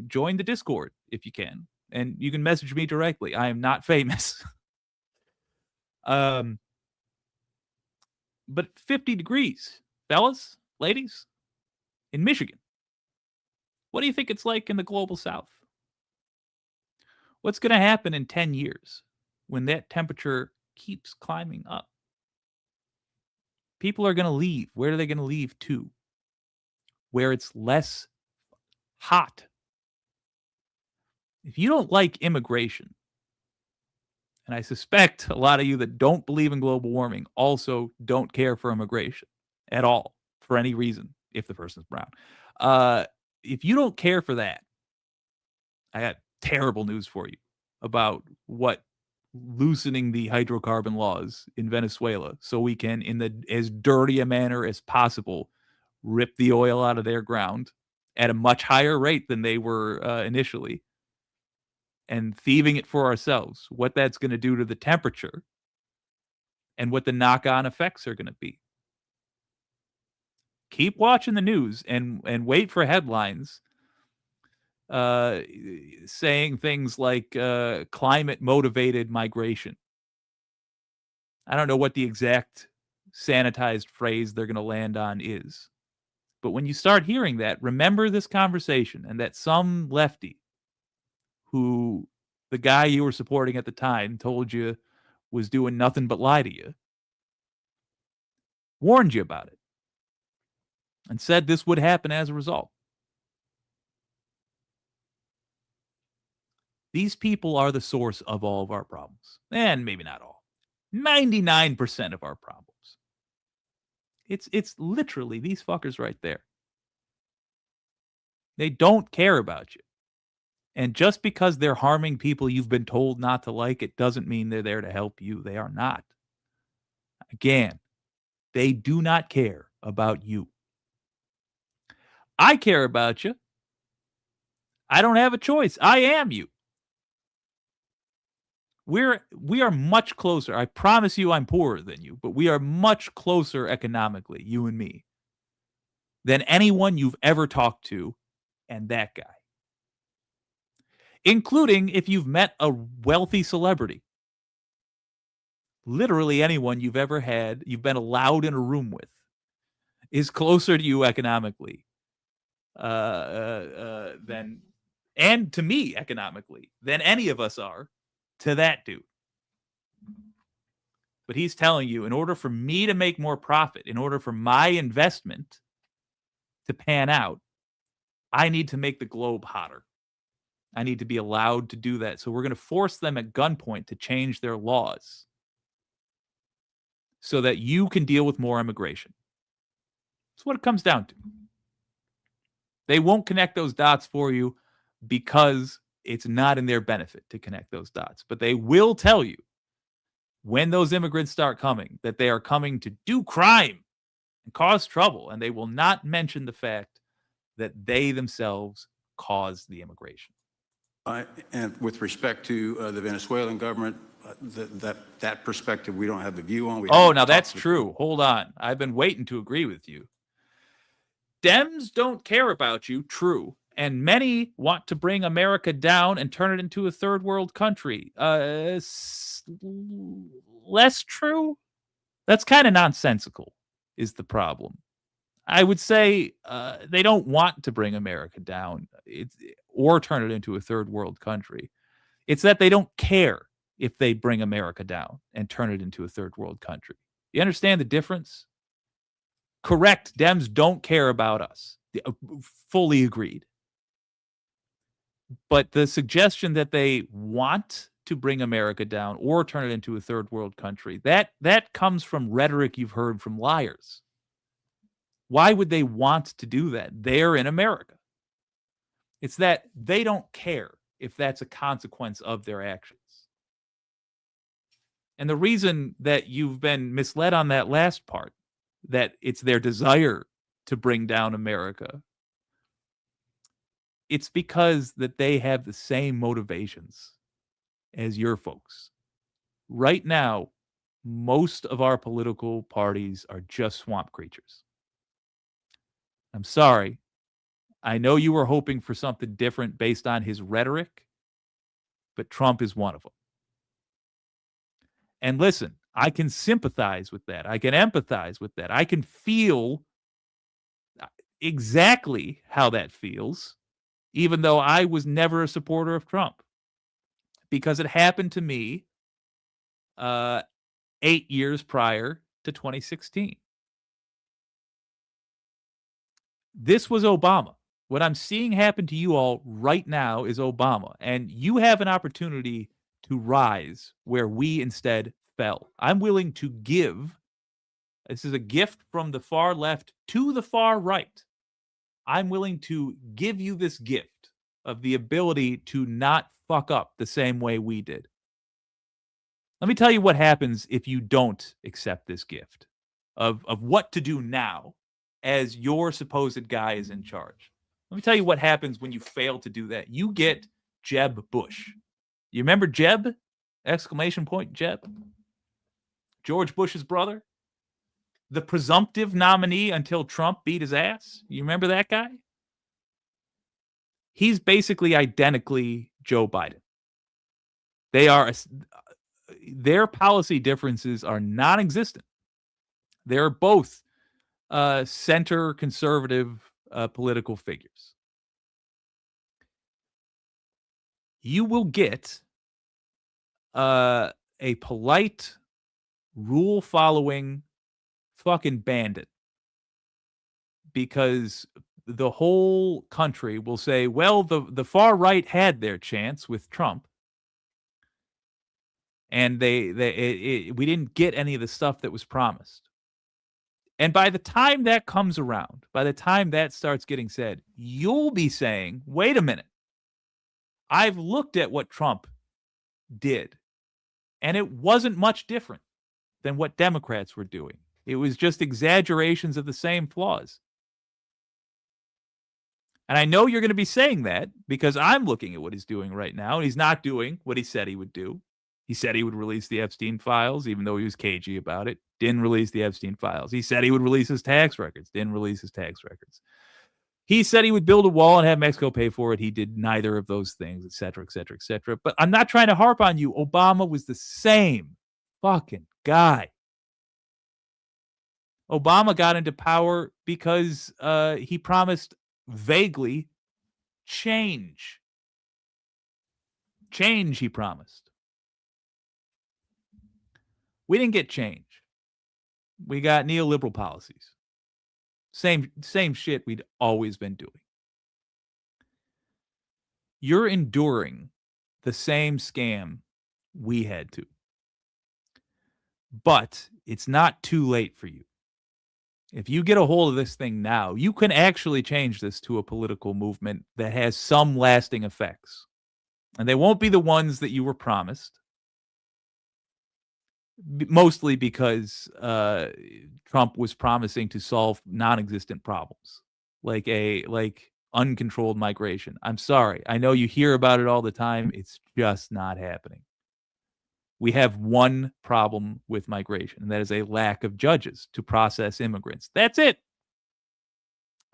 Join the Discord if you can. And you can message me directly. I am not famous. But 50 degrees, fellas, ladies, in Michigan. What do you think it's like in the global south? What's going to happen in 10 years when that temperature keeps climbing up? People are going to leave. Where are they going to leave to? Where it's less hot. If you don't like immigration, and I suspect a lot of you that don't believe in global warming also don't care for immigration at all for any reason, if the person's brown. If you don't care for that, I got terrible news for you about what loosening the hydrocarbon laws in Venezuela so we can, in as dirty a manner as possible, rip the oil out of their ground at a much higher rate than they were initially, and thieving it for ourselves, what that's going to do to the temperature and what the knock-on effects are going to be. Keep watching the news and wait for headlines saying things like climate-motivated migration. I don't know what the exact sanitized phrase they're going to land on is. But when you start hearing that, remember this conversation and that some lefty who the guy you were supporting at the time told you was doing nothing but lie to you, warned you about it, and said this would happen as a result. These people are the source of all of our problems. And maybe not all. 99% of our problems. It's literally these fuckers right there. They don't care about you. And just because they're harming people you've been told not to like, it doesn't mean they're there to help you. They are not. Again, they do not care about you. I care about you. I don't have a choice. I am you. We are much closer. I promise you I'm poorer than you, but we are much closer economically, you and me, than anyone you've ever talked to and that guy. Including if you've met a wealthy celebrity. Literally anyone you've ever had, you've been allowed in a room with, is closer to you economically than, and to me economically, than any of us are to that dude. But he's telling you, in order for me to make more profit, in order for my investment to pan out, I need to make the globe hotter. I need to be allowed to do that. So we're going to force them at gunpoint to change their laws so that you can deal with more immigration. That's what it comes down to. They won't connect those dots for you because it's not in their benefit to connect those dots. But they will tell you when those immigrants start coming that they are coming to do crime and cause trouble. And they will not mention the fact that they themselves caused the immigration. And with respect to the Venezuelan government, that perspective we don't have a view on. Now that's true. Hold on. I've been waiting to agree with you. Dems don't care about you, true. And many want to bring America down and turn it into a third world country. Less true? That's kind of nonsensical, is the problem. I would say they don't want to bring America down or turn it into a third world country. It's that they don't care if they bring America down and turn it into a third world country. You understand the difference? Correct. Dems don't care about us. Fully agreed. But the suggestion that they want to bring America down or turn it into a third world country, that comes from rhetoric you've heard from liars. Why would they want to do that? They're in America. It's that they don't care if that's a consequence of their actions. And the reason that you've been misled on that last part, that it's their desire to bring down America, it's because that they have the same motivations as your folks. Right now, most of our political parties are just swamp creatures. I'm sorry. I know you were hoping for something different based on his rhetoric, but Trump is one of them. And listen, I can sympathize with that. I can empathize with that. I can feel exactly how that feels, even though I was never a supporter of Trump, because it happened to me 8 years prior to 2016. This was Obama. What I'm seeing happen to you all right now is Obama, and you have an opportunity to rise where we instead fell. I'm willing to give. This is a gift from the far left to the far right. I'm willing to give you this gift of the ability to not fuck up the same way we did. Let me tell you what happens if you don't accept this gift of what to do now as your supposed guy is in charge. Let me tell you what happens when you fail to do that. You get Jeb Bush. You remember Jeb? Exclamation point, Jeb. George Bush's brother. The presumptive nominee until Trump beat his ass. You remember that guy? He's basically identically Joe Biden. Their policy differences are non-existent. They're both center conservative political figures. You will get a polite, rule-following fucking bandit, because the whole country will say, well, the far right had their chance with Trump, and we didn't get any of the stuff that was promised. And by the time that comes around, by the time that starts getting said, you'll be saying, wait a minute, I've looked at what Trump did, and it wasn't much different than what Democrats were doing. It was just exaggerations of the same flaws. And I know you're going to be saying that because I'm looking at what he's doing right now, and he's not doing what he said he would do. He said he would release the Epstein files, even though he was cagey about it. Didn't release the Epstein files. He said he would release his tax records. Didn't release his tax records. He said he would build a wall and have Mexico pay for it. He did neither of those things, et cetera, et cetera, et cetera. But I'm not trying to harp on you. Obama was the same fucking guy. Obama got into power because he promised vaguely change. Change, he promised. We didn't get change. We got neoliberal policies. Same shit we'd always been doing. You're enduring the same scam we had to. But it's not too late for you. If you get a hold of this thing now, you can actually change this to a political movement that has some lasting effects. And they won't be the ones that you were promised. Mostly because Trump was promising to solve non-existent problems, like uncontrolled migration. I'm sorry. I know you hear about it all the time. It's just not happening. We have one problem with migration, and that is a lack of judges to process immigrants. That's it.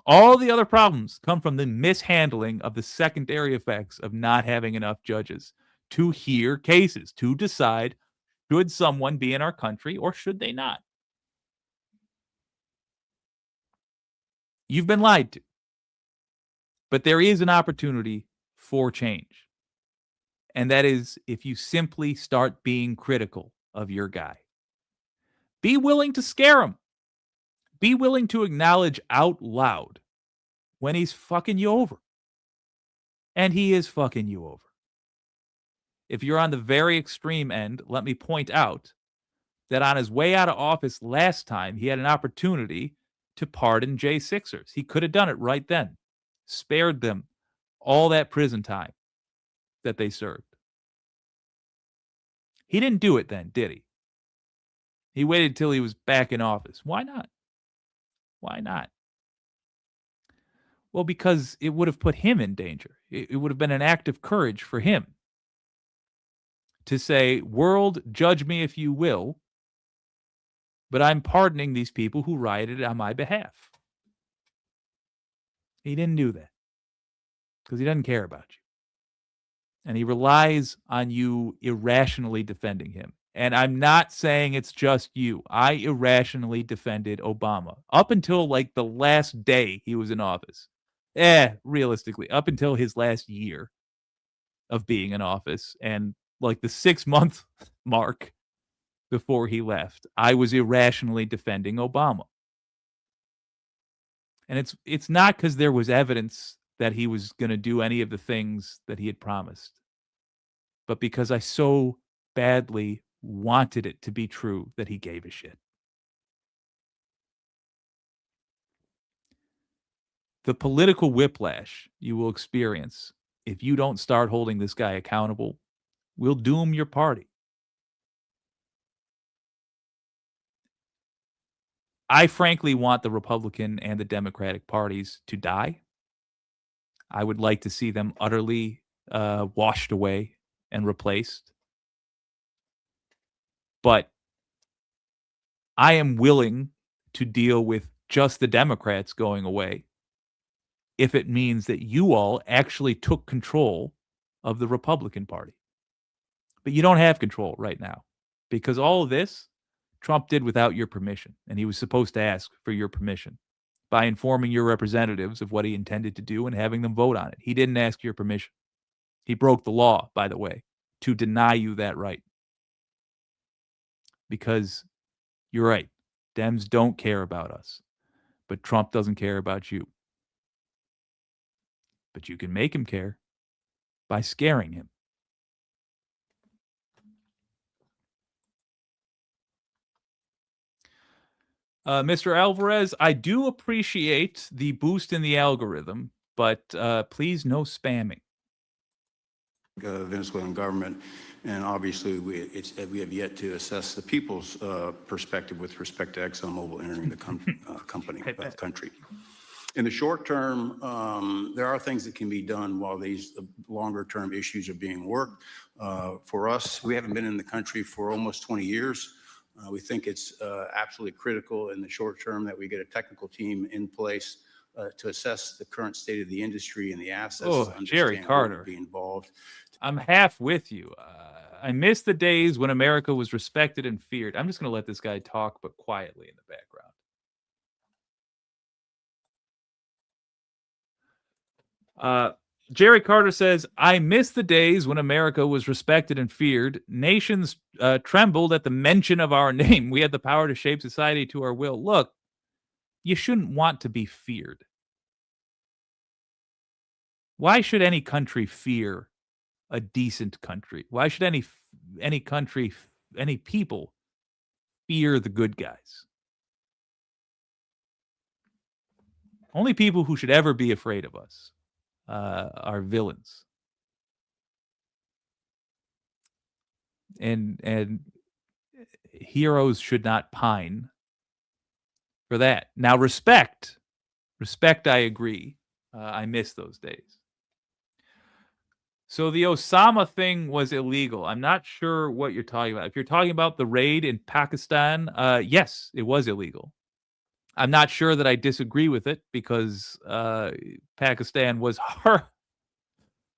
All the other problems come from the mishandling of the secondary effects of not having enough judges to hear cases, to decide should someone be in our country or should they not. You've been lied to. But there is an opportunity for change. And that is if you simply start being critical of your guy. Be willing to scare him. Be willing to acknowledge out loud when he's fucking you over. And he is fucking you over. If you're on the very extreme end, let me point out that on his way out of office last time, he had an opportunity to pardon J6ers. He could have done it right then, spared them all that prison time that they served. He didn't do it then, did he? He waited till he was back in office. Why not? Why not? Well, because it would have put him in danger. It would have been an act of courage for him to say, world, judge me if you will, but I'm pardoning these people who rioted on my behalf. He didn't do that because he doesn't care about you. And he relies on you irrationally defending him. And I'm not saying it's just you. I irrationally defended Obama up until like the last day he was in office. Realistically, up until his last year of being in office and like the 6-month mark before he left, I was irrationally defending Obama. And it's not because there was evidence that he was going to do any of the things that he had promised, but because I so badly wanted it to be true that he gave a shit. The political whiplash you will experience if you don't start holding this guy accountable will doom your party. I frankly want the Republican and the Democratic parties to die. I would like to see them utterly washed away and replaced. But I am willing to deal with just the Democrats going away if it means that you all actually took control of the Republican Party. But you don't have control right now because all of this Trump did without your permission, and he was supposed to ask for your permission by informing your representatives of what he intended to do and having them vote on it. He didn't ask your permission. He broke the law, by the way, to deny you that right. Because you're right, Dems don't care about us, but Trump doesn't care about you. But you can make him care by scaring him. Mr. Alvarez, I do appreciate the boost in the algorithm, but please no spamming. Venezuelan government, and obviously we have yet to assess the people's perspective with respect to ExxonMobil entering the country. In the short term, there are things that can be done while these longer term issues are being worked. For us, we haven't been in the country for almost 20 years. We think it's absolutely critical in the short term that we get a technical team in place to assess the current state of the industry and the assets. Oh, Jerry Carter. Be involved. I'm half with you. I miss the days when America was respected and feared. I'm just going to let this guy talk, but quietly in the background. Jerry Carter says, I miss the days when America was respected and feared. Nations trembled at the mention of our name. We had the power to shape society to our will. Look, you shouldn't want to be feared. Why should any country fear a decent country? Why should any country, any people fear the good guys? Only people who should ever be afraid of us are villains. And heroes should not pine for that. Now, respect, I agree. I miss those days. So the Osama thing was illegal. I'm not sure what you're talking about. If you're talking about the raid in Pakistan, yes, it was illegal. I'm not sure that I disagree with it because Pakistan was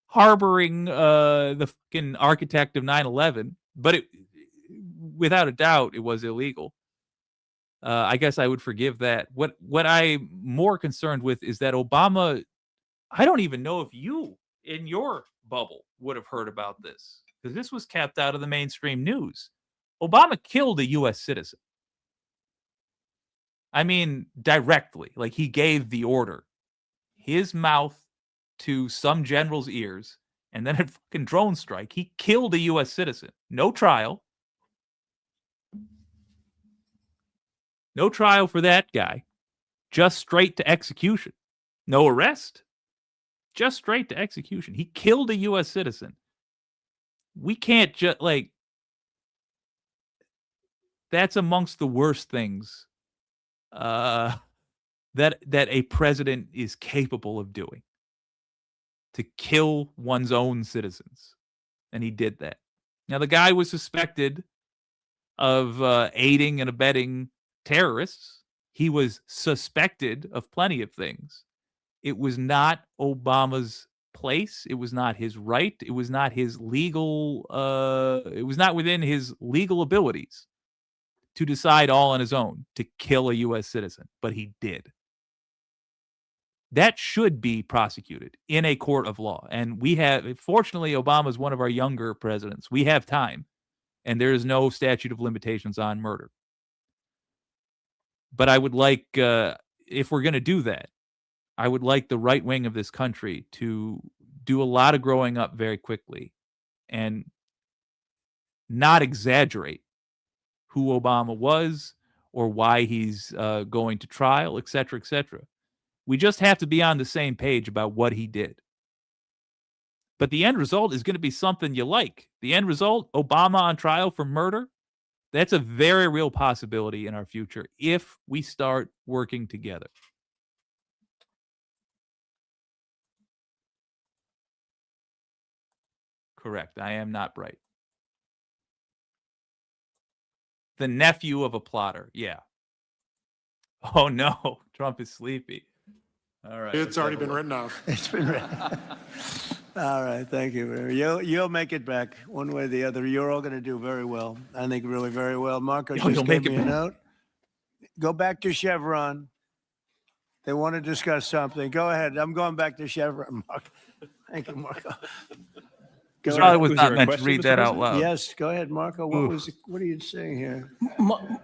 harboring the fucking architect of 9/11, but without a doubt, it was illegal. I guess I would forgive that. What I'm more concerned with is that Obama, I don't even know if you, in your bubble would have heard about this, because this was kept out of the mainstream news. Obama killed a U.S. citizen. I mean, directly. Like, he gave the order. His mouth to some general's ears, and then a fucking drone strike. He killed a U.S. citizen. No trial. No trial for that guy. Just straight to execution. No arrest. Just straight to execution. He killed a U.S. citizen. We can't just, like, that's amongst the worst things that a president is capable of doing. To kill one's own citizens. And he did that. Now, the guy was suspected of aiding and abetting terrorists. He was suspected of plenty of things. It was not Obama's place. It was not his right. It was not his legal, it was not within his legal abilities to decide all on his own to kill a U.S. citizen, but he did. That should be prosecuted in a court of law. And we have, fortunately, Obama is one of our younger presidents. We have time, and there is no statute of limitations on murder. But I would like, if we're going to do that, I would like the right wing of this country to do a lot of growing up very quickly and not exaggerate who Obama was or why he's going to trial, et cetera, et cetera. We just have to be on the same page about what he did. But the end result is going to be something you like. The end result, Obama on trial for murder, that's a very real possibility in our future if we start working together. Correct. I am not bright. The nephew of a plotter. Yeah. Oh, no. Trump is sleepy. All right. It's already been written off. It's been written. All right, thank you. You'll make it back one way or the other. You're all going to do very well. I think really very well. Marco just gave me a note. Go back to Chevron. They want to discuss something. Go ahead. I'm going back to Chevron, Mark. Thank you, Marco. I was not meant to read that out loud. Yes, go ahead, Marco. What are you saying here?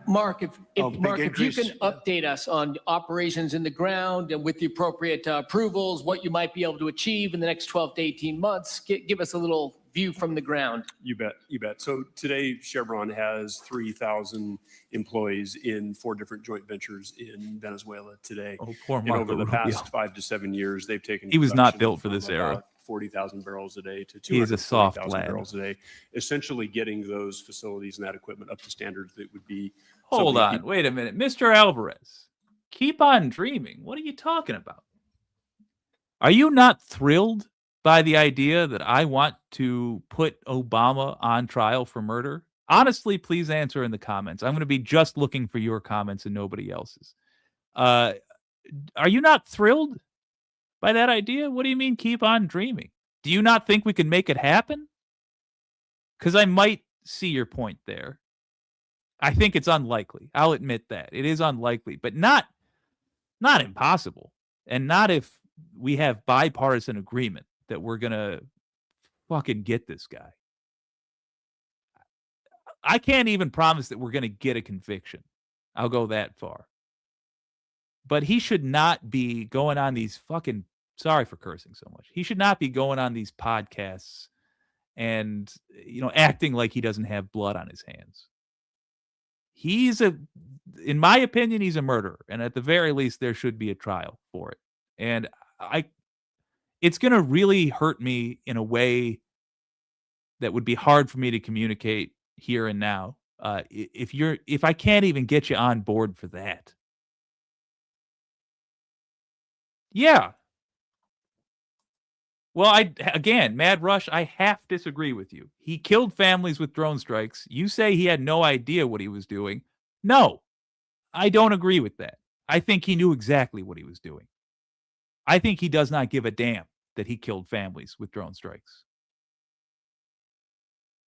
Mark, if you can update us on operations in the ground and with the appropriate approvals, what you might be able to achieve in the next 12 to 18 months, give us a little view from the ground. You bet. So today, Chevron has 3,000 employees in 4 different joint ventures in Venezuela today. Oh, poor and Marco over the Rubio. past 5 to 7 years, they've taken. He was not production built for from this era. about 40,000 barrels a day to He is a soft 240,000 lad. barrels a day, essentially getting those facilities and that equipment up to standards that would be. Hold on. Wait a minute. Mr. Alvarez, keep on dreaming. What are you talking about? Are you not thrilled by the idea that I want to put Obama on trial for murder? Honestly, please answer in the comments. I'm going to be just looking for your comments and nobody else's. Are you not thrilled by that idea? What do you mean keep on dreaming? Do you not think we can make it happen? Because I might see your point there. I think it's unlikely. I'll admit that. It is unlikely, but not impossible. And not if we have bipartisan agreement that we're going to fucking get this guy. I can't even promise that we're going to get a conviction. I'll go that far. But he should not be going on these fucking, sorry for cursing so much. He should not be going on these podcasts and, acting like he doesn't have blood on his hands. In my opinion, he's a murderer. And at the very least, there should be a trial for it. And it's going to really hurt me in a way that would be hard for me to communicate here and now. If I can't even get you on board for that. Yeah. Well, Mad Rush, I half disagree with you. He killed families with drone strikes. You say he had no idea what he was doing. No, I don't agree with that. I think he knew exactly what he was doing. I think he does not give a damn that he killed families with drone strikes.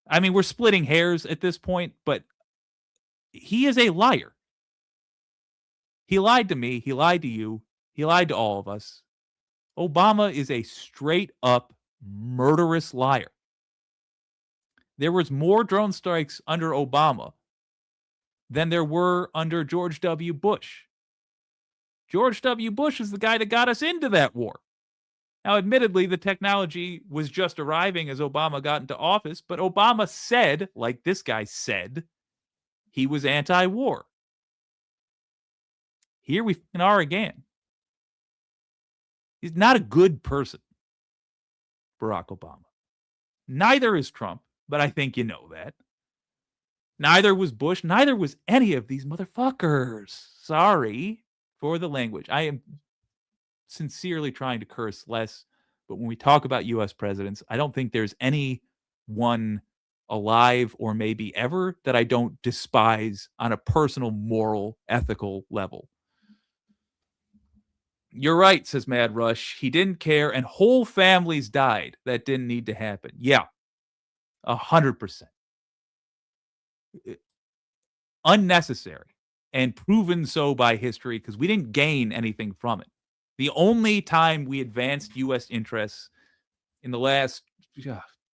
I mean, we're splitting hairs at this point, but he is a liar. He lied to me. He lied to you. He lied to all of us. Obama is a straight up murderous liar. There was more drone strikes under Obama than there were under George W. Bush. George W. Bush is the guy that got us into that war. Now, admittedly, the technology was just arriving as Obama got into office, but Obama said, like this guy said, he was anti-war. Here we are again. He's not a good person, Barack Obama. Neither is Trump, but I think you know that. Neither was Bush. Neither was any of these motherfuckers. Sorry for the language. I am sincerely trying to curse less, but when we talk about U.S. presidents, I don't think there's any one alive or maybe ever that I don't despise on a personal, moral, ethical level. You're right, says Mad Rush. He didn't care, and whole families died. That didn't need to happen. Yeah, 100%. Unnecessary and proven so by history because we didn't gain anything from it. The only time we advanced U.S. interests in the last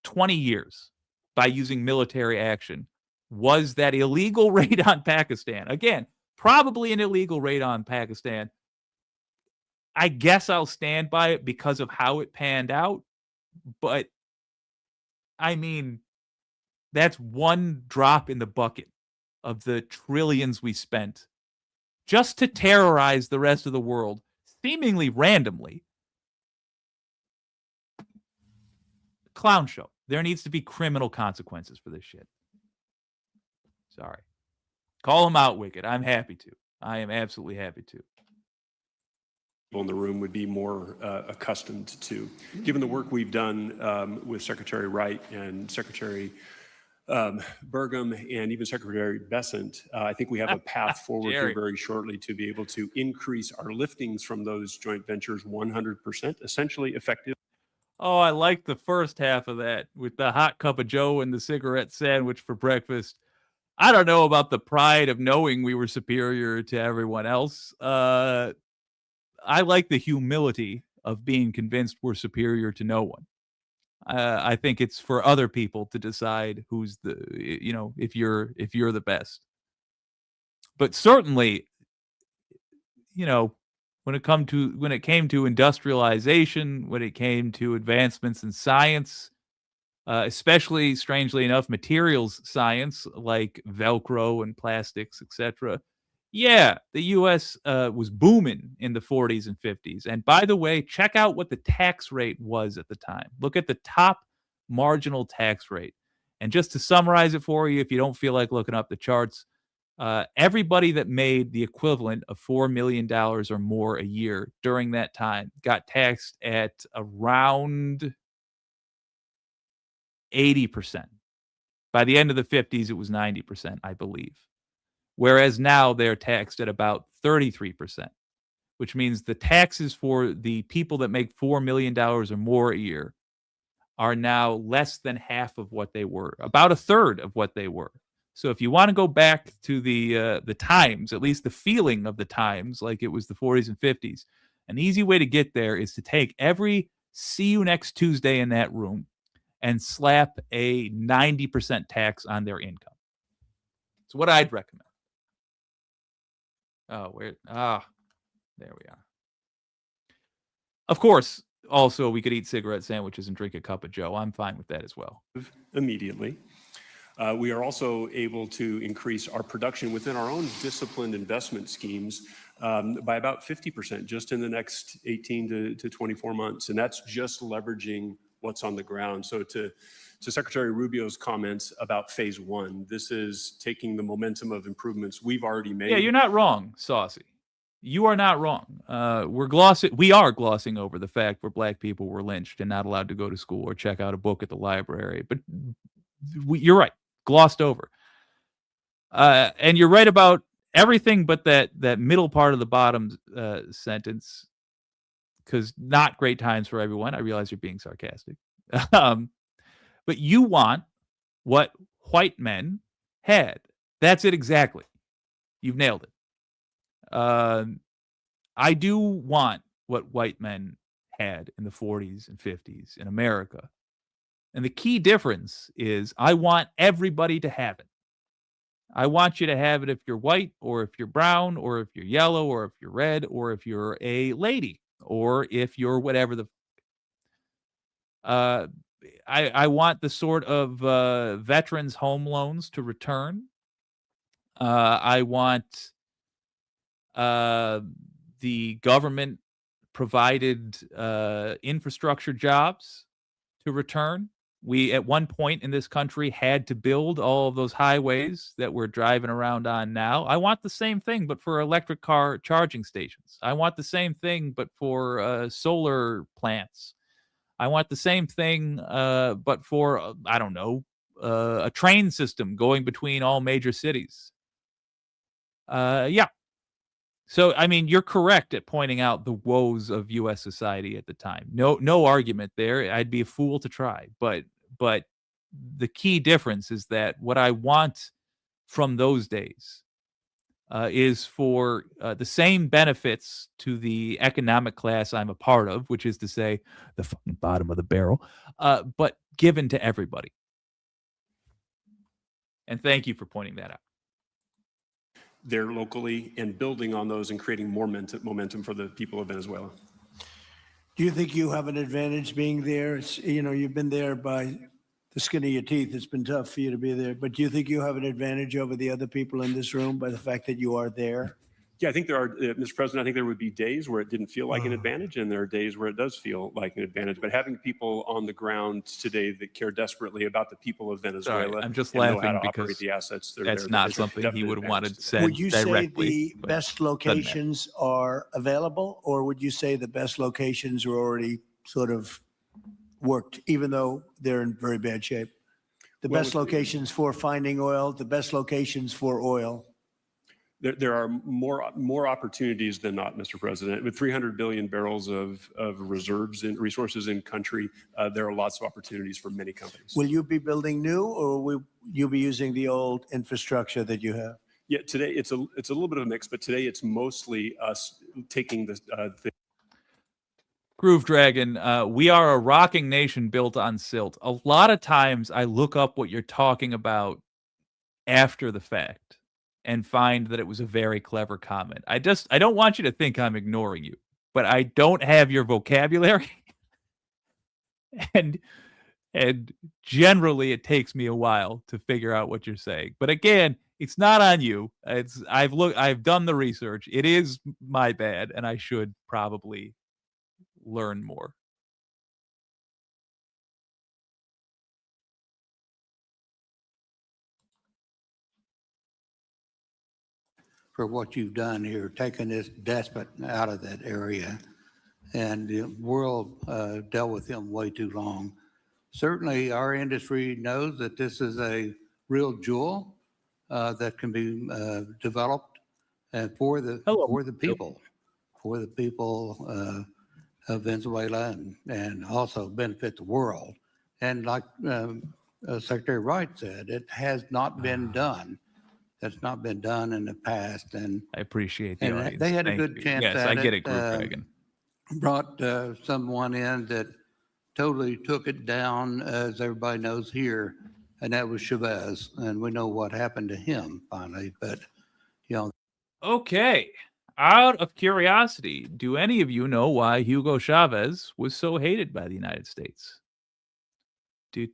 20 years by using military action was that illegal raid on Pakistan. Again, probably an illegal raid on Pakistan. I guess I'll stand by it because of how it panned out. But, I mean, that's one drop in the bucket of the trillions we spent just to terrorize the rest of the world, seemingly randomly. Clown show. There needs to be criminal consequences for this shit. Sorry. Call him out, Wicked. I'm happy to. I am absolutely happy to. People in the room would be more accustomed to. Given the work we've done with Secretary Wright and Secretary Burgum and even Secretary Bessent, I think we have a path forward here very shortly to be able to increase our liftings from those joint ventures 100%, essentially effective. Oh, I like the first half of that with the hot cup of joe and the cigarette sandwich for breakfast. I don't know about the pride of knowing we were superior to everyone else. I like the humility of being convinced we're superior to no one. I think it's for other people to decide who's the, if you're the best. But certainly, when it came to industrialization, when it came to advancements in science, especially strangely enough, materials science like Velcro and plastics, etc. Yeah, the U.S. Was booming in the 40s and 50s. And by the way, check out what the tax rate was at the time. Look at the top marginal tax rate. And just to summarize it for you, if you don't feel like looking up the charts, everybody that made the equivalent of $4 million or more a year during that time got taxed at around 80%. By the end of the 50s, it was 90%, I believe. Whereas now they're taxed at about 33%, which means the taxes for the people that make $4 million or more a year are now less than half of what they were, about a third of what they were. So if you want to go back to the times, at least the feeling of the times, like it was the 40s and 50s, an easy way to get there is to take every see you next Tuesday in that room and slap a 90% tax on their income. It's what I'd recommend. Oh, there we are. Of course, also, we could eat cigarette sandwiches and drink a cup of joe. I'm fine with that as well. Immediately. We are also able to increase our production within our own disciplined investment schemes by about 50% just in the next 18 to 24 months. And that's just leveraging what's on the ground. So to Secretary Rubio's comments about phase one, this is taking the momentum of improvements we've already made. Yeah, you're not wrong, Saucy. You are not wrong. We are glossing over the fact where black people were lynched and not allowed to go to school or check out a book at the library. But you're right, glossed over. And you're right about everything but that middle part of the bottom sentence, because not great times for everyone. I realize you're being sarcastic. But you want what white men had. That's it exactly. You've nailed it. I do want what white men had in the 40s and 50s in America. And the key difference is I want everybody to have it. I want you to have it if you're white, or if you're brown, or if you're yellow, or if you're red, or if you're a lady, or if you're whatever the. Uh, I want the sort of veterans home loans to return. I want the government provided infrastructure jobs to return. We, at one point in this country, had to build all of those highways that we're driving around on now. I want the same thing, but for electric car charging stations. I want the same thing, but for solar plants. I want the same thing, but for, I don't know, a train system going between all major cities. Yeah. So, I mean, you're correct at pointing out the woes of U.S. society at the time. No argument there. I'd be a fool to try. But the key difference is that what I want from those days is for the same benefits to the economic class I'm a part of, which is to say, the fucking bottom of the barrel, but given to everybody. And thank you for pointing that out. There locally and building on those and creating more momentum for the people of Venezuela. Do you think you have an advantage being there? You've been there by the skin of your teeth. It's been tough for you to be there, but do you think you have an advantage over the other people in this room by the fact that you are there? Yeah, I think there are, Mr. President, I think there would be days where it didn't feel like an advantage, and there are days where it does feel like an advantage. But having people on the ground today that care desperately about the people of Venezuela, Sorry, I'm just and know how laughing to because operate the assets, that's not something he would have wanted said Would you say directly. the best locations are available, or would you say the best locations are already sort of worked, even though they're in very bad shape? The best locations for finding oil, the best locations for oil. There are more opportunities than not, Mr. President. With 300 billion barrels of reserves and resources in country, there are lots of opportunities for many companies. Will you be building new, or will you be using the old infrastructure that you have? Yeah, today it's a little bit of a mix, but today it's mostly us taking the Groove Dragon, we are a rocking nation built on silt. A lot of times I look up what you're talking about after the fact and find that it was a very clever comment. I don't want you to think I'm ignoring you, but I don't have your vocabulary. and generally it takes me a while to figure out what you're saying. But again, it's not on you. I've done the research. It is my bad, and I should probably learn more. For what you've done here, taking this despot out of that area, and the world dealt with him way too long. Certainly, our industry knows that this is a real jewel that can be developed for the people of Venezuela, and also benefit the world. And like Secretary Wright said, it has not been done. That's not been done in the past, and I appreciate the audience. They had Thank a good you. chance Yes, at I it. get it, Groove Dragon. Brought someone in that totally took it down, as everybody knows here, and that was Chavez, and we know what happened to him finally. But Okay. Out of curiosity, do any of you know why Hugo Chavez was so hated by the United States? Do.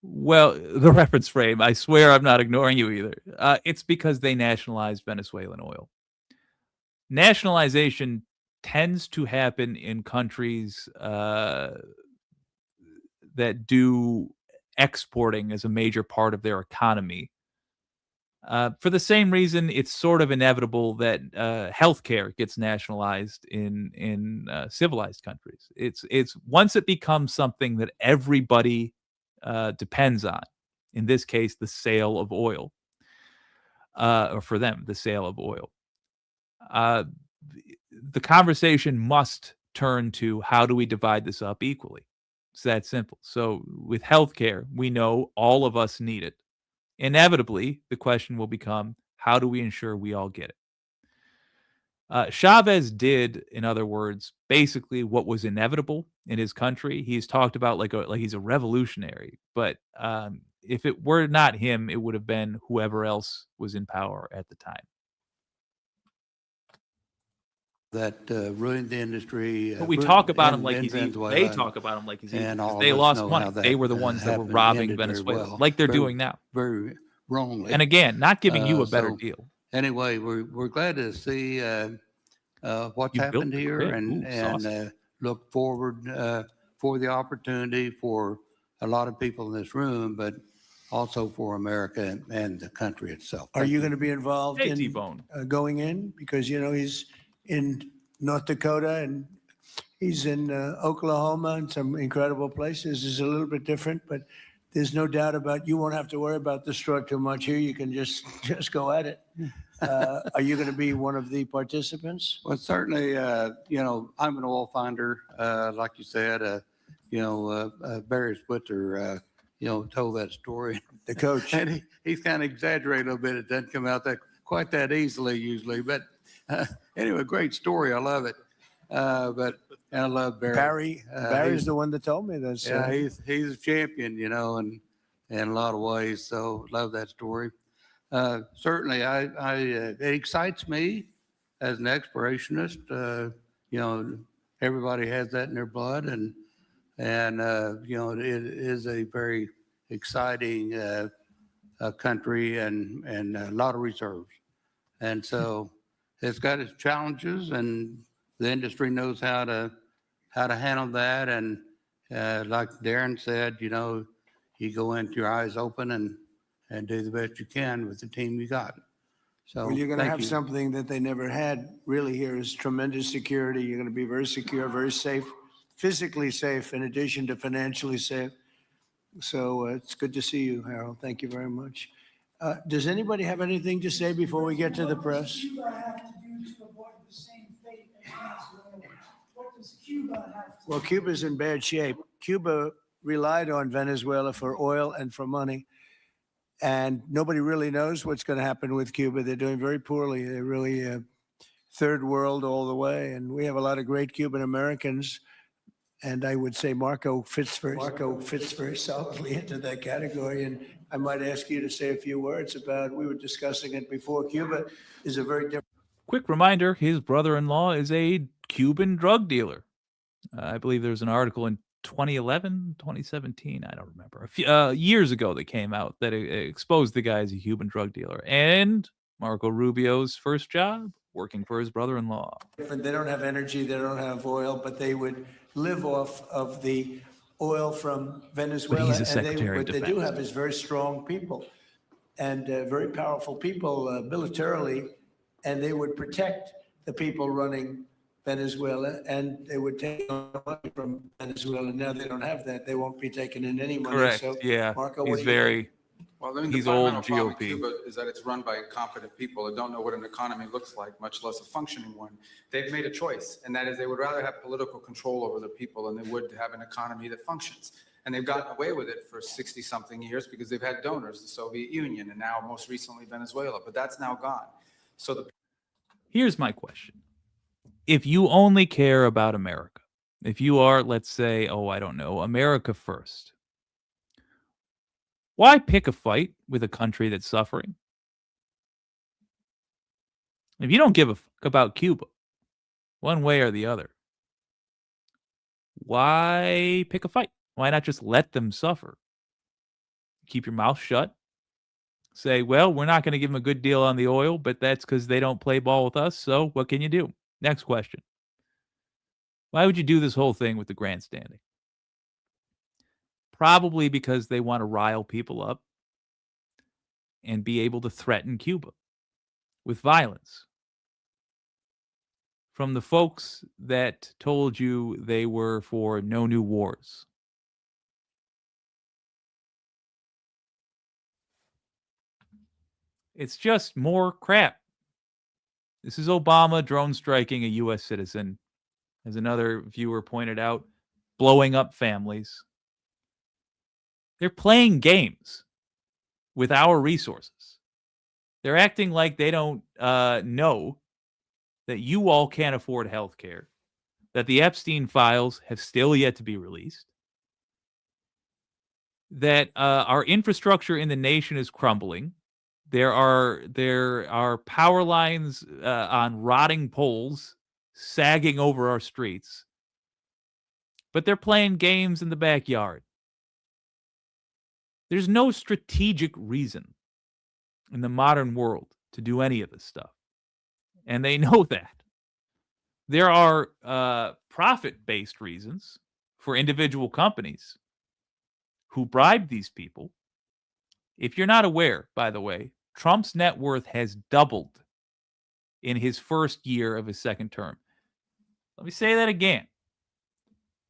Well, the reference frame, I swear I'm not ignoring you either. It's because they nationalized Venezuelan oil. Nationalization tends to happen in countries that do exporting as a major part of their economy. For the same reason, it's sort of inevitable that healthcare gets nationalized in civilized countries. It's once it becomes something that everybody depends on. In this case, the sale of oil, or for them, the sale of oil. The conversation must turn to how do we divide this up equally? It's that simple. So with healthcare, we know all of us need it. Inevitably, the question will become, how do we ensure we all get it? Chavez did, in other words, basically what was inevitable in his country. He's talked about like he's a revolutionary, but if it were not him, it would have been whoever else was in power at the time. That ruined the industry. But we talk about him like in he's evil. Venezuela, They talk about him like he's evil and because all they of us lost know money. how They that were the ones that were happened, robbing ended very Venezuela, well. like they're Very- doing now. Very wrongly. And again, not giving you a better So deal. Anyway, we're glad to see what's You built happened the here, grid. and Ooh, saucy. look forward for the opportunity for a lot of people in this room, but also for America and the country itself. Are you going to be involved Hey, in T-Bone. going in? Because, you know, he's in North Dakota and he's in Oklahoma and some incredible places. It's a little bit different, but there's no doubt about you won't have to worry about the straw too much here. You can just go at it. Are you going to be one of the participants? Well, certainly, you know, I'm an oil finder, like you said. Barry Spitzer, you know, told that story. The coach. And he's kind of exaggerated a little bit. It doesn't come out that quite that easily usually. But anyway, great story. I love it. And I love Barry. Barry's the one that told me this. Yeah, he's a champion, you know, and in a lot of ways. So love that story. Certainly, it excites me as an explorationist. You know, everybody has that in their blood, and you know, it is a very exciting country and a lot of reserves. And so it's got its challenges, and the industry knows how to handle that. And like Darren said, you know, you go into your eyes open and do the best you can with the team you got. So Well, you're going to thank have you. something that they never had really here is tremendous security. You're going to be very secure, very safe, physically safe, in addition to financially safe. So it's good to see you, Harold. Thank you very much. Does anybody have anything to say before we get to the press? Cuba have to do to avoid the same fate as Venezuela? What does Cuba have to Well, Cuba's in bad shape. Cuba relied on Venezuela for oil and for money. And nobody really knows what's going to happen with Cuba. They're doing very poorly. They're really third world all the way. And we have a lot of great Cuban Americans. And I would say Marco fits very solidly into that category. And I might ask you to say a few words about, we were discussing it before, Cuba is a very different. Quick reminder, his brother-in-law is a Cuban drug dealer. I believe there was an article in 2011, 2017, I don't remember, a few years ago that came out that exposed the guy as a Cuban drug dealer. And Marco Rubio's first job, working for his brother-in-law. They don't have energy, they don't have oil, but they would live off of the oil from Venezuela. But he's a Secretary of What they do Defense. have is very strong people and very powerful people militarily, and they would protect the people running Venezuela, and they would take money from Venezuela. Now they don't have that. They won't be taking in any money. Correct. So, Yeah. Marco, what He's do you very. think? Well, I mean, He's the old fundamental problem with GOP. Cuba is that it's run by incompetent people that don't know what an economy looks like, much less a functioning one. They've made a choice, and that is they would rather have political control over the people than they would have an economy that functions. And they've gotten away with it for 60-something years because they've had donors, the Soviet Union, and now most recently Venezuela. But that's now gone. So Here's my question. If you only care about America, if you are, let's say, I don't know, America first, why pick a fight with a country that's suffering? If you don't give a fuck about Cuba, one way or the other, why pick a fight? Why not just let them suffer? Keep your mouth shut. Say, well, we're not going to give them a good deal on the oil, but that's because they don't play ball with us. So what can you do? Next question. Why would you do this whole thing with the grandstanding? Probably because they want to rile people up and be able to threaten Cuba with violence. From the folks that told you they were for no new wars. It's just more crap. This is Obama drone striking a U.S. citizen, as another viewer pointed out, blowing up families. They're playing games with our resources. They're acting like they don't know that you all can't afford health care, that the Epstein files have still yet to be released, that our infrastructure in the nation is crumbling. There are power lines on rotting poles sagging over our streets, but they're playing games in the backyard. There's no strategic reason in the modern world to do any of this stuff, and they know that. There are profit-based reasons for individual companies who bribe these people. If you're not aware, by the way, Trump's net worth has doubled in his first year of his second term. Let me say that again.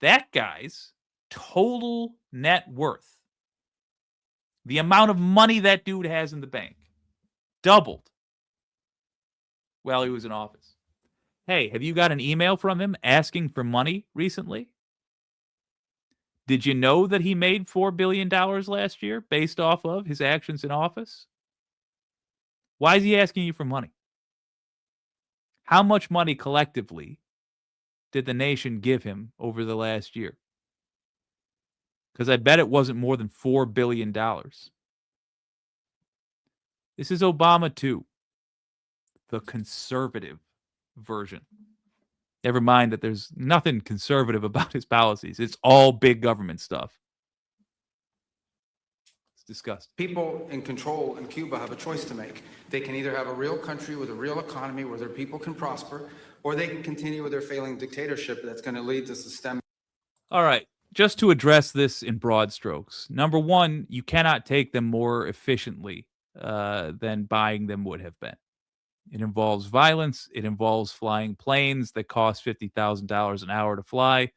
That guy's total net worth, the amount of money that dude has in the bank, doubled while he was in office. Hey, have you got an email from him asking for money recently? Did you know that he made $4 billion last year based off of his actions in office? Why is he asking you for money? How much money collectively did the nation give him over the last year? Because I bet it wasn't more than $4 billion. This is Obama too, the conservative version. Never mind that there's nothing conservative about his policies. It's all big government stuff. It's disgusting. People in control in Cuba have a choice to make. They can either have a real country with a real economy where their people can prosper, or they can continue with their failing dictatorship that's going to lead to systemic. All right. Just to address this in broad strokes. Number one, you cannot take them more efficiently than buying them would have been. It involves violence. It involves flying planes that cost $50,000 an hour to fly.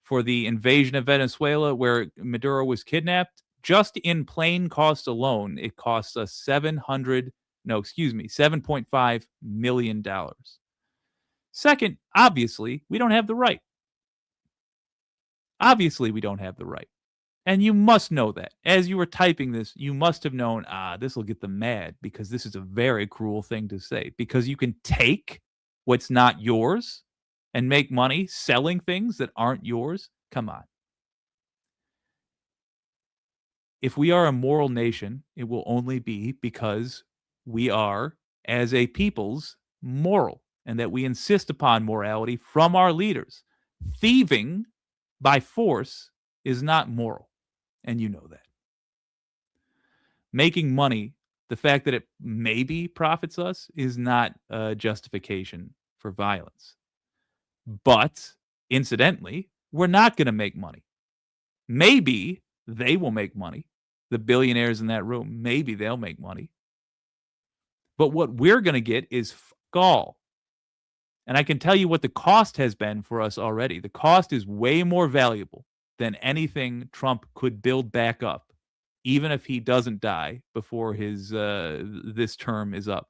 For the invasion of Venezuela, where Maduro was kidnapped, just in plane cost alone, it costs us $7.5 million. Second, obviously, we don't have the right. Obviously, we don't have the right. And you must know that. As you were typing this, you must have known, this will get them mad because this is a very cruel thing to say. Because you can take what's not yours and make money selling things that aren't yours. Come on. If we are a moral nation, it will only be because we are, as a peoples, moral, and that we insist upon morality from our leaders. Thieving by force is not moral. And you know that. Making money, the fact that it maybe profits us, is not a justification for violence. But, incidentally, we're not going to make money. Maybe they will make money. The billionaires in that room, maybe they'll make money. But what we're going to get is all. And I can tell you what the cost has been for us already. The cost is way more valuable than anything Trump could build back up, even if he doesn't die before his this term is up.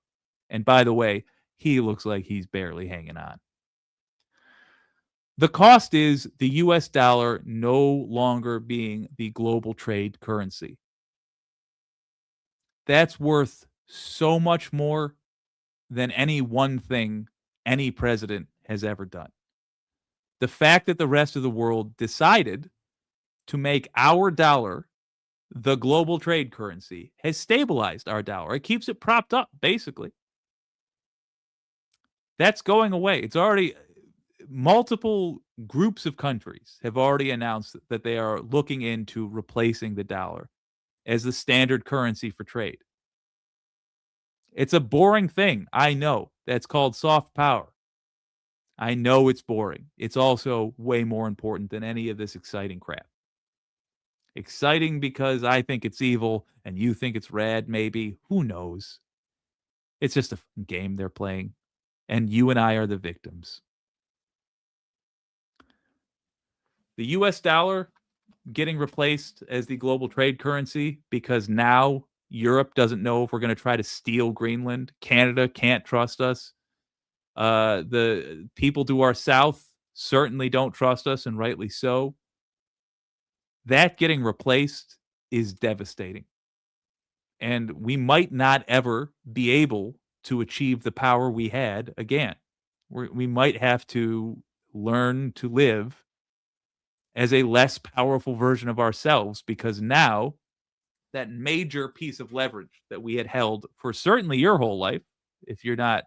And by the way, he looks like he's barely hanging on. The cost is the US dollar no longer being the global trade currency. That's worth so much more than any one thing any president has ever done. The fact that the rest of the world decided to make our dollar the global trade currency has stabilized our dollar. It keeps it propped up, basically. That's going away. It's already, multiple groups of countries have already announced that they are looking into replacing the dollar as the standard currency for trade. It's a boring thing. I know. That's called soft power. I know it's boring. It's also way more important than any of this exciting crap. Exciting because I think it's evil and you think it's rad, maybe. Who knows? It's just a game they're playing. And you and I are the victims. The US dollar getting replaced as the global trade currency because now Europe doesn't know if we're going to try to steal Greenland. Canada can't trust us. The people to our south certainly don't trust us, and rightly so. That getting replaced is devastating. And we might not ever be able to achieve the power we had again. We might have to learn to live as a less powerful version of ourselves, because now that major piece of leverage that we had held for certainly your whole life, if you're not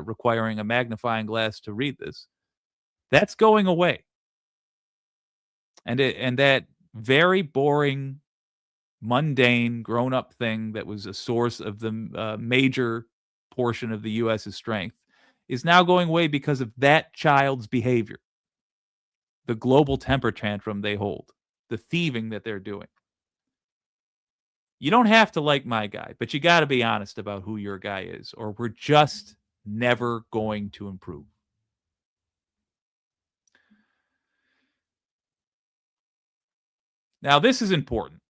requiring a magnifying glass to read this, that's going away. And that very boring, mundane, grown-up thing that was a source of the major portion of the U.S.'s strength is now going away because of that child's behavior. The global temper tantrum they hold, the thieving that they're doing. You don't have to like my guy, but you got to be honest about who your guy is, or we're just never going to improve. Now, this is important.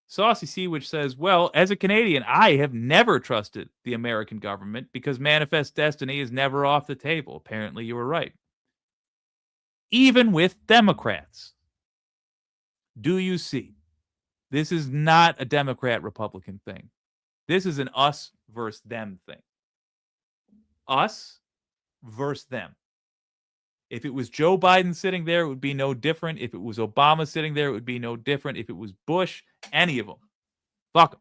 Saucy Seawitch says, well, as a Canadian, I have never trusted the American government because manifest destiny is never off the table. Apparently, you were right. Even with Democrats. Do you see? This is not a Democrat-Republican thing. This is an us versus them thing. Us versus them. If it was Joe Biden sitting there, it would be no different. If it was Obama sitting there, it would be no different. If it was Bush, any of them. Fuck them.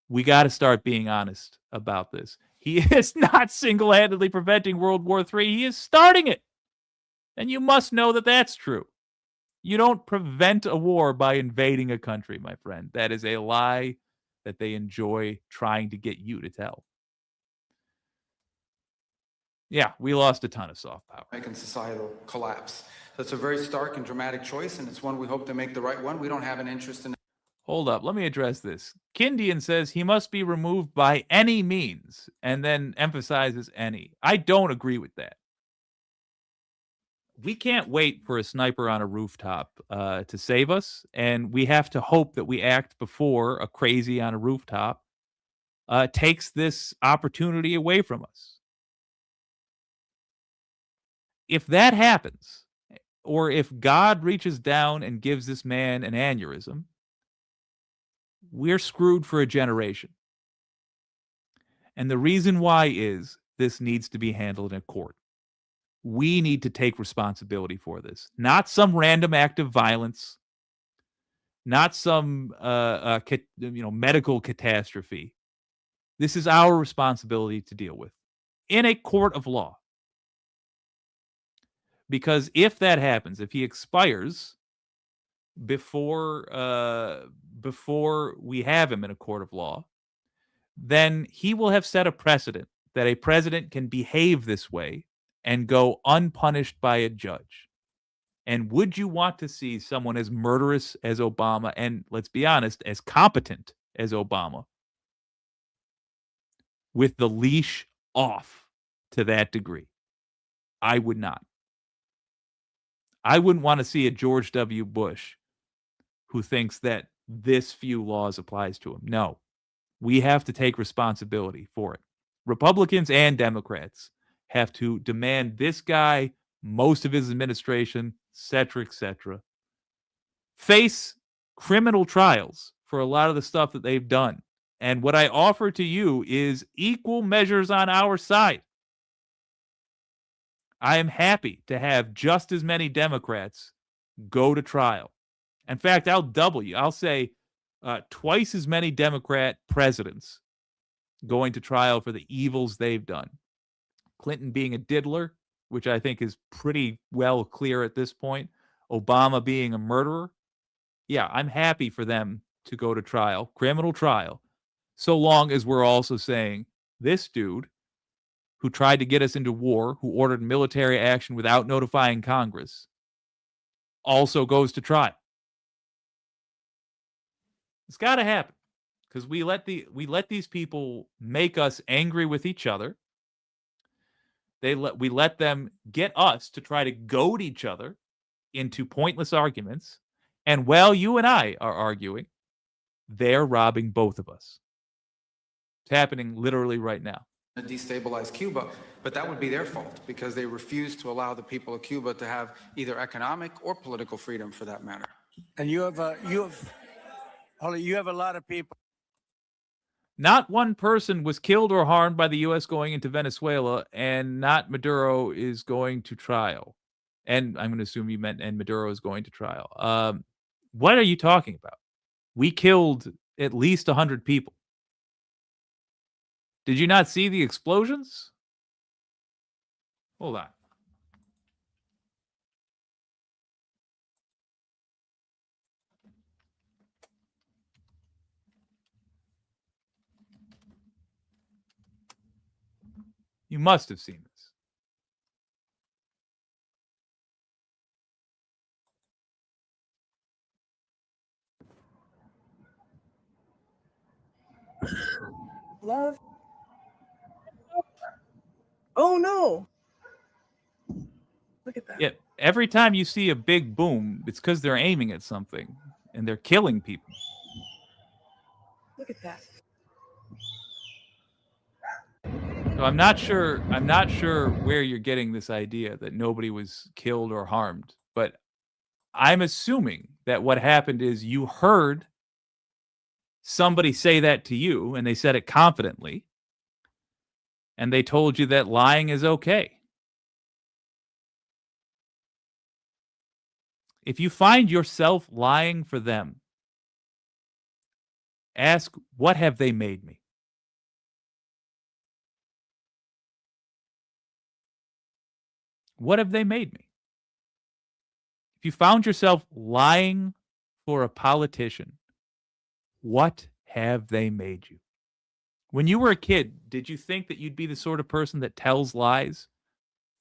We got to start being honest about this. He is not single-handedly preventing World War III. He is starting it. And you must know that that's true. You don't prevent a war by invading a country, my friend. That is a lie that they enjoy trying to get you to tell. Yeah, we lost a ton of soft power. Making societal collapse. That's a very stark and dramatic choice, and it's one we hope to make the right one. We don't have an interest in. Hold up, let me address this. Kindian says he must be removed by any means, and then emphasizes any. I don't agree with that. We can't wait for a sniper on a rooftop to save us, and we have to hope that we act before a crazy on a rooftop takes this opportunity away from us. If that happens, or if God reaches down and gives this man an aneurysm, we're screwed for a generation. And the reason why is this needs to be handled in a court. We need to take responsibility for this. Not some random act of violence, not some medical catastrophe. This is our responsibility to deal with in a court of law. Because if that happens, if he expires before we have him in a court of law, then he will have set a precedent that a president can behave this way and go unpunished by a judge. And would you want to see someone as murderous as Obama, and let's be honest, as competent as Obama, with the leash off to that degree? I would not. I wouldn't want to see a George W. Bush who thinks that this few laws applies to him. No, we have to take responsibility for it. Republicans and Democrats have to demand this guy, most of his administration, et cetera, face criminal trials for a lot of the stuff that they've done. And what I offer to you is equal measures on our side. I am happy to have just as many Democrats go to trial. In fact, I'll double you. I'll say twice as many Democrat presidents going to trial for the evils they've done. Clinton being a diddler, which I think is pretty well clear at this point. Obama being a murderer. Yeah, I'm happy for them to go to trial, criminal trial, so long as we're also saying this dude who tried to get us into war, who ordered military action without notifying Congress, also goes to trial. It's got to happen because we let these people make us angry with each other. We let them get us to try to goad each other into pointless arguments. And while you and I are arguing, they're robbing both of us. It's happening literally right now. Destabilize Cuba, but that would be their fault because they refuse to allow the people of Cuba to have either economic or political freedom, for that matter. And you have a lot of people. Not one person was killed or harmed by the U.S. going into Venezuela, and not Maduro is going to trial. And I'm going to assume you meant and Maduro is going to trial. What are you talking about? We killed at least 100 people. Did you not see the explosions? Hold on. You must have seen this. Love. Oh no. Look at that. Yeah, every time you see a big boom, it's because they're aiming at something and they're killing people. Look at that. So I'm not sure where you're getting this idea that nobody was killed or harmed, but I'm assuming that what happened is you heard somebody say that to you and they said it confidently and they told you that lying is okay. If you find yourself lying for them, ask, what have they made me? What have they made me? If you found yourself lying for a politician, what have they made you? When you were a kid, did you think that you'd be the sort of person that tells lies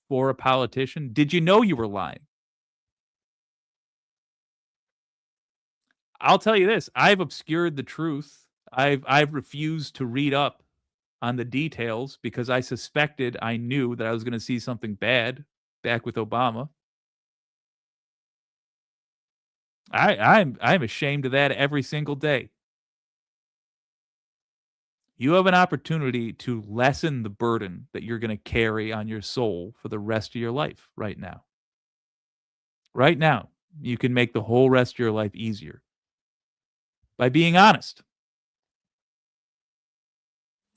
for a politician? Did you know you were lying? I'll tell you this, I've obscured the truth. I've refused to read up on the details because I suspected, I knew that I was going to see something bad back with Obama. I'm ashamed of that every single day. You have an opportunity to lessen the burden that you're going to carry on your soul for the rest of your life right now. Right now, you can make the whole rest of your life easier by being honest.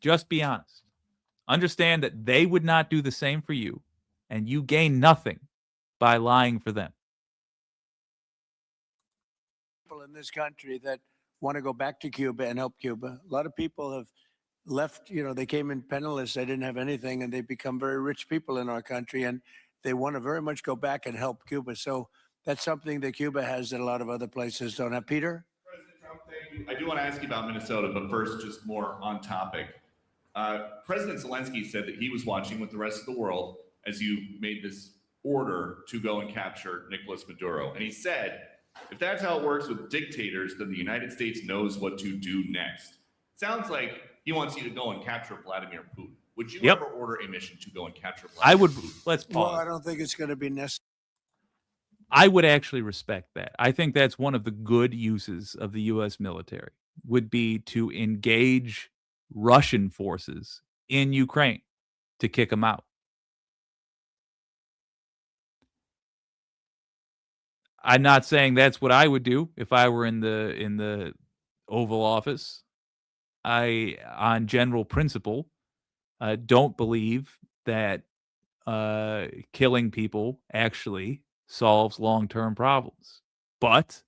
Just be honest. Understand that they would not do the same for you, and you gain nothing by lying for them. People in this country that want to go back to Cuba and help Cuba. A lot of people have left, they came in penniless, they didn't have anything, and they've become very rich people in our country, and they want to very much go back and help Cuba. So that's something that Cuba has that a lot of other places don't have. Peter? President Trump, thank you. I do want to ask you about Minnesota, but first, just more on topic. President Zelensky said that he was watching with the rest of the world as you made this order to go and capture Nicolas Maduro. And he said, if that's how it works with dictators, then the United States knows what to do next. Sounds like he wants you to go and capture Vladimir Putin. Would you ever order a mission to go and capture Vladimir I would, Putin? let's pause. Well, I don't think it's going to be necessary. I would actually respect that. I think that's one of the good uses of the U.S. military, would be to engage Russian forces in Ukraine to kick them out. I'm not saying that's what I would do if I were in the Oval Office. I, on general principle, don't believe that killing people actually solves long-term problems. But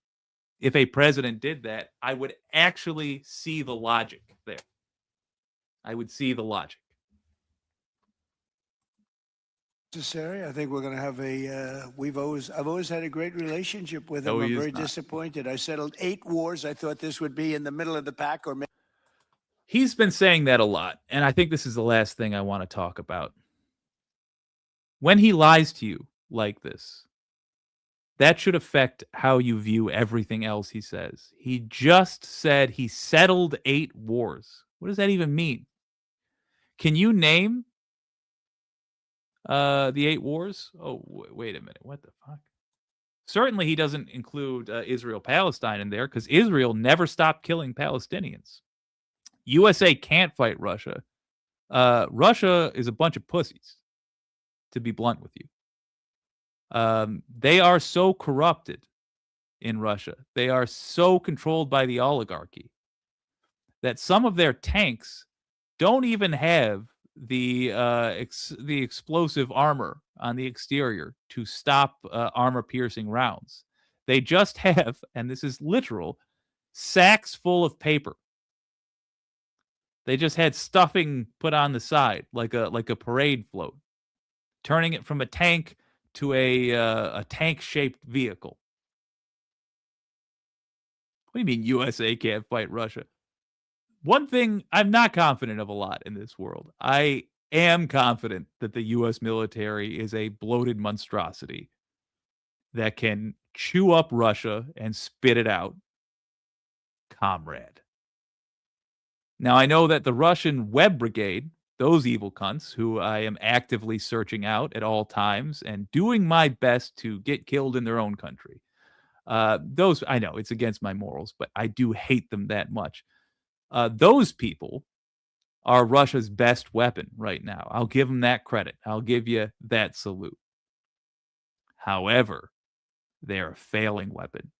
if a president did that, I would actually see the logic there. I would see the logic. Necessary. I think we're going to have I've always had a great relationship with him. I'm very disappointed. I settled 8 wars. I thought this would be in the middle of the pack, or maybe. He's been saying that a lot, and I think this is the last thing I want to talk about. When he lies to you like this, that should affect how you view everything else he says. He just said he settled 8 wars. What does that even mean? Can you name the 8 wars? Oh, wait a minute. What the fuck? Certainly he doesn't include Israel-Palestine in there, because Israel never stopped killing Palestinians. USA can't fight Russia. Russia is a bunch of pussies, to be blunt with you. They are so corrupted in Russia. They are so controlled by the oligarchy that some of their tanks don't even have the explosive armor on the exterior to stop armor-piercing rounds. They just have, and this is literal, sacks full of paper. They just had stuffing put on the side like a parade float, turning it from a tank to a tank-shaped vehicle. What do you mean USA can't fight Russia? One thing I'm not confident of a lot in this world. I am confident that the U.S. military is a bloated monstrosity that can chew up Russia and spit it out. Comrade. Now, I know that the Russian Web Brigade, those evil cunts who I am actively searching out at all times and doing my best to get killed in their own country. Those, I know it's against my morals, but I do hate them that much. Those people are Russia's best weapon right now. I'll give them that credit. I'll give you that salute. However, they're a failing weapon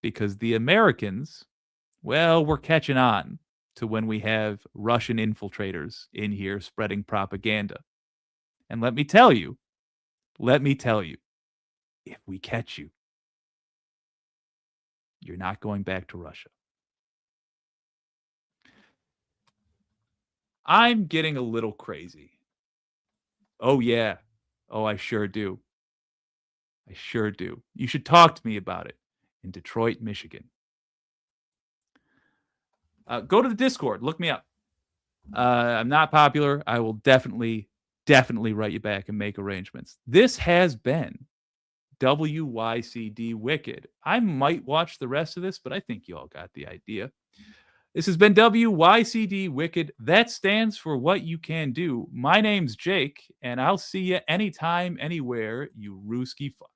because the Americans, well, we're catching on to when we have Russian infiltrators in here spreading propaganda. And let me tell you, if we catch you, you're not going back to Russia. I'm getting a little crazy. Oh, yeah. Oh, I sure do. I sure do. You should talk to me about it in Detroit, Michigan. Go to the Discord. Look me up. I'm not popular. I will definitely write you back and make arrangements. This has been WYCD Wicked. I might watch the rest of this, but I think you all got the idea. This has been WYCD Wicked. That stands for What You Can Do. My name's Jake, and I'll see you anytime, anywhere, you Ruski fuck.